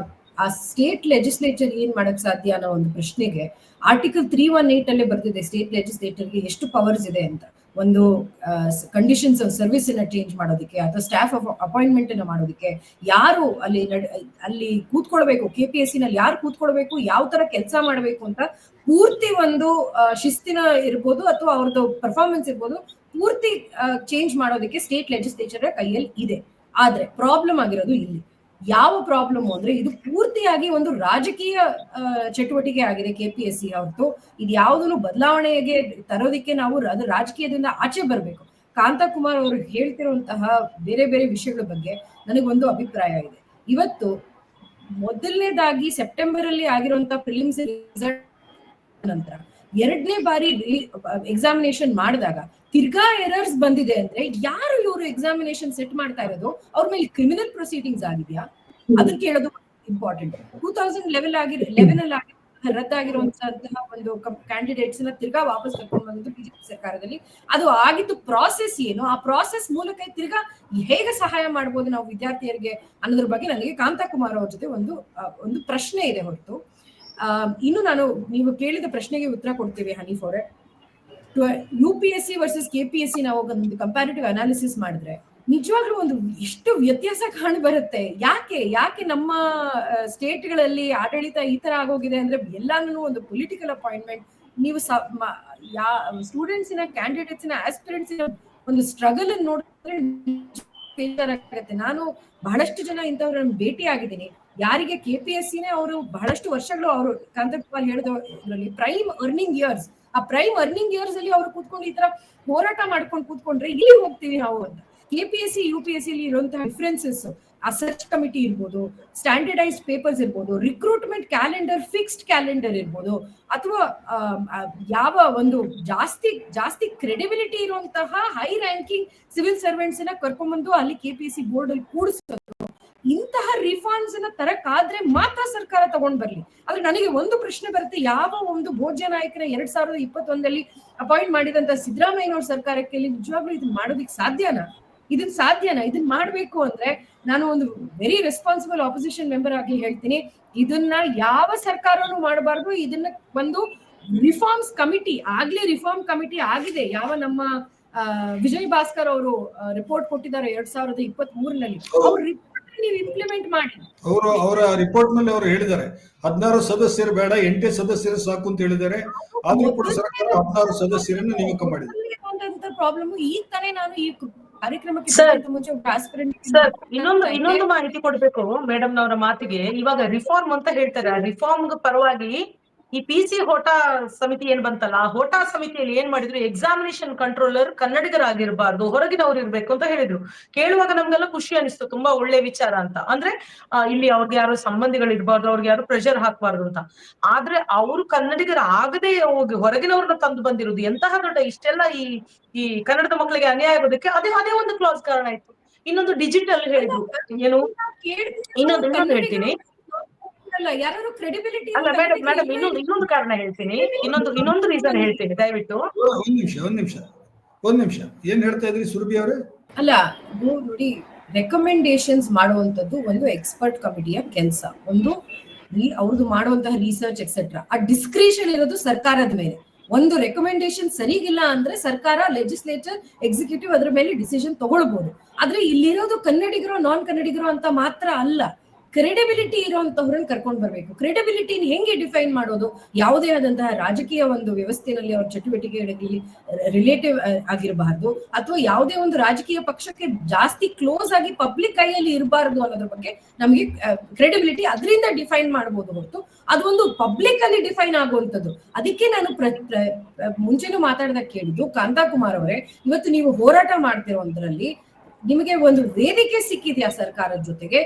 ಆ ಸ್ಟೇಟ್ ಲೆಜಿಸ್ಲೇಚರ್ ಏನ್ ಮಾಡಕ್ ಸಾಧ್ಯ ಅನ್ನೋ ಒಂದು ಪ್ರಶ್ನೆಗೆ ಆರ್ಟಿಕಲ್ 318 ಅಲ್ಲೇ ಬರ್ತಿದೆ ಸ್ಟೇಟ್ ಲೆಜಿಸ್ಲೇಟರ್ಗೆ ಎಷ್ಟು ಪವರ್ಸ್ ಇದೆ ಅಂತ. ಒಂದು ಕಂಡೀಷನ್ಸ್ ಆಫ್ ಸರ್ವಿಸ್ ಅನ್ನ ಚೇಂಜ್ ಮಾಡೋದಕ್ಕೆ ಅಥವಾ ಸ್ಟಾಫ್ ಅಪಾಯಿಂಟ್ಮೆಂಟ್ ಅನ್ನ ಮಾಡೋದಕ್ಕೆ, ಯಾರು ಅಲ್ಲಿ ಕೂತ್ಕೊಳ್ಬೇಕು, KPSC ನಲ್ಲಿ ಯಾರು ಕೂತ್ಕೊಳ್ಬೇಕು, ಯಾವ ತರ ಕೆಲಸ ಮಾಡ್ಬೇಕು ಅಂತ ಪೂರ್ತಿ ಒಂದು ಶಿಸ್ತಿನ ಇರ್ಬೋದು ಅಥವಾ ಅವ್ರದ್ದು ಪರ್ಫಾರ್ಮೆನ್ಸ್ ಇರ್ಬೋದು, ಪೂರ್ತಿ ಚೇಂಜ್ ಮಾಡೋದಕ್ಕೆ ಸ್ಟೇಟ್ ಲೆಜಿಸ್ಲೇಚರ್ ಕೈಯಲ್ಲಿ ಇದೆ. ಆದ್ರೆ ಪ್ರಾಬ್ಲಮ್ ಆಗಿರೋದು ಇಲ್ಲಿ ಯಾವ ಪ್ರಾಬ್ಲಮ್ ಅಂದ್ರೆ ಇದು ಪೂರ್ತಿಯಾಗಿ ಒಂದು ರಾಜಕೀಯ ಚಟುವಟಿಕೆ ಆಗಿದೆ KPSC ಹೊರತು ಇದು ಯಾವುದನ್ನು ಬದಲಾವಣೆಗೆ ತರೋದಿಕ್ಕೆ ನಾವು ಅದು ರಾಜಕೀಯದಿಂದ ಆಚೆ ಬರ್ಬೇಕು. ಕಾಂತಕುಮಾರ್ ಅವರು ಹೇಳ್ತಿರುವಂತಹ ಬೇರೆ ಬೇರೆ ವಿಷಯಗಳ ಬಗ್ಗೆ ನನಗೊಂದು ಅಭಿಪ್ರಾಯ ಇದೆ. ಇವತ್ತು ಮೊದಲನೇದಾಗಿ ಸೆಪ್ಟೆಂಬರ್ ಅಲ್ಲಿ ಆಗಿರುವಂತಹ ಪ್ರಿಲಿಮ್ಸ್ ರಿಸಲ್ಟ್ ನಂತರ ಎರಡನೇ ಬಾರಿ ಎಕ್ಸಾಮಿನೇಷನ್ ಮಾಡಿದಾಗ ತಿರ್ಗಾ ಎರರ್ಸ್ ಬಂದಿದೆ ಅಂದ್ರೆ ಯಾರು ಇವರು ಎಕ್ಸಾಮಿನೇಷನ್ ಸೆಟ್ ಮಾಡ್ತಾ ಇರೋದು, ಅವ್ರ ಮೇಲೆ ಕ್ರಿಮಿನಲ್ ಪ್ರೊಸೀಡಿಂಗ್ಸ್ ಆಗಿದೆಯಾ ಅದನ್ನ ಕೇಳೋದು ಇಂಪಾರ್ಟೆಂಟ್. 2011 ಅಲ್ಲಿ ರದ್ದಾಗಿರುವಂತಹ ಒಂದು ಕ್ಯಾಂಡಿಡೇಟ್ಸ್ ನ ತಿರ್ಗಾ ವಾಪಸ್ ಕರ್ಕೊಂಡು ಬಂದಿದ್ದು BJP ಸರ್ಕಾರದಲ್ಲಿ. ಅದು ಆಗಿದ್ದು ಪ್ರಾಸೆಸ್ ಏನು, ಆ ಪ್ರಾಸೆಸ್ ಮೂಲಕ ತಿರ್ಗಾ ಹೇಗೆ ಸಹಾಯ ಮಾಡ್ಬೋದು ನಾವು ವಿದ್ಯಾರ್ಥಿಯರಿಗೆ ಅನ್ನೋದ್ರ ಬಗ್ಗೆ ನನಗೆ ಕಾಂತಕುಮಾರ್ ಅವ್ರ ಜೊತೆ ಒಂದು ಪ್ರಶ್ನೆ ಇದೆ ಹೊರತು. ಇನ್ನು ನೀವು ಕೇಳಿದ ಪ್ರಶ್ನೆಗೆ ಉತ್ತರ ಕೊಡ್ತೀವಿ ಹನೀಫ್ ಅವರೇ. UPSC ವರ್ಸಸ್ KPSC ನಾವು ಒಂದು ಕಂಪ್ಯಾರಿಟಿವ್ ಅನಾಲಿಸಿಸ್ ಮಾಡಿದ್ರೆ ನಿಜವಾಗ್ಲೂ ಒಂದು ಎಷ್ಟು ವ್ಯತ್ಯಾಸ ಕಾಣ್ ಬರುತ್ತೆ. ಯಾಕೆ ನಮ್ಮ ಸ್ಟೇಟ್ಗಳಲ್ಲಿ ಆಡಳಿತ ಈ ತರ ಆಗೋಗಿದೆ ಅಂದ್ರೆ ಎಲ್ಲಾನು ಒಂದು ಪೊಲಿಟಿಕಲ್ ಅಪಾಯಿಂಟ್ಮೆಂಟ್. ನೀವು ಸ್ಟೂಡೆಂಟ್ಸಿನ ಕ್ಯಾಂಡಿಡೇಟ್ಸಿನ ಆಸ್ಪಿರೆಂಟ್ಸಿನ ಒಂದು ಸ್ಟ್ರಗಲ್ ಅನ್ನು ನೋಡಿದ್ರೆ ಬೇಜಾರಾಗುತ್ತೆ. ನಾನು ಬಹಳಷ್ಟು ಜನ ಇಂಥವ್ರನ್ನ ಭೇಟಿ ಆಗಿದ್ದೀನಿ ಯಾರಿಗೆ KPSCನೇ ಅವರು ಬಹಳಷ್ಟು ವರ್ಷಗಳು ಅವರು ಕಾಂತಕುಮಾರ್ ಹೇಳಿದ್ರಲ್ಲಿ ಪ್ರೈಮ್ ಅರ್ನಿಂಗ್ ಇಯರ್ಸ್, ಆ ಪ್ರೈಮ್ ಅರ್ನಿಂಗ್ ಇಯರ್ಸ್ ಅಲ್ಲಿ ಅವ್ರು ಕೂತ್ಕೊಂಡು ಈ ತರ ಹೋರಾಟ ಮಾಡ್ಕೊಂಡು ಕೂತ್ಕೊಂಡ್ರೆ ಇಲ್ಲಿ ಹೋಗ್ತೀವಿ ನಾವು ಅಂತ. KPSC UPSC ಅಲ್ಲಿ ಇರುವಂತಹ ಡಿಫ್ರೆನ್ಸಸ್, ಆ ಸರ್ಚ್ ಕಮಿಟಿ ಇರ್ಬೋದು, ಸ್ಟ್ಯಾಂಡರ್ಡೈಸ್ಡ್ ಪೇಪರ್ಸ್ ಇರ್ಬೋದು, ರಿಕ್ರೂಟ್ಮೆಂಟ್ ಕ್ಯಾಲೆಂಡರ್, ಫಿಕ್ಸ್ಡ್ ಕ್ಯಾಲೆಂಡರ್ ಇರ್ಬೋದು, ಅಥವಾ ಯಾವ ಒಂದು ಜಾಸ್ತಿ ಕ್ರೆಡಿಬಿಲಿಟಿ ಇರುವಂತಹ ಹೈ ರ್ಯಾಂಕಿಂಗ್ ಸಿವಿಲ್ ಸರ್ವೆಂಟ್ಸ್ ನ ಕರ್ಕೊಂಡ್ಬಂದು ಅಲ್ಲಿ KPSC ಬೋರ್ಡ್ ಅಲ್ಲಿ ಕೂಡಿಸೋದು, ಇಂತಹ ರಿಫಾರ್ಮ್ಸ್ ಅನ್ನ ತರಕಾದ್ರೆ ಮಾತ್ರ ಸರ್ಕಾರ ತಗೊಂಡ್ ಬರ್ಲಿ. ಆದ್ರೆ ನನಗೆ ಒಂದು ಪ್ರಶ್ನೆ ಬರುತ್ತೆ, ಯಾವ ಒಂದು ಭೋಜ್ಯ ನಾಯಕನ 2021 ಅಪಾಯಿಂಟ್ ಮಾಡಿದಂತ ಸಿದ್ದರಾಮಯ್ಯನವ್ರ ಸರ್ಕಾರಕ್ಕೆ ನಿಜವಾಗ್ಲೂ ಇದು ಮಾಡೋದಿಕ್ ಸಾಧ್ಯನಾ? ಇದನ್ ಸಾಧ್ಯನಾ? ಇದನ್ ಮಾಡ್ಬೇಕು ಅಂದ್ರೆ ನಾನು ಒಂದು ವೆರಿ ರೆಸ್ಪಾನ್ಸಿಬಲ್ ಆಪೋಸಿಷನ್ ಮೆಂಬರ್ ಆಗಿ ಹೇಳ್ತೀನಿ, ಇದನ್ನ ಯಾವ ಸರ್ಕಾರನೂ ಮಾಡಬಾರ್ದು. ಇದನ್ನ ಒಂದು ರಿಫಾರ್ಮ್ಸ್ ಕಮಿಟಿ ಆಗ್ಲಿ, ರಿಫಾರ್ಮ್ ಕಮಿಟಿ ಆಗಿದೆ. ಯಾವ ನಮ್ಮ ವಿಜಯ್ ಭಾಸ್ಕರ್ ಅವರು ರಿಪೋರ್ಟ್ ಕೊಟ್ಟಿದ್ದಾರೆ 2023ನಲ್ಲಿ. ಅವ್ರ ರಿಪೋರ್ಟ್ ನೀವು ಇಂಪ್ಲಿಮೆಂಟ್ ಮಾಡಿ. ಅವರ ರಿಪೋರ್ಟ್ ನಲ್ಲಿ ಅವರು ಹೇಳಿದ್ದಾರೆ 16 ಸದಸ್ಯರು ಬೇಡ, 8 ಸದಸ್ಯರು ಸಾಕು ಅಂತ ಹೇಳಿದ್ದಾರೆ. ಆದ್ರೂ ಕೂಡ ಸರ್ಕಾರ 16 ಸದಸ್ಯರನ್ನು ನೇಮಕ ಮಾಡಿದೆ. ಪ್ರಾಬ್ಲಮ್ ಈಗ ತಾನೇ ನಾನು ಈ ಕಾರ್ಯಕ್ರಮಕ್ಕೆ ಮುಂಚೆ ಸರ್ ಇನ್ನೊಂದು ಮಾಹಿತಿ ಕೊಡ್ಬೇಕು ಮೇಡಮ್ ನವರ ಮಾತಿಗೆ. ಇವಾಗ ರಿಫಾರ್ಮ್ ಅಂತ ಹೇಳ್ತಾರೆ, ಆ ರಿಫಾರ್ಮ್ ಪರವಾಗಿ ಈ PC ಹೋಟಾ ಸಮಿತಿ ಏನ್ ಬಂತಲ್ಲ, ಆ ಹೋಟಾ ಸಮಿತಿಯಲ್ಲಿ ಏನ್ ಮಾಡಿದ್ರು, ಎಕ್ಸಾಮಿನೇಷನ್ ಕಂಟ್ರೋಲರ್ ಕನ್ನಡಿಗರಾಗಿರ್ಬಾರ್ದು, ಹೊರಗಿನವ್ರು ಇರ್ಬೇಕು ಅಂತ ಹೇಳಿದ್ರು. ಕೇಳುವಾಗ ನಮ್ಗೆಲ್ಲ ಖುಷಿ ಅನಿಸ್ತು, ತುಂಬಾ ಒಳ್ಳೆ ವಿಚಾರ ಅಂತ. ಅಂದ್ರೆ ಇಲ್ಲಿ ಅವ್ರಿಗೆ ಯಾರು ಸಂಬಂಧಿಗಳು ಇರ್ಬಾರ್ದು, ಅವ್ರಿಗೆ ಯಾರು ಪ್ರೆಷರ್ ಹಾಕ್ಬಾರ್ದು ಅಂತ. ಆದ್ರೆ ಅವರು ಕನ್ನಡಿಗರ ಆಗದೆ ಹೋಗಿ ಹೊರಗಿನವ್ರನ್ನ ತಂದು ಬಂದಿರುದು ಎಂತಹ ದೊಡ್ಡ, ಇಷ್ಟೆಲ್ಲ ಈ ಕನ್ನಡದ ಮಕ್ಕಳಿಗೆ ಅನ್ಯಾಯ ಆಗೋದಕ್ಕೆ ಅದೇ ಒಂದು ಕ್ಲಾಸ್ ಕಾರಣ ಆಯ್ತು. ಇನ್ನೊಂದು ಡಿಜಿಟಲ್ ಹೇಳಿದ್ರು, ಏನು ಇನ್ನೊಂದು ಹೇಳ್ತೀನಿ ಯಾರು ಕ್ರೆಡಿಬಿಲಿಟಿ ಅಲ್ಲ ಮೇಡಮ್ ಇನ್ನೊಂದು ಕಾರಣ ಹೇಳ್ತೀನಿ, ಇನ್ನೊಂದು ರೀಸನ್ ಹೇಳ್ತೀನಿ ದಯವಿಟ್ಟು. ಒಂದ್ ನಿಮಿಷ ಏನ್ ಹೇಳ್ತಾ ಇದ್ರಿ ಸುರಭಿ ಅವರೇ? ಅಲ್ಲ ನೋಡಿ, ರೆಕಮೆಂಡೇಶನ್ಸ್ ಮಾಡುವಂತದ್ದು ಒಂದು ಎಕ್ಸ್ಪರ್ಟ್ ಕಮಿಟಿಯ ಕೆಲಸ, ಒಂದು ಅವ್ರದ್ದು ಮಾಡುವಂತಹ ರಿಸರ್ಚ್ ಎಕ್ಸೆಟ್ರಾ. ಆ ಡಿಸ್ಕ್ರಿಷನ್ ಇರೋದು ಸರ್ಕಾರದ ಮೇಲೆ. ಒಂದು ರೆಕಮೆಂಡೇಶನ್ ಸರಿಗಿಲ್ಲ ಅಂದ್ರೆ ಸರ್ಕಾರ, ಲೆಜಿಸ್ಲೇಚರ್, ಎಕ್ಸಿಕ್ಯೂಟಿವ್ ಅದ್ರ ಮೇಲೆ ಡಿಸಿಷನ್ ತಗೊಳ್ಬಹುದು. ಆದ್ರೆ ಇಲ್ಲಿರೋದು ಕನ್ನಡಿಗರು ನಾನ್ ಕನ್ನಡಿಗರು ಅಂತ ಮಾತ್ರ ಅಲ್ಲ, ಕ್ರೆಡಿಬಿಲಿಟಿ ಇರುವಂತವ್ರನ್ನ ಕರ್ಕೊಂಡು ಬರ್ಬೇಕು. ಕ್ರೆಡಿಬಿಲಿಟಿನ ಹೆಂಗೆ ಡಿಫೈನ್ ಮಾಡೋದು? ಯಾವುದೇ ಆದಂತಹ ರಾಜಕೀಯ ಒಂದು ವ್ಯವಸ್ಥೆಯಲ್ಲಿ ಅವ್ರ ಚಟುವಟಿಕೆಗಳಲ್ಲಿ ರಿಲೇಟಿವ್ ಆಗಿರಬಾರ್ದು, ಅಥವಾ ಯಾವುದೇ ಒಂದು ರಾಜಕೀಯ ಪಕ್ಷಕ್ಕೆ ಜಾಸ್ತಿ ಕ್ಲೋಸ್ ಆಗಿ ಪಬ್ಲಿಕ್ ಕೈಯಲ್ಲಿ ಇರಬಾರ್ದು ಅನ್ನೋದ್ರ ಬಗ್ಗೆ ನಮಗೆ ಕ್ರೆಡಿಬಿಲಿಟಿ ಅದರಿಂದ ಡಿಫೈನ್ ಮಾಡಬಹುದು ಹೊರತು ಅದೊಂದು ಪಬ್ಲಿಕ್ ಅಲ್ಲಿ ಡಿಫೈನ್ ಆಗುವಂಥದ್ದು. ಅದಕ್ಕೆ ನಾನು ಮುಂಚೆನೂ ಮಾತಾಡಿದಾಗ ಕೇಳಿದ್ದು, ಕಾಂತಾಕುಮಾರ್ ಅವರೇ, ಇವತ್ತು ನೀವು ಹೋರಾಟ ಮಾಡ್ತಿರೋದ್ರಲ್ಲಿ ನಿಮಗೆ ಒಂದು ವೇದಿಕೆ ಸಿಕ್ಕಿದ್ಯಾ ಸರ್ಕಾರದ ಜೊತೆಗೆ?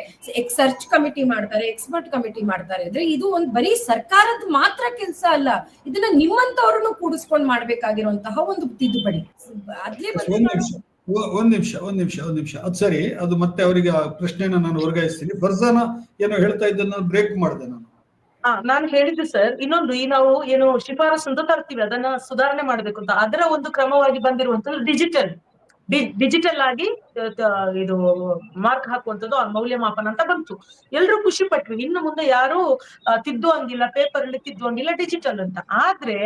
ಸರ್ಚ್ ಕಮಿಟಿ ಮಾಡ್ತಾರೆ, ಎಕ್ಸ್ಪರ್ಟ್ ಕಮಿಟಿ ಮಾಡ್ತಾರೆ ಅಂದ್ರೆ ಇದು ಒಂದು ಬರೀ ಸರ್ಕಾರದ ಮಾತ್ರ ಕೆಲಸ ಅಲ್ಲ, ಇದನ್ನ ನಿಮ್ಮಂತವ್ರನ್ನು ಕೂಡಿಸ್ಕೊಂಡು ಮಾಡ್ಬೇಕಾಗಿರುವಂತಹ ಒಂದು ತಿದ್ದುಪಡಿ. ಒಂದ್ ನಿಮಿಷ ಅದ್ ಸರಿ, ಅದು ಮತ್ತೆ ಅವರಿಗೆ ಪ್ರಶ್ನೆನ ನಾನು ವರ್ಗಾಯಿಸ್ತೀನಿ. ಫರ್ಜಾನ ಏನೋ ಹೇಳ್ತಾ ಇದ್ದನ್ನ ಬ್ರೇಕ್ ಮಾಡಿದೆ ನಾನು. ನಾನು ಹೇಳಿದ್ದು ಸರ್, ಇನ್ನೊಂದು ನಾವು ಏನು ಶಿಫಾರಸು ಅಂತ ತರ್ತೀವಿ, ಅದನ್ನ ಸುಧಾರಣೆ ಮಾಡ್ಬೇಕು ಅಂತ. ಅದರ ಒಂದು ಕ್ರಮವಾಗಿ ಬಂದಿರುವಂತದ್ದು ಡಿಜಿಟಲ್ ಆಗಿ ಇದು ಮಾರ್ಕ್ ಹಾಕುವಂಥದ್ದು, ಮೌಲ್ಯಮಾಪನ ಅಂತ ಬಂತು. ಎಲ್ರು ಖುಷಿ ಪಟ್ವಿ. ಇನ್ನು ಮುಂದೆ ಯಾರು ತಿದ್ದುವಂಗಿಲ್ಲ, ಪೇಪರ್ ಅಲ್ಲಿ ತಿದ್ದುವಂಗಿಲ್ಲ, ಡಿಜಿಟಲ್ ಅಂತ. ಆದ್ರೆ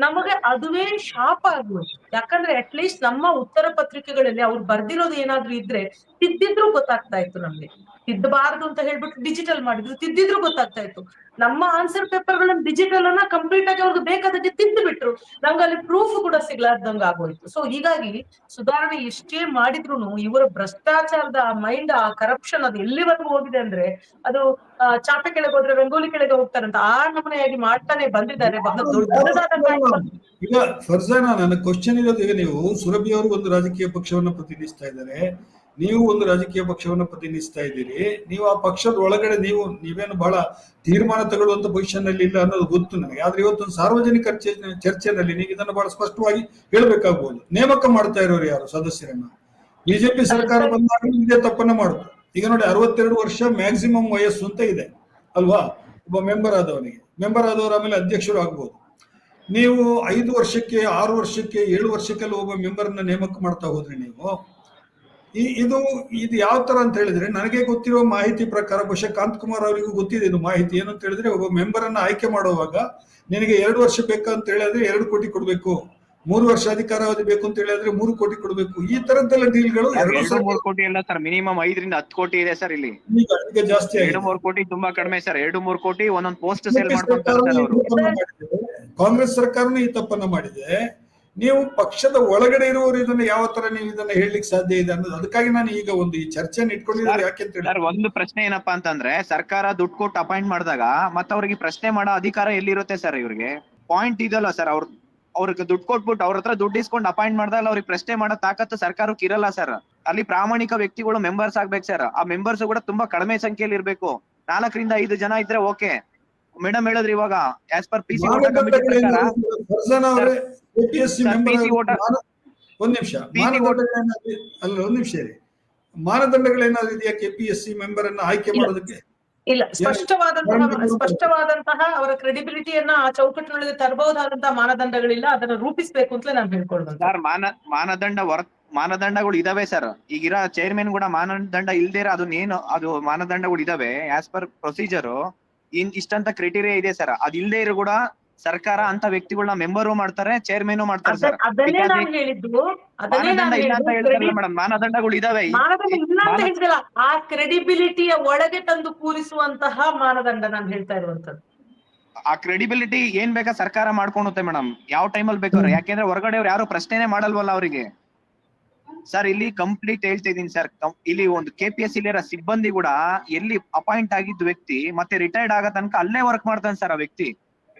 ನಮಗೆ ಅದುವೇ ಶಾಪ ಆಗುವುದು. ಯಾಕಂದ್ರೆ ಅಟ್ಲೀಸ್ಟ್ ನಮ್ಮ ಉತ್ತರ ಪತ್ರಿಕೆಗಳಲ್ಲಿ ಅವ್ರು ಬರ್ದಿರೋದು ಏನಾದ್ರು ಇದ್ರೆ ತಿದ್ದಿದ್ರು ಗೊತ್ತಾಗ್ತಾ ಇತ್ತು ನಮ್ಗೆ. ತಿದ್ದಬಾರ್ದು ಅಂತ ಹೇಳ್ಬಿಟ್ಟು ಡಿಜಿಟಲ್ ಮಾಡಿದ್ರು, ತಿದ್ದಿದ್ರು ಗೊತ್ತಾಗ್ತಾ ಇತ್ತು. ನಮ್ಮ ಆನ್ಸರ್ ಪೇಪರ್ ಗಳನ್ನ ಡಿಜಿಟಲ್ ಅನ್ನ ಕಂಪ್ಲೀಟ್ ಆಗಿ ಅವ್ರಿಗೆ ಬೇಕಾದಕ್ಕೆ ತಿದ್ದು ಬಿಟ್ರು, ನಂಗೆ ಅಲ್ಲಿ ಪ್ರೂಫ್ ಕೂಡ ಸಿಗ್ಲಾರ್ದಂಗ ಆಗೋಯ್ತು. ಸೊ ಹೀಗಾಗಿ ಸುಧಾರಣೆ ಎಷ್ಟೇ ಮಾಡಿದ್ರು ಇವರ ಭ್ರಷ್ಟಾಚಾರದ ಮೈಂಡ್, ಆ ಕರಪ್ಷನ್ ಅದು ಎಲ್ಲಿವರೆಗೂ ಹೋಗಿದೆ ಅಂದ್ರೆ ಅದು ಚಾಪೆ ಕೆಳಗೆ ಹೋದ್ರೆ ರಂಗೋಲಿ ಕೆಳಗೆ ಹೋಗ್ತಾರಂತ ಆ ನಮನೆಯಾಗಿ ಮಾಡ್ತಾನೆ ಬಂದಿದ್ದಾರೆ. ಬಹಳ ದೊಡ್ಡದಾದ ಈಗ ಫರ್ಜಾನ, ನನ್ನ ಕ್ವಶನ್ ಇರೋದು, ಈಗ ನೀವು ಸುರಭಿ ಅವರು ಒಂದು ರಾಜಕೀಯ ಪಕ್ಷವನ್ನ ಪ್ರತಿನಿಧಿಸ್ತಾ ಇದ್ದಾರೆ, ನೀವು ಒಂದು ರಾಜಕೀಯ ಪಕ್ಷವನ್ನು ಪ್ರತಿನಿಧಿಸ್ತಾ ಇದ್ದೀರಿ. ನೀವು ಆ ಪಕ್ಷದ ಒಳಗಡೆ ನೀವೇನು ಬಹಳ ತೀರ್ಮಾನ ತಗೊಳ್ಳುವಂತ ಪೊಸಿಷನ್ ಅಲ್ಲಿ ಇಲ್ಲ ಅನ್ನೋದು ಗೊತ್ತು ನನಗೆ. ಆದ್ರೆ ಇವತ್ತೊಂದು ಸಾರ್ವಜನಿಕ ಚರ್ಚೆನಲ್ಲಿ ನೀವು ಇದನ್ನು ಬಹಳ ಸ್ಪಷ್ಟವಾಗಿ ಹೇಳ್ಬೇಕಾಗ್ಬೋದು. ನೇಮಕ ಮಾಡ್ತಾ ಇರೋರು ಯಾರು ಸದಸ್ಯರನ್ನ? ಬಿಜೆಪಿ ಸರ್ಕಾರ ಬಂದಾಗ ಇದೇ ತಪ್ಪನ್ನ ಮಾಡುದು. ಈಗ ನೋಡಿ, 62 ವರ್ಷ ಮ್ಯಾಕ್ಸಿಮಮ್ ವಯಸ್ಸು ಅಂತ ಇದೆ ಅಲ್ವಾ ಒಬ್ಬ ಮೆಂಬರ್ ಆದವರು ಆಮೇಲೆ ಅಧ್ಯಕ್ಷರು ಆಗ್ಬೋದು. ನೀವು 5 ವರ್ಷಕ್ಕೆ 6 ವರ್ಷಕ್ಕೆ 7 ವರ್ಷಕ್ಕೆಲ್ಲ ಒಬ್ಬ ಮೆಂಬರ್ನ ನೇಮಕ ಮಾಡ್ತಾ ಹೋದ್ರಿ ನೀವು. ಇದು ಯಾವ ತರ ಅಂತ ಹೇಳಿದ್ರೆ, ನನಗೆ ಗೊತ್ತಿರೋ ಮಾಹಿತಿ ಪ್ರಕಾರ, ಬಹುಶಃ ಕಾಂತಕುಮಾರ್ ಅವರಿಗೂ ಗೊತ್ತಿದೆ ಇದು ಮಾಹಿತಿ. ಏನಂತ ಹೇಳಿದ್ರೆ, ಒಬ್ಬ ಮೆಂಬರ್ ಅನ್ನ ಆಯ್ಕೆ ಮಾಡುವಾಗ ನಿನಗೆ 2 ವರ್ಷ ಬೇಕಂತ ಹೇಳಿದ್ರೆ 2 ಕೋಟಿ ಕೊಡ್ಬೇಕು, 3 ವರ್ಷ ಅಧಿಕಾರಾವಧಿ ಬೇಕು ಅಂತ ಹೇಳಿದ್ರೆ 3 ಕೋಟಿ ಕೊಡ್ಬೇಕು. ಈ ತರದ್ದೆಲ್ಲ ಡೀಲ್ಗಳು 2-3 ಕೋಟಿ ಅಲ್ಲ ಸರ್, ಮಿನಿಮಮ್ 5ರಿಂದ 10 ಕೋಟಿ ಇದೆ ಸರ್ ಇಲ್ಲಿ. ಈಗ ಜಾಸ್ತಿ 2-3 ಕೋಟಿ ತುಂಬಾ ಕಡಿಮೆ ಸರ್. 2-3 ಕೋಟಿ ಒಂದೊಂದು ಪೋಸ್ಟ್ ಸೇಲ್ ಮಾಡ್ತಾರೆ. ಕಾಂಗ್ರೆಸ್ ಸರ್ಕಾರನೂ ಈ ತಪ್ಪನ್ನ ಮಾಡಿದೆ. ನೀವು ಪಕ್ಷದ ಒಳಗಡೆ ಇರುವವರು ಇದನ್ನ ಯಾವ ತರ ನೀವು ಇದನ್ನ ಹೇಳಲಿಕ್ಕೆ ಸಾಧ್ಯ ಇದೆ ಅನ್ನೋದು. ಅದಕ್ಕಾಗಿ ನಾನು ಈಗ ಒಂದು ಈ ಚರ್ಚೆಯನ್ನು ಇಟ್ಕೊಂಡಿರೋದು ಯಾಕೆಂತ ಹೇಳಿ, ಒಂದು ಪ್ರಶ್ನೆ ಏನಪ್ಪಾ ಅಂತಂದ್ರೆ, ಸರ್ಕಾರ ದುಡ್ಡು ಕೊಟ್ಟು ಅಪಾಯಿಂಟ್ ಮಾಡಿದಾಗ ಮತ್ತೆ ಅವ್ರಿಗೆ ಪ್ರಶ್ನೆ ಮಾಡೋ ಅಧಿಕಾರ ಎಲ್ಲಿರುತ್ತೆ ಸರ್? ಇವ್ರಿಗೆ ಪಾಯಿಂಟ್ ಇದಲ್ಲ ಸರ್. ಅವ್ರಿಗೆ ದುಡ್ಡು ಕೊಟ್ಬಿಟ್ಟು ಅವ್ರ ಹತ್ರ ದುಡ್ಡು ಇಸ್ಕೊಂಡು ಅಪಾಯಿಂಟ್ ಮಾಡಿದಾಗ ಅವ್ರಿಗೆ ಪ್ರಶ್ನೆ ಮಾಡೋ ತಾಕತ್ತು ಸರ್ಕಾರಕ್ಕೆ ಇರಲ್ಲ ಸರ್. ಅಲ್ಲಿ ಪ್ರಾಮಾಣಿಕ ವ್ಯಕ್ತಿಗಳು ಮೆಂಬರ್ಸ್ ಆಗ್ಬೇಕು ಸರ್. ಆ ಮೆಂಬರ್ಸ್ ಕೂಡ ತುಂಬಾ ಕಡಿಮೆ ಸಂಖ್ಯೆಯಲ್ಲಿ ಇರ್ಬೇಕು. 4ರಿಂದ 5 ಜನ ಇದ್ರೆ ಓಕೆ. ಮೇಡಮ್ ಹೇಳಿದ್ರಿ ಇವಾಗ ಆಸ್ ಪರ್ ಪಿಸಿ ಒಂದ್ ನಿಮಿಷ ಇರಿ. ಮಾನದಂಡಗಳೇನಾದ್ರು ಇದೆಯಾ KPSC ಮೆಂಬರ್ ಅನ್ನ ಆಯ್ಕೆ ಮಾಡೋದಕ್ಕೆ? ಇಲ್ಲ, ಸ್ಪಷ್ಟವಾದಂತಹ ಅವರ ಕ್ರೆಡಿಬಿಲಿಟಿಯನ್ನ ಆ ಚೌಕಟ್ಟಿನೊಳಗೆ ತರಬಹುದಾದಂತಹ ಮಾನದಂಡಗಳಿಲ್ಲ. ಅದನ್ನ ರೂಪಿಸಬೇಕು ಅಂತಲೇ ನಾನು ಹೇಳ್ಕೊಳ್ಬೋದು ಸರ್. ಮಾನದಂಡಗಳು ಇದಾವೆ ಸರ್. ಈಗಿರೋ ಚೇರ್ಮನ್ ಕೂಡ ಮಾನದಂಡ ಇಲ್ದಿರ ಅದನ್ನೇನು ಅದು ಮಾನದಂಡಗಳು ಇದಾವೆ ಆಸ್ ಪರ್ ಪ್ರೊಸೀಜರ್. ಇಷ್ಟಂತ ಕ್ರೈಟೀರಿಯಾ ಇದೆ ಸರ್. ಅದ್ ಇಲ್ದೇ ಇರೋ ಕೂಡ ಸರ್ಕಾರ ಅಂತ ವ್ಯಕ್ತಿಗಳನ್ನ ಮೆಂಬರು ಮಾಡ್ತಾರೆ, ಚೇರ್ಮನ್ ಮಾಡ್ತಾರೆ ಸರ್. ಅದನ್ನೇ ನಾನು ಹೇಳಿದ್ದು, ಅದನ್ನೇ ಮಾನದಂಡ ನಾನು ಇಲ್ಲ ಅಂತ ಹೇಳಿದ್ದು. ಹೇಳ್ತಾರಲ್ಲ ಮೇಡಮ್, ಮಾನದಂಡಗಳು ಇದಾವೆ. ಮಾನದಂಡ ಇಲ್ಲ ಅಂತ ಹೇಳ್ತಿಲ್ಲ, ಆ ಕ್ರೆಡಿಬಿಲಿಟಿಯ ಒಳಗೆ ತಂದು ಕೂರಿಸುವಂತಹ ಮಾನದಂಡ ನಾನು ಹೇಳ್ತಾ ಇರುವಂತದ್ದು. ಆ ಕ್ರೆಡಿಬಿಲಿಟಿ ಏನ್ ಬೇಕಾ ಸರ್ಕಾರ ಮಾಡ್ಕೊಳುತ್ತೆ ಮೇಡಮ್, ಯಾವ ಟೈಮಲ್ಲಿ ಬೇಕಾದ್ರೆ. ಯಾಕೆಂದ್ರೆ ಹೊರಗಡೆ ಅವ್ರು ಯಾರು ಪ್ರಶ್ನೆನೇ ಮಾಡಲ್ವಲ್ಲ ಅವರಿಗೆ ಸರ್. ಇಲ್ಲಿ ಕಂಪ್ಲೀಟ್ ಹೇಳ್ತಾ ಇದೀನಿ ಸರ್. ಇಲ್ಲಿ ಒಂದು KPSC ಸಿಬ್ಬಂದಿ ಕೂಡ ಎಲ್ಲಿ ಅಪಾಯಿಂಟ್ ಆಗಿದ್ದ ವ್ಯಕ್ತಿ ಮತ್ತೆ ರಿಟೈರ್ಡ್ ಆಗೋ ತನಕ ಅಲ್ಲೇ ವರ್ಕ್ ಮಾಡ್ತಾನೆ ಸರ್ ಆ ವ್ಯಕ್ತಿ.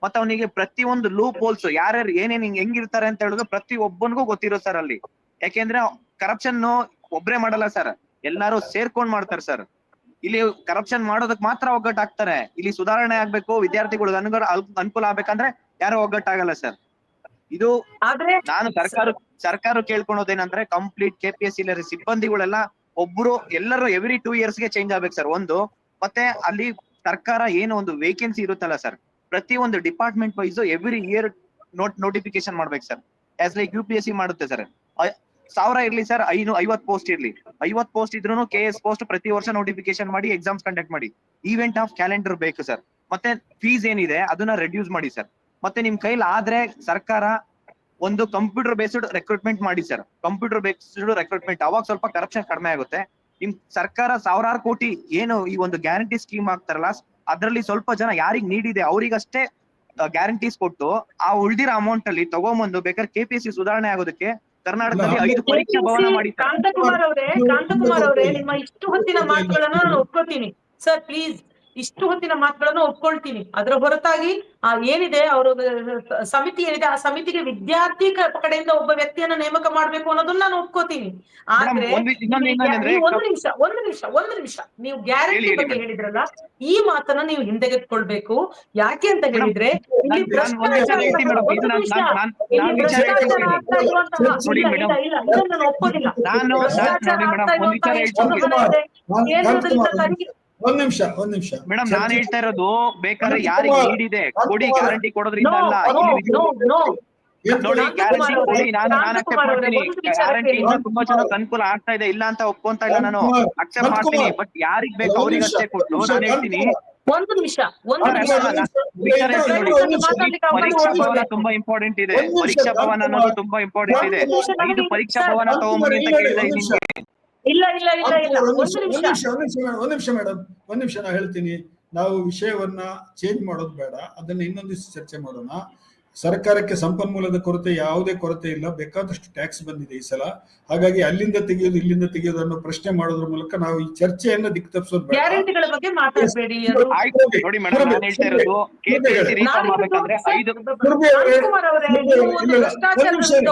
ಮತ್ತೆ ಅವನಿಗೆ ಪ್ರತಿ ಒಂದು ಲೂಪ್ ಹೋಲ್ಸ್ ಯಾರ್ಯಾರು ಏನೇನ್ ಹೆಂಗಿರ್ತಾರೆ ಅಂತ ಹೇಳಿದ್ರೆ ಪ್ರತಿ ಒಬ್ಬನಿಗೂ ಗೊತ್ತಿರೋ ಸರ್ ಅಲ್ಲಿ. ಯಾಕೆಂದ್ರೆ ಕರಪ್ಷನ್ ಒಬ್ರೇ ಮಾಡಲ್ಲ ಸರ್, ಎಲ್ಲಾರು ಸೇರ್ಕೊಂಡ್ ಮಾಡ್ತಾರೆ ಸರ್. ಇಲ್ಲಿ ಕರಪ್ಷನ್ ಮಾಡೋದಕ್ ಮಾತ್ರ ಒಗ್ಗಟ್ಟಾಗ್ತಾರೆ. ಇಲ್ಲಿ ಸುಧಾರಣೆ ಆಗ್ಬೇಕು, ವಿದ್ಯಾರ್ಥಿಗಳಿಗೆ ಅನುಕೂಲ ಆಗ್ಬೇಕಂದ್ರೆ ಯಾರು ಒಗ್ಗಟ್ಟಾಗಲ್ಲ ಸರ್. ಇದು ನಾನು ಸರ್ಕಾರ ಕೇಳ್ಕೊಳೋದೇನಂದ್ರೆ ಕಂಪ್ಲೀಟ್ KPSC ಸಿಬ್ಬಂದಿಗಳೆಲ್ಲ ಎಲ್ಲರೂ ಎವ್ರಿ 2 years ಗೆ ಚೇಂಜ್ ಆಗ್ಬೇಕು ಸರ್. ಒಂದು ಮತ್ತೆ ಅಲ್ಲಿ ಸರ್ಕಾರ ಏನು ಒಂದು ವೇಕೆನ್ಸಿ ಇರುತ್ತಲ್ಲ ಸರ್, ಪ್ರತಿ ಒಂದು department wise every year notification ಮಾಡ್ಬೇಕು ಸರ್. ಆಸ್ ಲೈಕ್ UPSC ಮಾಡುತ್ತೆ ಸರ್. 1000 ಇರ್ಲಿ ಸರ್, 50 ಪೋಸ್ಟ್ ಇರ್ಲಿ, 50 ಪೋಸ್ಟ್ ಇದ್ರೂ KS ಪೋಸ್ಟ್ ಪ್ರತಿ ವರ್ಷ ನೋಟಿಫಿಕೇಶನ್ ಮಾಡಿ ಎಕ್ಸಾಮ್ಸ್ ಕಂಡಕ್ಟ್ ಮಾಡಿ. ಈವೆಂಟ್ ಆಫ್ ಕ್ಯಾಲೆಂಡರ್ ಬೇಕು ಸರ್. ಮತ್ತೆ ಫೀಸ್ ಏನಿದೆ ಅದನ್ನ ರೆಡ್ಯೂಸ್ ಮಾಡಿ ಸರ್. ಮತ್ತೆ ನಿಮ್ ಕೈಲಿ ಆದ್ರೆ ಸರ್ಕಾರ ಒಂದು ಕಂಪ್ಯೂಟರ್ ಬೇಸ್ಡ್ ರೆಕ್ರೂಟ್ಮೆಂಟ್ ಮಾಡಿ ಸರ್. ಕಂಪ್ಯೂಟರ್ ಬೇಸ್ಡ್ ರೆಕ್ರೂಟ್ಮೆಂಟ್ ಅವಾಗ ಸ್ವಲ್ಪ ಕರಪ್ಷನ್ ಕಡಿಮೆ ಆಗುತ್ತೆ. ನಿಮ್ ಸರ್ಕಾರ 1000 ಕೋಟಿ ಏನು ಈ ಒಂದು ಗ್ಯಾರಂಟಿ ಸ್ಕೀಮ್ ಆಗ್ತಾರಲ್ಲ, ಅದ್ರಲ್ಲಿ ಸ್ವಲ್ಪ ಜನ ಯಾರಿಗ್ ನೀಡಿದೆ ಅವ್ರಿಗಷ್ಟೇ ಗ್ಯಾರಂಟೀಸ್ ಕೊಟ್ಟು ಆ ಉಳ್ದಿರೋ ಅಮೌಂಟ್ ಅಲ್ಲಿ ತಗೊಂಬಂದು ಬೇಕಾದ್ರೆ KPSC ಸುಧಾರಣೆ ಆಗೋದಕ್ಕೆ ಕರ್ನಾಟಕದಲ್ಲಿ 5 ಪರೀಕ್ಷಾ ಭವನ ಮಾಡಿ. ಕಾಂತಕುಮಾರ್ ಅವರೇ, ನಿಮ್ಮ ಇಷ್ಟು ಹೊತ್ತಿನ ಮಾತುಗಳನ್ನ ನಾನು ಒಪ್ಕೊತೀನಿ ಸರ್. ಪ್ಲೀಸ್, ಇಷ್ಟು ಹೊತ್ತಿನ ಮಾತುಗಳನ್ನು ಒಪ್ಕೊಳ್ತೀನಿ. ಅದರ ಹೊರತಾಗಿ ಏನಿದೆ ಅವರ ಸಮಿತಿ ಏನಿದೆ, ಆ ಸಮಿತಿಗೆ ವಿದ್ಯಾರ್ಥಿ ಕಡೆಯಿಂದ ಒಬ್ಬ ವ್ಯಕ್ತಿಯನ್ನ ನೇಮಕ ಮಾಡ್ಬೇಕು ಅನ್ನೋದನ್ನ ನಾನು ಒಪ್ಕೋತೀನಿ. ಆದ್ರೆ ಒಂದು ನಿಮಿಷ ನೀವು ಗ್ಯಾರಂಟಿ ಬಗ್ಗೆ ಹೇಳಿದ್ರಲ್ಲ, ಈ ಮಾತನ್ನ ನೀವು ಹಿಂದೆಗೆತ್ಕೊಳ್ಬೇಕು. ಯಾಕೆ ಅಂತ ಹೇಳಿದ್ರೆ ಇಲ್ಲಿ ಭ್ರಷ್ಟಾಚಾರ ಆಗ್ತಾ ಇರುವಂತಹ ಇಲ್ಲ ನಾನು ಒಪ್ಪೋದಿಲ್ಲ. ಒಂದ್ ನಿಮಿಷ ಮೇಡಮ್, ನಾನ್ ಹೇಳ್ತಾ ಇರೋದು ಬೇಕಾದ್ರೆ ಯಾರಿಗೆ ನೀಡಿದೆ ಕೊಡಿ, ಗ್ಯಾರಂಟಿ ಕೊಡೋದ್ರಿಂದ ಅಲ್ಲ. ನೋಡಿ, ಗ್ಯಾರಂಟಿ ಕೊಡಿ, ನಾನು ಅಕ್ಸೆಪ್ಟ್ ಮಾಡ್ತೀನಿ. ಗ್ಯಾರಂಟಿಯಿಂದ ತುಂಬಾ ಚೆನ್ನಾಗಿ ಅನುಕೂಲ ಆಗ್ತಾ ಇದೆ, ಇಲ್ಲ ಅಂತ ಒಪ್ಕೊಂತ ಇಲ್ಲ, ನಾನು ಅಕ್ಸೆಪ್ಟ್ ಮಾಡ್ತೀನಿ. ಬಟ್ ಯಾರಿಗ್ ಬೇಕು ಅವ್ರಿಗೆ ಅಷ್ಟೇ ಕೊಟ್ಟು ನಾನು ಹೇಳ್ತೀನಿ. ಒಂದು ನಿಮಿಷ ಪರೀಕ್ಷಾ ಭವನ ತುಂಬಾ ಇಂಪಾರ್ಟೆಂಟ್ ಇದೆ. ಪರೀಕ್ಷಾ ಭವನ ಅನ್ನೋದು ತುಂಬಾ ಇಂಪಾರ್ಟೆಂಟ್ ಇದೆ. 5 ಪರೀಕ್ಷಾ ಭವನ ತಗೊಂಬನ್ನಿ ಅಂತ ಕೇಳಿದೆ ನಿಮ್ಗೆ. ಇಲ್ಲ ಒಂದ್ ನಿಮಿಷ ಮೇಡಮ್, ನಾ ಹೇಳ್ತೀನಿ. ನಾವು ವಿಷಯವನ್ನ ಚೇಂಜ್ ಮಾಡೋದು ಬೇಡ, ಅದನ್ನ ಇನ್ನೊಂದು ಚರ್ಚೆ ಮಾಡೋಣ. ಸರ್ಕಾರಕ್ಕೆ ಸಂಪನ್ಮೂಲದ ಕೊರತೆ ಯಾವುದೇ ಕೊರತೆ ಇಲ್ಲ, ಬೇಕಾದಷ್ಟು ಟ್ಯಾಕ್ಸ್ ಬಂದಿದೆ ಈ ಸಲ. ಹಾಗಾಗಿ ಅಲ್ಲಿಂದ ತೆಗೆಯೋದು ಇಲ್ಲಿಂದ ತೆಗೆಯೋದು ಅನ್ನೋ ಪ್ರಶ್ನೆ ಮಾಡೋದ್ರ ಮೂಲಕ ನಾವು ಈ ಚರ್ಚೆಯನ್ನ ದಿಕ್ಕು ತಪ್ಪಿಸೋದು ಬೇಡ. ಗ್ಯಾರಂಟಿಗಳ ಬಗ್ಗೆ ಮಾತಾಡಬೇಡಿ. ನೋಡಿ ಮೇಡಮ್, ನಾನು ಹೇಳ್ತಾ ಇರೋದು KPSC ರಿಫಾರ್ಮ್ ಆಗ್ಬೇಕಂದ್ರೆ 5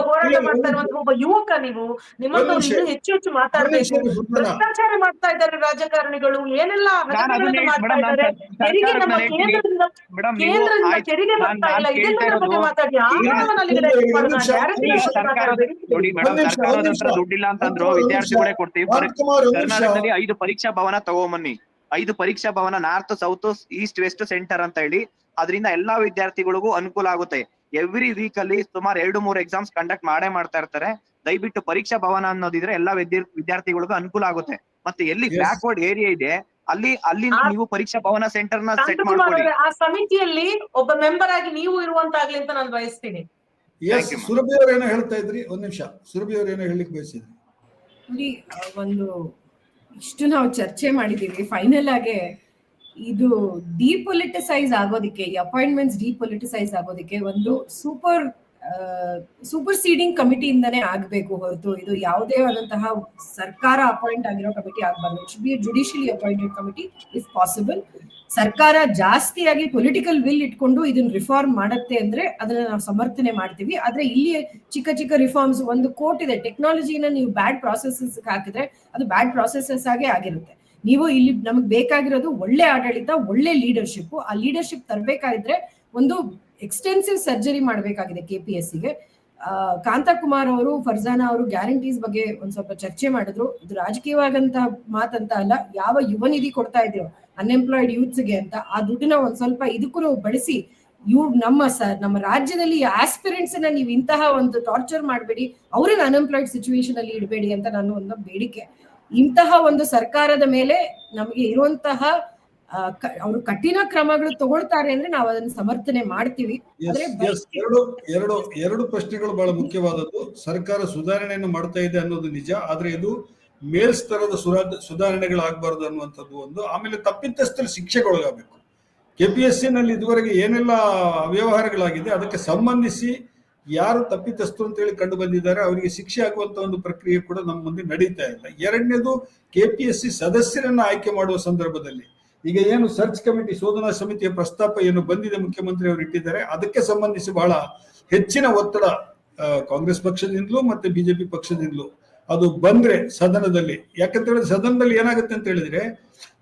ಹೋರಾಟ ಮಾಡ್ತಾ ಇರುವಂತಹ ಒಬ್ಬ ಯುವಕ, ನೀವು ನಿಮ್ಮನ್ನು ಇನ್ನೂ ಹೆಚ್ಚು ಮಾತಾಡಬೇಕು. ಭ್ರಷ್ಟಾಚಾರ ಮಾಡ್ತಾ ಇದ್ದಾರೆ ರಾಜಕಾರಣಿಗಳು, ಏನೆಲ್ಲ ಮಾಡ್ತಾ ಇದ್ದಾರೆ. ತೆರಿಗೆ ನಮ್ಮ ಕೇಂದ್ರದಿಂದ ತೆರಿಗೆ ಬರ್ತಾ ಇಲ್ಲ, ಇದೆಲ್ಲ ಬಗ್ಗೆ ಮಾತಾಡಿ. ನೋಡಿ ಮೇಡಮ್, ಸರ್ಕಾರದ ಹತ್ರ ದುಡ್ಡಿಲ್ಲ ಅಂತಂದ್ರು ವಿದ್ಯಾರ್ಥಿಗಳೇ ಕೊಡ್ತೀವಿ. ಕರ್ನಾಟಕದಲ್ಲಿ 5 ಪರೀಕ್ಷಾ ಭವನ ತಗೊಂಬನ್ನಿ. 5 ಪರೀಕ್ಷಾ ಭವನ, north, south, east, west, centre ಅಂತ ಹೇಳಿ. ಅದರಿಂದ ಎಲ್ಲಾ ವಿದ್ಯಾರ್ಥಿಗಳಿಗೂ ಅನುಕೂಲ ಆಗುತ್ತೆ. ಎವ್ರಿ ವೀಕ್ ಅಲ್ಲಿ ಸುಮಾರು 2-3 ಎಕ್ಸಾಮ್ಸ್ ಕಂಡಕ್ಟ್ ಮಾಡ್ತಾ ಇರ್ತಾರೆ. ದಯವಿಟ್ಟು ಪರೀಕ್ಷಾ ಭವನ ಅನ್ನೋದಿದ್ರೆ ಎಲ್ಲಾ ವಿದ್ಯಾರ್ಥಿಗಳಿಗೂ ಅನುಕೂಲ ಆಗುತ್ತೆ. ಮತ್ತೆ ಎಲ್ಲಿ ಬ್ಯಾಕ್ವರ್ಡ್ ಏರಿಯಾ ಇದೆ ಅಲ್ಲಿ ನೀವು ಪರೀಕ್ಷಾ ಭವನ ಸೆಂಟರ್ ನ ಸೆಟ್ ಮಾಡ್ಕೊಳ್ಳಿ. ಆ ಸಮಿತಿಯಲ್ಲಿ ಒಬ್ಬ ಮೆಂಬರ್ ಆಗಿ ನೀವು ಇರುವಂತಾಗ್ಲಿ ಅಂತ ನಾನು ಬಯಸ್ತೀನಿ. ಸುರಭಿ ಅವ್ರು ಏನೋ ಹೇಳ್ತಾ ಇದ್ರಿ, ಒಂದ್ ನಿಮಿಷ. ಸುರಭಿ ಅವ್ರು ಏನೋ ಹೇಳಿಕ್ ಬಯಸಿದ್ರಿ. ನೋಡಿ, ಒಂದು ಇಷ್ಟು ನಾವು ಚರ್ಚೆ ಮಾಡಿದೀವಿ. ಫೈನಲ್ ಆಗಿ ಇದು ಡಿಪೊಲಿಟಿಸೈಸ್ ಆಗೋದಿಕ್ಕೆ, ಈ ಅಪಾಯಿಂಟ್ಮೆಂಟ್ಸ್ ಡಿಪೊಲಿಟಿಸೈಸ್ ಆಗೋದಿಕ್ಕೆ ಒಂದು ಸೂಪರ್ ಸೀಡಿಂಗ್ ಕಮಿಟಿಯಿಂದಾನೇ ಆಗ್ಬೇಕು ಹೊರತು ಇದು ಯಾವುದೇ ಆದಂತಹ ಸರ್ಕಾರ ಅಪಾಯಿಂಟ್ ಆಗಿರೋ ಕಮಿಟಿ ಆಗಬಾರ್ದು. It should be judicially appointed committee if possible. ಸರ್ಕಾರ ಜಾಸ್ತಿಯಾಗಿ ಪೊಲಿಟಿಕಲ್ ವಿಲ್ ಇಟ್ಕೊಂಡು ಇದನ್ನ ರಿಫಾರ್ಮ್ ಮಾಡುತ್ತೆ ಅಂದ್ರೆ ಅದನ್ನ ನಾವು ಸಮರ್ಥನೆ ಮಾಡ್ತೀವಿ. ಆದ್ರೆ ಇಲ್ಲಿ ಚಿಕ್ಕ ರಿಫಾರ್ಮ್ಸ್, ಒಂದು ಕೋರ್ಟ್ ಇದೆ, ಟೆಕ್ನಾಲಜಿನ ನೀವು ಬ್ಯಾಡ್ ಪ್ರಾಸೆಸಸ್ ಹಾಕಿದ್ರೆ ಅದು ಬ್ಯಾಡ್ ಪ್ರಾಸೆಸಸ್ ಆಗೇ ಆಗಿರುತ್ತೆ. ನೀವು ಇಲ್ಲಿ ನಮಗ್ ಬೇಕಾಗಿರೋದು ಒಳ್ಳೆ ಆಡಳಿತ, ಒಳ್ಳೆ ಲೀಡರ್ಶಿಪ್. ಆ ಲೀಡರ್ಶಿಪ್ ತರಬೇಕಾದ್ರೆ ಒಂದು ಎಕ್ಸ್ಟೆನ್ಸಿವ್ ಸರ್ಜರಿ ಮಾಡಬೇಕಾಗಿದೆ KPSCಗೆ. ಕಾಂತಕುಮಾರ್ ಅವರು, ಫರ್ಜಾನಾ ಅವರು ಗ್ಯಾರಂಟೀಸ್ ಬಗ್ಗೆ ಒಂದ್ ಸ್ವಲ್ಪ ಚರ್ಚೆ ಮಾಡಿದ್ರು. ಇದು ರಾಜಕೀಯವಾದಂತ ಮಾತಂತ ಅಲ್ಲ, ಯಾವ ಯುವ ನಿಧಿ ಕೊಡ್ತಾ ಇದ್ರು ಅನ್ಎಂಪ್ಲಾಯ್ಡ್ ಯೂತ್ಸ್ಗೆ ಅಂತ, ಆ ದುಡ್ಡನ್ನ ಒಂದ್ ಸ್ವಲ್ಪ ಇದಕ್ಕೂ ಬಳಸಿ ನಮ್ಮ ರಾಜ್ಯದಲ್ಲಿ ಆಸ್ಪಿರೆಂಟ್ಸ್ ಅನ್ನ ನೀವು ಇಂತಹ ಒಂದು ಟಾರ್ಚರ್ ಮಾಡಬೇಡಿ, ಅವ್ರನ್ನ ಅನ್ಎಂಪ್ಲಾಯ್ಡ್ ಸಿಚುವೇಶನ್ ಅಲ್ಲಿ ಇಡಬೇಡಿ ಅಂತ ನನ್ನ ಒಂದು ಬೇಡಿಕೆ. ಇಂತಹ ಒಂದು ಸರ್ಕಾರದ ಮೇಲೆ ನಮಗೆ ಇರುವಂತಹ ಅವರು ಕಠಿಣ ಕ್ರಮಗಳು ತಗೊಳ್ತಾರೆ ಅಂದ್ರೆ ನಾವು ಅದನ್ನ ಸಮರ್ಥನೆ ಮಾಡ್ತೀವಿ. ಎರಡು ಪ್ರಶ್ನೆಗಳು ಬಹಳ ಮುಖ್ಯವಾದದ್ದು. ಸರ್ಕಾರ ಸುಧಾರಣೆಯನ್ನು ಮಾಡ್ತಾ ಇದೆ ಅನ್ನೋದು ನಿಜ, ಆದ್ರೆ ಇದು ಮೇಲ್ಸ್ತರದ ಸುಧಾರಣೆಗಳಾಗಬಾರ್ದು ಅನ್ನುವಂಥದ್ದು ಒಂದು. ಆಮೇಲೆ ತಪ್ಪಿತಸ್ಥರ ಶಿಕ್ಷೆಗೊಳಗಾಗಬೇಕು. KPSC ನಲ್ಲಿ ಇದುವರೆಗೆ ಏನೆಲ್ಲ ಅವ್ಯವಹಾರಗಳಾಗಿದೆ ಅದಕ್ಕೆ ಸಂಬಂಧಿಸಿ ಯಾರು ತಪ್ಪಿತಸ್ಥರು ಅಂತ ಹೇಳಿ ಕಂಡು ಬಂದಿದ್ದಾರೆ ಅವರಿಗೆ ಶಿಕ್ಷೆ ಆಗುವಂತ ಒಂದು ಪ್ರಕ್ರಿಯೆ ಕೂಡ ನಮ್ಮ ಮುಂದೆ ನಡೀತಾ ಇಲ್ಲ. ಎರಡನೇದು, KPSC ಸದಸ್ಯರನ್ನ ಆಯ್ಕೆ ಮಾಡುವ ಸಂದರ್ಭದಲ್ಲಿ ಈಗ ಏನು ಸರ್ಚ್ ಕಮಿಟಿ ಶೋಧನಾ ಸಮಿತಿಯ ಪ್ರಸ್ತಾಪ ಏನು ಬಂದಿದೆ ಮುಖ್ಯಮಂತ್ರಿ ಅವರು ಇಟ್ಟಿದ್ದಾರೆ, ಅದಕ್ಕೆ ಸಂಬಂಧಿಸಿ ಬಹಳ ಹೆಚ್ಚಿನ ಒತ್ತಡ ಕಾಂಗ್ರೆಸ್ ಪಕ್ಷದಿಂದಲೂ ಮತ್ತೆ ಬಿಜೆಪಿ ಪಕ್ಷದಿಂದಲೂ ಅದು ಬಂದ್ರೆ ಸದನದಲ್ಲಿ. ಯಾಕಂತ ಹೇಳಿದ್ರೆ ಸದನದಲ್ಲಿ ಏನಾಗುತ್ತೆ ಅಂತ ಹೇಳಿದ್ರೆ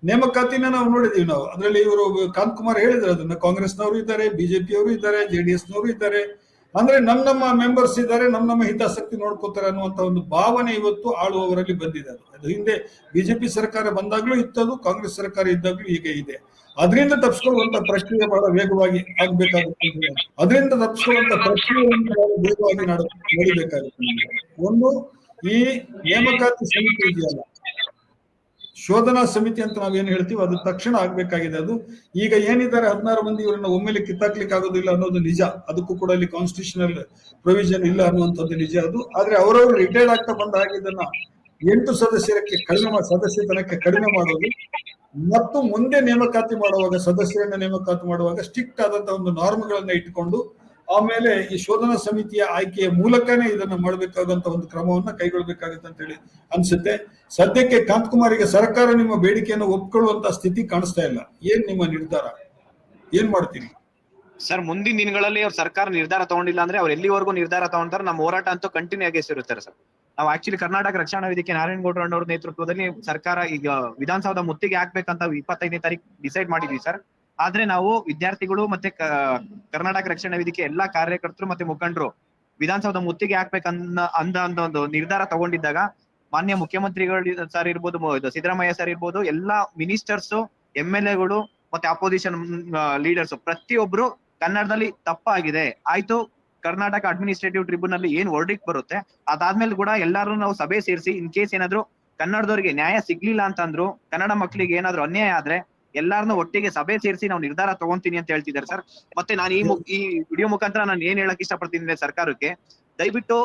ನೇಮಕಾತಿನ ನಾವು ನೋಡಿದೀವಿ. ನಾವು ಅದರಲ್ಲಿ ಇವರು ಕಾಂತ್ ಕುಮಾರ್ ಹೇಳಿದ್ರು ಅದನ್ನ, ಕಾಂಗ್ರೆಸ್ನವರು ಇದ್ದಾರೆ, ಬಿಜೆಪಿಯವರು ಇದ್ದಾರೆ, JDSನವರು ಇದ್ದಾರೆ, ಅಂದ್ರೆ ನಮ್ಮ ಮೆಂಬರ್ಸ್ ಇದ್ದಾರೆ, ನಮ್ಮ ಹಿತಾಸಕ್ತಿ ನೋಡ್ಕೋತಾರೆ ಅನ್ನುವಂತ ಒಂದು ಭಾವನೆ ಇವತ್ತು ಆಳುವವರಲ್ಲಿ ಬಂದಿದೆ. ಅದು ಹಿಂದೆ ಬಿಜೆಪಿ ಸರ್ಕಾರ ಬಂದಾಗ್ಲೂ ಇತ್ತದು, ಕಾಂಗ್ರೆಸ್ ಸರ್ಕಾರ ಇದ್ದಾಗ್ಲೂ ಈಗ ಇದೆ. ಅದರಿಂದ ತಪ್ಪಿಸ್ಕೊಳ್ಳುವಂತ ಪ್ರಕ್ರಿಯೆ ಬಹಳ ವೇಗವಾಗಿ ಆಗ್ಬೇಕಾಗುತ್ತೆ. ಅದರಿಂದ ತಪ್ಪಿಸ್ಕೊಳ್ಳುವಂತ ಪ್ರಕ್ರಿಯೆ ವೇಗವಾಗಿ ನಡೀಬೇಕಾಗುತ್ತೆ. ಒಂದು, ಈ ನೇಮಕಾತಿ ಸಮಿತಿ ಇದೆಯಲ್ಲ, ಶೋಧನಾ ಸಮಿತಿ ಅಂತ ನಾವೇನು ಹೇಳ್ತೀವಿ, ಅದು ತಕ್ಷಣ ಆಗ್ಬೇಕಾಗಿದೆ. ಅದು ಈಗ ಏನಿದ್ದಾರೆ 16 ಮಂದಿ ಇವರನ್ನ ಒಮ್ಮೆಲೆ ಕಿತ್ತಾಕ್ಲಿಕ್ಕೆ ಆಗೋದಿಲ್ಲ ಅನ್ನೋದು ನಿಜ. ಅದಕ್ಕೂ ಕೂಡ ಇಲ್ಲಿ ಕಾನ್ಸ್ಟಿಟ್ಯೂಷನಲ್ ಪ್ರೊವಿಷನ್ ಇಲ್ಲ ಅನ್ನುವಂಥದ್ದು ನಿಜ ಅದು. ಆದ್ರೆ ಅವರವರು ರಿಟೈರ್ಡ್ ಆಗ್ತಾ ಬಂದ ಹಾಗೆ ಇದನ್ನ 8 ಸದಸ್ಯತನಕ್ಕೆ ಕಡಿಮೆ ಮಾಡೋದು ಮತ್ತು ಮುಂದೆ ನೇಮಕಾತಿ ಮಾಡುವಾಗ ಸದಸ್ಯರನ್ನ ನೇಮಕಾತಿ ಮಾಡುವಾಗ ಸ್ಟ್ರಿಕ್ಟ್ ಆದಂತಹ ಒಂದು ನಾರ್ಮ್ಗಳನ್ನ ಇಟ್ಟುಕೊಂಡು ಆಮೇಲೆ ಈ ಶೋಧನಾ ಸಮಿತಿಯ ಆಯ್ಕೆಯ ಮೂಲಕನೇ ಇದನ್ನ ಮಾಡಬೇಕಾದಂತ ಒಂದು ಕ್ರಮವನ್ನ ಕೈಗೊಳ್ಳಬೇಕಾಗುತ್ತೆ ಅಂತ ಹೇಳಿ ಅನ್ಸುತ್ತೆ. ಸದ್ಯಕ್ಕೆ ಕಾಂತ್ ಕುಮಾರಿಗೆ ಸರ್ಕಾರ ನಿಮ್ಮ ಬೇಡಿಕೆಯನ್ನು ಒಪ್ಕೊಳ್ಳುವಂತ ಸ್ಥಿತಿ ಕಾಣಿಸ್ತಾ ಇಲ್ಲ. ಏನ್ ನಿಮ್ಮ ನಿರ್ಧಾರ, ಏನ್ ಮಾಡ್ತೀರಿ ಸರ್? ಮುಂದಿನ ದಿನಗಳಲ್ಲಿ ಅವ್ರ ಸರ್ಕಾರ ನಿರ್ಧಾರ ತಗೊಂಡಿಲ್ಲ ಅಂದ್ರೆ ಅವ್ರು ಎಲ್ಲಿವರೆಗೂ ನಿರ್ಧಾರ ತಗೊಂತಾರೆ, ನಮ್ಮ ಹೋರಾಟ ಅಂತೂ ಕಂಟಿನ್ಯೂ ಆಗಿ ಇರುತ್ತೆ ಸರ್. ನಾವು ಆಕ್ಚುಲಿ ಕರ್ನಾಟಕ ರಕ್ಷಣಾ ವೇದಿಕೆ ನಾರಾಯಣಗೌಡ ಅವ್ರ ನೇತೃತ್ವದಲ್ಲಿ ಸರ್ಕಾರ ಈಗ ವಿಧಾನಸೌಧ ಮುತ್ತಿಗೆ ಹಾಕ್ಬೇಕಂತ 25ನೇ ತಾರೀಕು ಡಿಸೈಡ್ ಮಾಡಿದ್ವಿ ಸರ್. ಆದ್ರೆ ನಾವು ವಿದ್ಯಾರ್ಥಿಗಳು ಮತ್ತೆ ಕರ್ನಾಟಕ ರಕ್ಷಣಾ ವೇದಿಕೆ ಎಲ್ಲಾ ಕಾರ್ಯಕರ್ತರು ಮತ್ತೆ ಮುಖಂಡರು ವಿಧಾನಸೌಧ ಮುತ್ತಿಗೆ ಹಾಕ್ಬೇಕಂದ ಒಂದು ನಿರ್ಧಾರ ತಗೊಂಡಿದ್ದಾಗ ಮಾನ್ಯ ಮುಖ್ಯಮಂತ್ರಿಗಳು ಸರ್ ಇರ್ಬೋದು, ಸಿದ್ದರಾಮಯ್ಯ ಸರ್ ಇರ್ಬೋದು, ಎಲ್ಲಾ ಮಿನಿಸ್ಟರ್ಸ್, MLAಗಳು ಮತ್ತೆ ಅಪೋಸಿಷನ್ ಲೀಡರ್ಸ್ ಪ್ರತಿಯೊಬ್ರು ಕನ್ನಡದಲ್ಲಿ ತಪ್ಪಾಗಿದೆ ಆಯ್ತು, ಕರ್ನಾಟಕ ಅಡ್ಮಿನಿಸ್ಟ್ರೇಟಿವ್ ಟ್ರಿಬ್ಯುನಲ್ ಏನ್ ವರ್ಡಿಕ್ಟ್ ಬರುತ್ತೆ ಅದಾದ್ಮೇಲೆ ಕೂಡ ಎಲ್ಲಾರು ನಾವು ಸಭೆ ಸೇರಿಸಿ ಇನ್ ಕೇಸ್ ಏನಾದ್ರು ಕನ್ನಡದವರಿಗೆ ನ್ಯಾಯ ಸಿಗ್ಲಿಲ್ಲ ಅಂತಂದ್ರು, ಕನ್ನಡ ಮಕ್ಕಳಿಗೆ ಏನಾದ್ರು ಅನ್ಯಾಯ ಆದ್ರೆ ಎಲ್ಲಾರನ್ನೂ ಒಟ್ಟಿಗೆ ಸಭೆ ಸೇರಿಸಿ ನಾವು ನಿರ್ಧಾರ ತಗೊಂತೀನಿ ಅಂತ ಹೇಳ್ತಿದ್ದಾರೆ ಸರ್. ಮತ್ತೆ ನಾನು ಈ ವಿಡಿಯೋ ಮುಖಾಂತರ ನಾನು ಏನ್ ಹೇಳಕ್ ಇಷ್ಟಪಡ್ತೀನಿ ಸರ್ಕಾರಕ್ಕೆ, ದಯವಿಟ್ಟು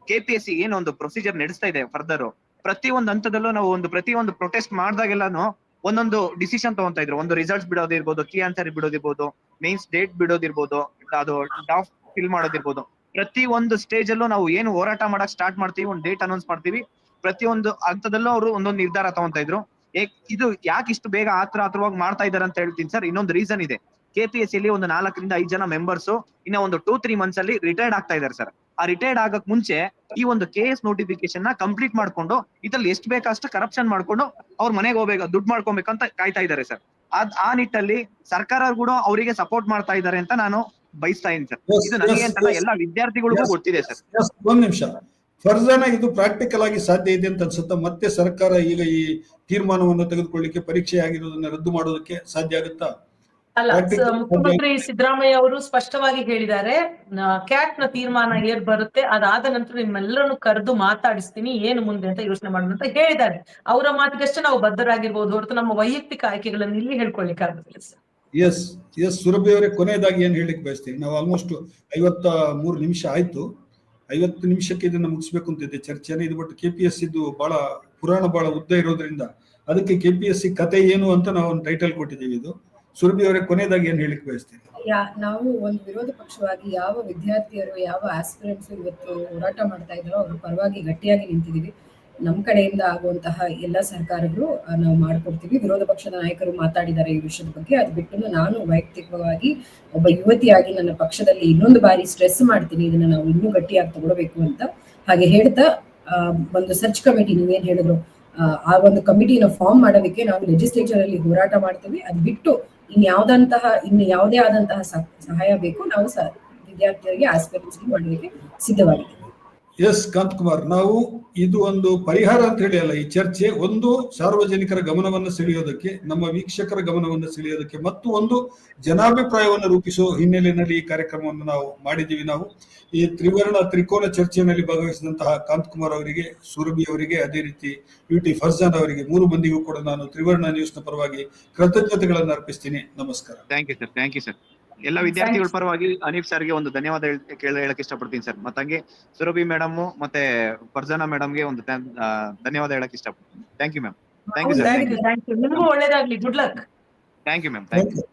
KPSC ಏನೊಂದು ಪ್ರೊಸೀಜರ್ ನಡೆಸ್ತಾ ಇದೆ ಫರ್ದರ್, ಪ್ರತಿಯೊಂದು ಹಂತದಲ್ಲೂ ನಾವು ಪ್ರತಿಯೊಂದು ಪ್ರೊಟೆಸ್ಟ್ ಮಾಡಿದಾಗೆಲ್ಲಾನು ಒಂದೊಂದು ಡಿಸಿಷನ್ ತಗೊಂತಾ ಇದ್ರು. ಒಂದು ರಿಸಲ್ಟ್ಸ್ ಬಿಡೋದಿರ್ಬೋದು, ಕೀ ಆನ್ಸರ್ ಬಿಡೋದಿರ್ಬೋದು, ಮೇನ್ಸ್ ಡೇಟ್ ಬಿಡೋದಿರ್ಬೋದು, ಅದು ಡ್ರಾಫ್ಟ್ ಫಿಲ್ ಮಾಡೋದಿರ್ಬೋದು, ಪ್ರತಿ ಒಂದು ಸ್ಟೇಜ್ ಅಲ್ಲೂ ನಾವು ಏನು ಹೋರಾಟ ಮಾಡಕ್ ಸ್ಟಾರ್ಟ್ ಮಾಡ್ತೀವಿ, ಒಂದು ಡೇಟ್ ಅನೌನ್ಸ್ ಮಾಡ್ತೀವಿ, ಪ್ರತಿಯೊಂದು ಹಂತದಲ್ಲೂ ಅವರು ಒಂದೊಂದು ನಿರ್ಧಾರ ತಗೊಂತಾ ಇದ್ರು. ಇದು ಯಾಕೆ ಇಷ್ಟು ಬೇಗ ಆತುರವಾಗಿ ಮಾಡ್ತಾ ಇದಾರೆ ಅಂತ ಹೇಳ್ತೀನಿ ಸರ್. ಇನ್ನೊಂದು ರೀಸನ್ ಇದೆ, KPSC ಅಲ್ಲಿ ಒಂದು 4 ರಿಂದ 5 ಜನ ಮೆಂಬರ್ಸ್ ಇನ್ನ ಒಂದು 2-3 ಮಂತ್ಸ್ ಅಲ್ಲಿ ರಿಟೈರ್ಡ್ ಆಗ್ತಾ ಇದಾರೆ ಸರ್. ಆ ರಿಟೈರ್ಡ್ ಆಗಕ್ ಮುಂಚೆ ಈ ಒಂದು KS ನೋಟಿಫಿಕೇಶನ್ ನ ಕಂಪ್ಲೀಟ್ ಮಾಡ್ಕೊಂಡು ಇದ್ರಲ್ಲಿ ಎಷ್ಟು ಬೇಕಷ್ಟು ಕರಪ್ಷನ್ ಮಾಡ್ಕೊಂಡು ಅವ್ರ ಮನೆಗೆ ಹೋಗ್ಬೇಕು, ದುಡ್ಡು ಮಾಡ್ಕೊಬೇಕಂತ ಕಾಯ್ತಾ ಇದಾರೆ ಸರ್. ಆ ನಿಟ್ಟಲ್ಲಿ ಸರ್ಕಾರ ಕೂಡ ಅವರಿಗೆ ಸಪೋರ್ಟ್ ಮಾಡ್ತಾ ಇದಾರೆ ಅಂತ ನಾನು ಬಯಸ್ತಾ ಇದ್ದೀನಿ ಸರ್. ಇದು ನನಗೆ ಅಂತಲ್ಲ, ಎಲ್ಲಾ ವಿದ್ಯಾರ್ಥಿಗಳಿಗೂ ಗೊತ್ತಿದೆ ಸರ್. ಒಂದ್ ನಿಮಿಷ, ಫರ್ಜಾನ ಇದು ಪ್ರಾಕ್ಟಿಕಲ್ ಆಗಿ ಸಾಧ್ಯ ಇದೆ ಅಂತ ಅನ್ಸುತ್ತಾ? ಮತ್ತೆ ಸರ್ಕಾರ ಈಗ ಈ ತೀರ್ಮಾನವನ್ನು ತೆಗೆದುಕೊಳ್ಳಿಕ್ಕೆ, ಪರೀಕ್ಷೆ ಆಗಿರೋದನ್ನ ರದ್ದು ಮಾಡೋದಕ್ಕೆ ಸಾಧ್ಯ ಆಗುತ್ತಾ? ಅಲ್ಲ, ಮುಖ್ಯಮಂತ್ರಿ ಸಿದ್ದರಾಮಯ್ಯ ಅವರು ಸ್ಪಷ್ಟವಾಗಿ ಹೇಳಿದ್ದಾರೆ, ಕ್ಯಾಟ್ ನ ತೀರ್ಮಾನ ಏನ್ ಬರುತ್ತೆ ಅದಾದ ನಂತರ ನಿಮ್ಮೆಲ್ಲರನ್ನು ಕರೆದು ಮಾತಾಡಿಸ್ತೀನಿ, ಏನು ಮುಂದೆ ಅಂತ ಯೋಚನೆ ಮಾಡೋಣ ಅಂತ ಹೇಳಿದ್ದಾರೆ. ಅವರ ಮಾತಿಗಷ್ಟೇ ನಾವು ಬದ್ಧರಾಗಿರ್ಬೋದು ಹೊರತು ನಮ್ಮ ವೈಯಕ್ತಿಕ ಆಯ್ಕೆಗಳನ್ನು ಇಲ್ಲಿ ಹೇಳ್ಕೊಳ್ಲಿಕ್ಕೆ ಆಗುದಿಲ್ಲ ಸರ್. ಎಸ್ ಸುರಭಿ ಅವರೇ, ಕೊನೆಯದಾಗಿ ಏನ್ ಹೇಳಿಕ್ ಬಯಸ್ತೀನಿ. ನಾವು ಆಲ್ಮೋಸ್ಟ್ 53 ನಿಮಿಷ ಆಯ್ತು. 50 ನಿಮಿಷಕ್ಕೆ ಇದನ್ನ ಮುಗಿಸ್ಬೇಕು ಅಂತಿದ್ದೆ ಚರ್ಚೆನ. ಇದು ಬಟ್ KPSC ಇದು ಬಹಳ ಉದ್ದ ಇರೋದ್ರಿಂದ ಅದಕ್ಕೆ KPSC ಕತೆ ಏನು ಅಂತ ನಾವು ಒಂದು ಟೈಟಲ್ ಕೊಟ್ಟಿದ್ದೀವಿ. ಇದು ಸುರಭಿ ಅವರೇ, ಕೊನೆಯದಾಗಿ ಏನ್ ಹೇಳಿಕ್ ಬಯಸ್ತೀನಿ. ನಾವು ಒಂದು ವಿರೋಧ ಪಕ್ಷವಾಗಿ ಯಾವ ವಿದ್ಯಾರ್ಥಿಯರು, ಯಾವ ಆಸ್ಪಿರೆಂಟ್ಸ್ ಇವತ್ತು ಹೋರಾಟ ಮಾಡ್ತಾ ಇದ್ದಾರೋ ಅವ್ರ ಪರವಾಗಿ ಗಟ್ಟಿಯಾಗಿ ನಿಂತಿದ್ದೀವಿ. ನಮ್ಮ ಕಡೆಯಿಂದ ಆಗುವಂತಹ ಎಲ್ಲ ಸರ್ಕಾರಗಳು ನಾವು ಮಾಡ್ಕೊಡ್ತೀವಿ. ವಿರೋಧ ಪಕ್ಷದ ನಾಯಕರು ಮಾತಾಡಿದ್ದಾರೆ ಈ ವಿಷಯದ ಬಗ್ಗೆ. ಅದು ಬಿಟ್ಟು ನಾನು ವೈಯಕ್ತಿಕವಾಗಿ ಒಬ್ಬ ಯುವತಿಯಾಗಿ ನನ್ನ ಪಕ್ಷದಲ್ಲಿ ಇನ್ನೊಂದು ಬಾರಿ ಸ್ಟ್ರೆಸ್ ಮಾಡ್ತೀನಿ, ಇದನ್ನ ನಾವು ಇನ್ನೂ ಗಟ್ಟಿಯಾಗಿ ತಗೊಳ್ಬೇಕು ಅಂತ. ಹಾಗೆ ಹೇಳ್ತಾ ಒಂದು ಸರ್ಚ್ ಕಮಿಟಿ ನೀವೇನ್ ಹೇಳಿದ್ರು, ಆ ಒಂದು ಕಮಿಟಿನ ಫಾರ್ಮ್ ಮಾಡೋದಕ್ಕೆ ನಾವು ಲೆಜಿಸ್ಲೇಚರ್ ಅಲ್ಲಿ ಹೋರಾಟ ಮಾಡ್ತೀವಿ. ಅದು ಬಿಟ್ಟು ಇನ್ನು ಯಾವುದೇ ಆದಂತಹ ಸಹಾಯ ಬೇಕು ನಾವು ವಿದ್ಯಾರ್ಥಿಗಳಿಗೆ, ಆಸ್ಪಿರೆಂಟ್ಸ್ಗೆ ಮಾಡೋದಕ್ಕೆ ಸಿದ್ಧವಾಗಿದ್ದೀವಿ. ಎಸ್ ಕಾಂತಕುಮಾರ್, ನಾವು ಇದು ಒಂದು ಪರಿಹಾರ ಅಂತ ಹೇಳಿ ಅಲ್ಲ, ಈ ಚರ್ಚೆ ಒಂದು ಸಾರ್ವಜನಿಕರ ಗಮನವನ್ನು ಸೆಳೆಯೋದಕ್ಕೆ, ನಮ್ಮ ವೀಕ್ಷಕರ ಗಮನವನ್ನು ಸೆಳೆಯೋದಕ್ಕೆ ಮತ್ತು ಒಂದು ಜನಾಭಿಪ್ರಾಯವನ್ನು ರೂಪಿಸುವ ಹಿನ್ನೆಲೆಯಲ್ಲಿ ಈ ಕಾರ್ಯಕ್ರಮವನ್ನು ನಾವು ಮಾಡಿದ್ದೀವಿ. ನಾವು ಈ ತ್ರಿಕೋನ ಚರ್ಚೆಯಲ್ಲಿ ಭಾಗವಹಿಸಿದಂತಹ ಕಾಂತಕುಮಾರ್ ಅವರಿಗೆ, ಸುರಭಿ ಅವರಿಗೆ, ಅದೇ ರೀತಿ UT ಫರ್ಜಾನ್ ಅವರಿಗೆ, 3 ಮಂದಿಗೂ ಕೂಡ ನಾನು ತ್ರಿವರ್ಣ ನ್ಯೂಸ್ನ ಪರವಾಗಿ ಕೃತಜ್ಞತೆಗಳನ್ನು ಅರ್ಪಿಸ್ತೀನಿ. ನಮಸ್ಕಾರ. Thank you sir. ಎಲ್ಲ ವಿದ್ಯಾರ್ಥಿಗಳ ಪರವಾಗಿ ಅನೀಫ್ ಸರ್ಗೆ ಒಂದು ಧನ್ಯವಾದ ಹೇಳಕ್ ಇಷ್ಟಪಡ್ತೀನಿ ಸರ್. ಮತ್ತಂಗೆ ಸುರಭಿ ಮೇಡಮ್ ಮತ್ತೆ ಫರ್ಜಾನಾ ಮೇಡಮ್ಗೆ ಒಂದು ಧನ್ಯವಾದ ಹೇಳಕ್ ಇಷ್ಟಪಡ್ತೀನಿ. Thank you ma'am. Thank you sir. ನಿಮಗೂ ಒಳ್ಳೇದಾಗ್ಲಿ. Good luck. Thank you ma'am. Thank you.